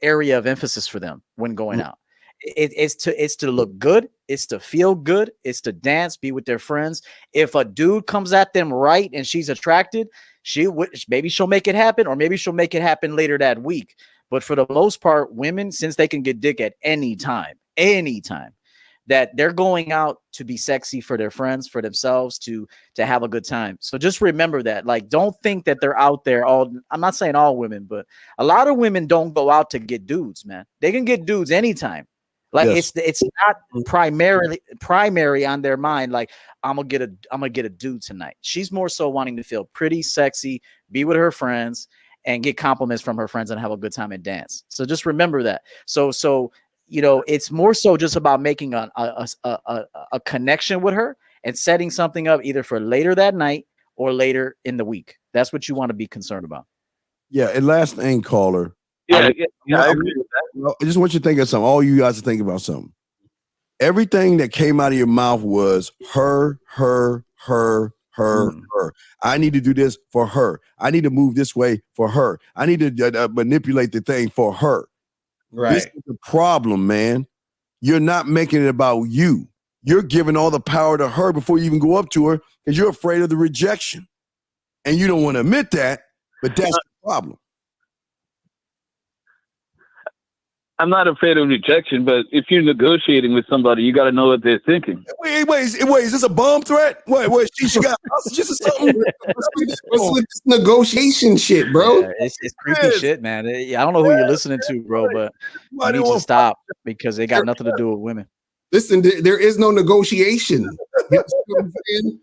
area of emphasis for them when going out. It's to look good, it's to feel good, it's to dance, be with their friends. If a dude comes at them right and she's attracted, maybe she'll make it happen, or maybe she'll make it happen later that week. But for the most part, women, since they can get dick at any time, that they're going out to be sexy for their friends, for themselves, to have a good time. So just remember that. Like, don't think that they're out there I'm not saying all women, but a lot of women don't go out to get dudes, man. They can get dudes anytime. Like it's not primary on their mind. Like I'm gonna get a dude tonight. She's more so wanting to feel pretty, sexy, be with her friends, and get compliments from her friends and have a good time and dance. So just remember that. So you know, it's more so just about making a connection with her and setting something up either for later that night or later in the week. That's what you want to be concerned about. Yeah, and last thing, caller. I agree with that. I just want you to think of something. All you guys to think about something. Everything that came out of your mouth was her. I need to do this for her. I need to move this way for her. I need to manipulate the thing for her. Right. This is the problem, man. You're not making it about you. You're giving all the power to her before you even go up to her because you're afraid of the rejection. And you don't want to admit that, but that's the problem. I'm not afraid of rejection, but if you're negotiating with somebody, you got to know what they're thinking. Wait, is this a bomb threat? Wait, she got hostages or something? What's with this negotiation shit, bro? Yeah, it's creepy shit, man. I don't know who you're listening to, bro, but you need to stop because they got nothing to do with women. Listen, there is no negotiation. You know what I'm saying?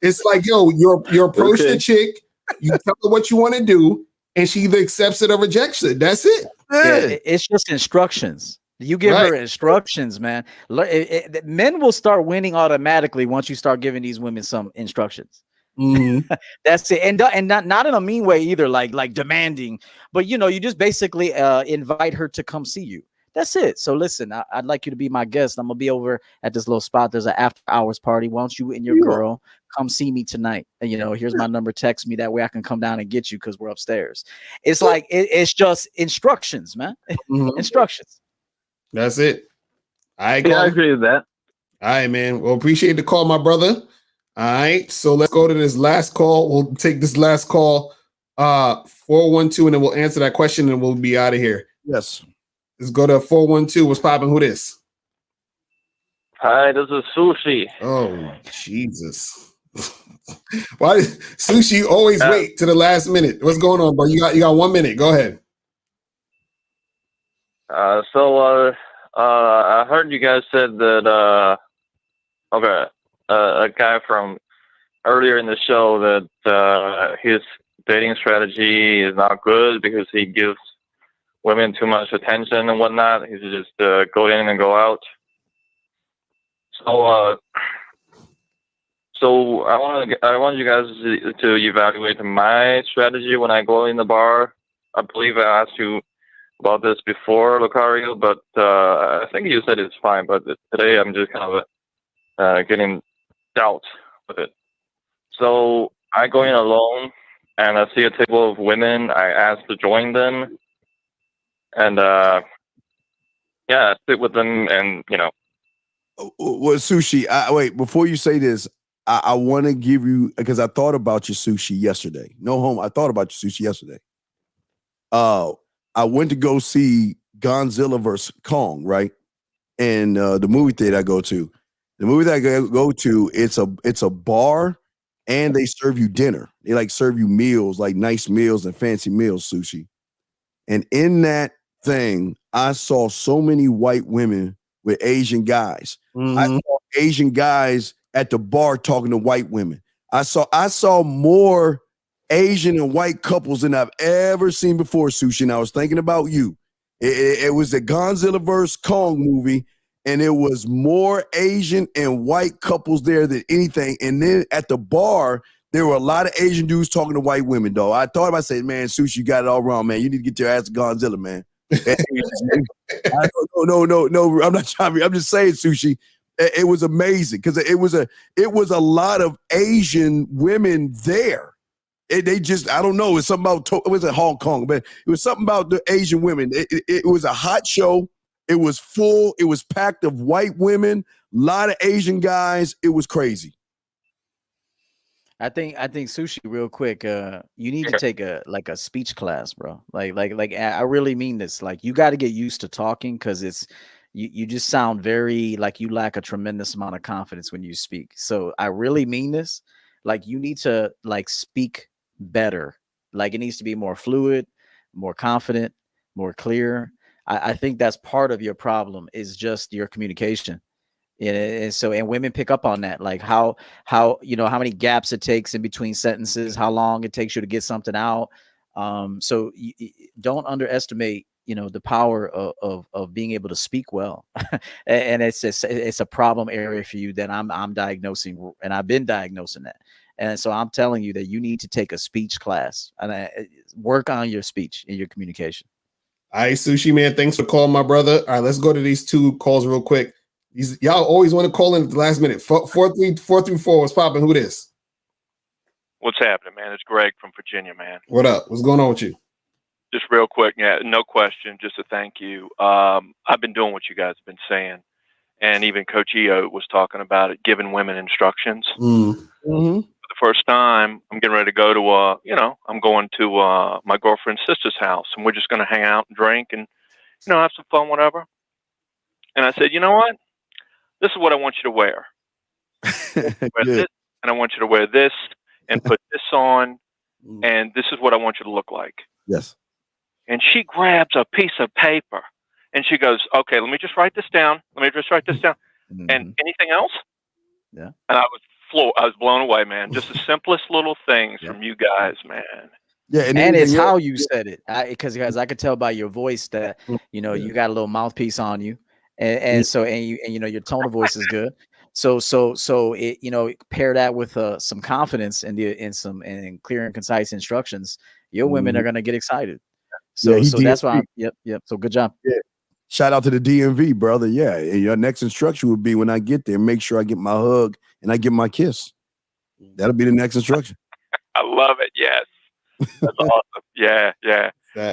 It's like, yo, you approach the chick, you tell her what you want to do, and she either accepts it or rejects it. That's it. Yeah, it's just instructions. You give her instructions, man. Men will start winning automatically once you start giving these women some instructions. That's it, and not in a mean way either, like demanding, but you just basically invite her to come see you. That's it. So listen, I'd like you to be my guest. I'm gonna be over at this little spot. There's an after hours party. Why don't you and your girl come see me tonight? And here's my number. Text me, that way I can come down and get you because we're upstairs. It's like it's just instructions, man. Instructions. That's it. I agree with that. All right, man. Well, appreciate the call, my brother. All right, so let's go to this last call. We'll take this last call, 412, and then we'll answer that question, and we'll be out of here. Yes. Let's go to 412. What's popping? Who this? Hi, this is Sushi. Oh, Jesus. Why does Sushi always wait to the last minute? What's going on, bro? You got 1 minute. Go ahead. I heard you guys said that a guy from earlier in the show that his dating strategy is not good because he gives women too much attention and whatnot. He's just go in and go out. So I want you guys to evaluate my strategy when I go in the bar. I believe I asked you about this before, Lucario, but I think you said it's fine. But today I'm just kind of getting doubt with it. So I go in alone and I see a table of women. I ask to join them, and I sit with them, and Well, Sushi, wait, before you say this, I want to give you, because I thought about your Sushi yesterday. No homo, I thought about your Sushi yesterday. I went to go see Godzilla vs. Kong, right? And the movie theater I go to. The movie that I go to, it's a bar, and they serve you dinner. They like serve you meals, like nice meals and fancy meals, Sushi. And in that thing, I saw so many white women with Asian guys. I saw Asian guys at the bar talking to white women. I saw more Asian and white couples than I've ever seen before, Sushi. And I was thinking about you. It was the Godzilla vs. Kong movie, and it was more Asian and white couples there than anything. And then at the bar, there were a lot of Asian dudes talking to white women, though. I thought about saying, man, Sushi, you got it all wrong, man. You need to get your ass to Godzilla, man. No, I'm not trying to. I'm just saying, Sushi. It was amazing because it was a lot of Asian women there. They just, I don't know. It's something about, it was in Hong Kong, but it was something about the Asian women. It was a hot show. It was full. It was packed of white women, a lot of Asian guys. It was crazy. I think Sushi, real quick, you need to take a speech class, bro. Like I really mean this. Like, you got to get used to talking, because you just sound very like you lack a tremendous amount of confidence when you speak. So I really mean this. Like, you need to speak better. Like, it needs to be more fluid, more confident, more clear. I think that's part of your problem, is just your communication. And women pick up on that, like how how many gaps it takes in between sentences, how long it takes you to get something out. So don't underestimate the power of being able to speak well. And it's a problem area for you that I'm diagnosing, and I've been diagnosing that. And so I'm telling you that you need to take a speech class and work on your speech and your communication. All right, Sushi, man, thanks for calling, my brother. All right, let's go to these two calls real quick. Y'all always want to call in at the last minute. 434, what's popping? Who this? What's happening, man? It's Greg from Virginia, man. What up? What's going on with you? Just real quick, yeah, no question, just a thank you. I've been doing what you guys have been saying, and even Coach 𝐒𝐿 was talking about it, giving women instructions. Mm-hmm. For the first time, I'm getting ready to go to, I'm going to my girlfriend's sister's house, and we're just going to hang out and drink and, have some fun, whatever. And I said, you know what? This is what I want you to wear. Wear this, and I want you to wear this and put this on, and this is what I want you to look like. Yes. And she grabs a piece of paper and she goes, okay, let me just write this down. And anything else? Yeah. And I was blown away, man. Just the simplest little things from you guys, man. Yeah, and it's how you said it. Because I could tell by your voice that you got a little mouthpiece on you, and so your tone of voice is good. So it pair that with some confidence and clear and concise instructions. Your women are gonna get excited. So that's why. Yep. So good job. Yeah. Shout out to the DMV, brother. Yeah, and your next instruction would be when I get there, make sure I get my hug and I get my kiss. That'll be the next instruction. I love it. Yes. That's awesome. Yeah.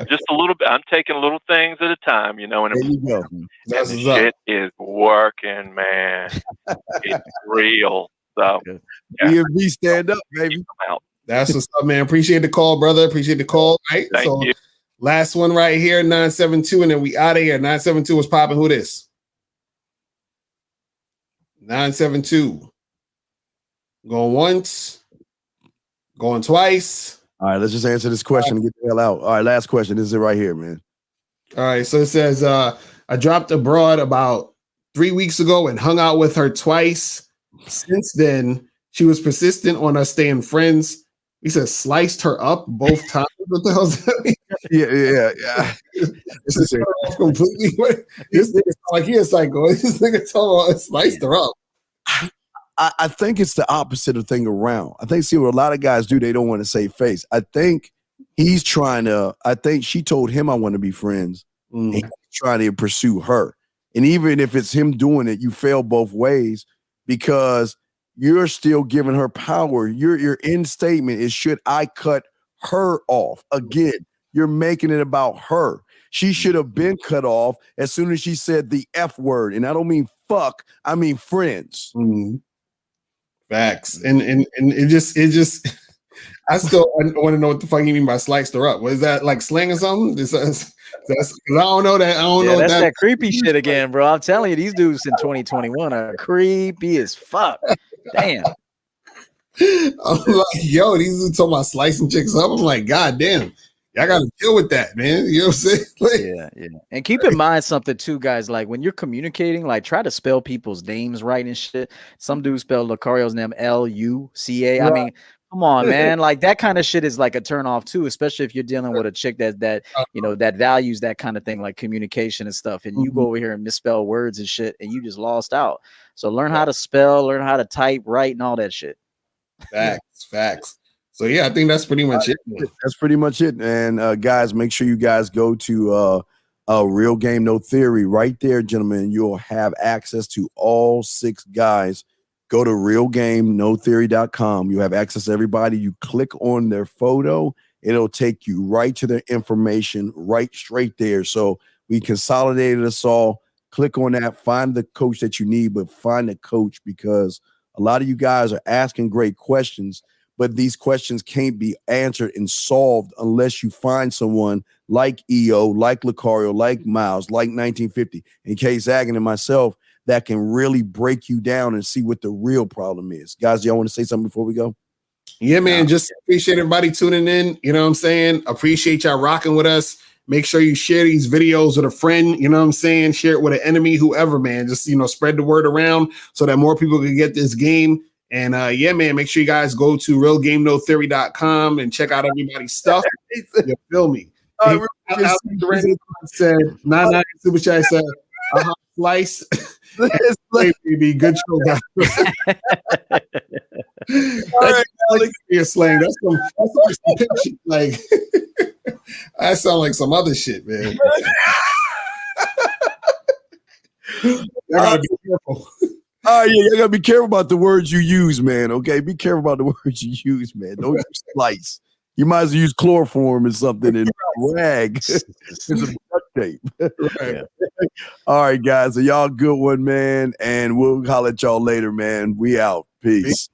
Just a little bit. I'm taking little things at a time, and there you go. And the shit is working, man. It's real. So DMV, stand up, baby. That's what's up, man. Appreciate the call, brother. Appreciate the call. Right. Thank you. Last one right here, 972, and then we out of here. 972 was popping. Who this? 972. Going once. Going twice. All right, let's just answer this question and get the hell out. All right, last question. This is it right here, man. All right, so it says, I dropped a broad about 3 weeks ago and hung out with her twice. Since then, she was persistent on us staying friends. He says sliced her up both times. What the hell does that mean? Yeah. This is completely. This nigga sound like he a psycho. This nigga told us sliced her up. I think it's the opposite of thing around. I think, see, what a lot of guys do, they don't want to save face. I think he's trying to, I think she told him I want to be friends. And he's trying to pursue her. And even if it's him doing it, you fail both ways because you're still giving her power. Your end statement is, should I cut her off? Again, you're making it about her. She should have been cut off as soon as she said the F word. And I don't mean fuck, I mean friends. Facts. And it just I still want to know what the fuck you mean by sliced her up. Was that like slang or something? That's I don't know that. I don't know that's that creepy shit again, bro. I'm telling you, these dudes in 2021 are creepy as fuck. Damn. I'm like, yo, these dudes talking about slicing chicks up. I'm like, god damn. Y'all gotta deal with that, man. You know what I'm saying? Like, yeah. And keep in mind something too, guys. Like when you're communicating, like try to spell people's names right and shit. Some dudes spell Lucario's name L-U-C-A. I mean, come on, man. Like that kind of shit is like a turn off too, especially if you're dealing with a chick that that values that kind of thing, like communication and stuff. And you go over here and misspell words and shit, and you just lost out. So learn how to spell, learn how to type, write, and all that shit. Facts. So yeah, I think that's pretty much it. That's pretty much it. And guys, make sure you guys go to Real Game No Theory right there, gentlemen. You'll have access to all 6 guys. Go to realgamenotheory.com. You have access to everybody. You click on their photo, it'll take you right to their information, right straight there. So we consolidated us all. Click on that, find the coach that you need, but find the coach because a lot of you guys are asking great questions. But these questions can't be answered and solved unless you find someone like EO, like Lucario, like Miles, like 1950, and 𝐒𝐈𝐒 and myself that can really break you down and see what the real problem is. Guys, y'all want to say something before we go? Yeah, man. Just appreciate everybody tuning in. You know what I'm saying? Appreciate y'all rocking with us. Make sure you share these videos with a friend. You know what I'm saying? Share it with an enemy, whoever, man. Just, spread the word around so that more people can get this game. And yeah, man, make sure you guys go to realgamenotheory.com and check out everybody's stuff. You feel me? Said 99 super chat said slice. Baby, good show, guys. That's slang. That's some shit. Like that sound like some other shit, man. You gotta be careful. Oh, yeah, you gotta be careful about the words you use, man. Okay, be careful about the words you use, man. Don't use slice. You might as well use chloroform or something and rag. Some duct tape. Right. All right, guys. So y'all good one, man. And we'll holler at y'all later, man. We out. Peace.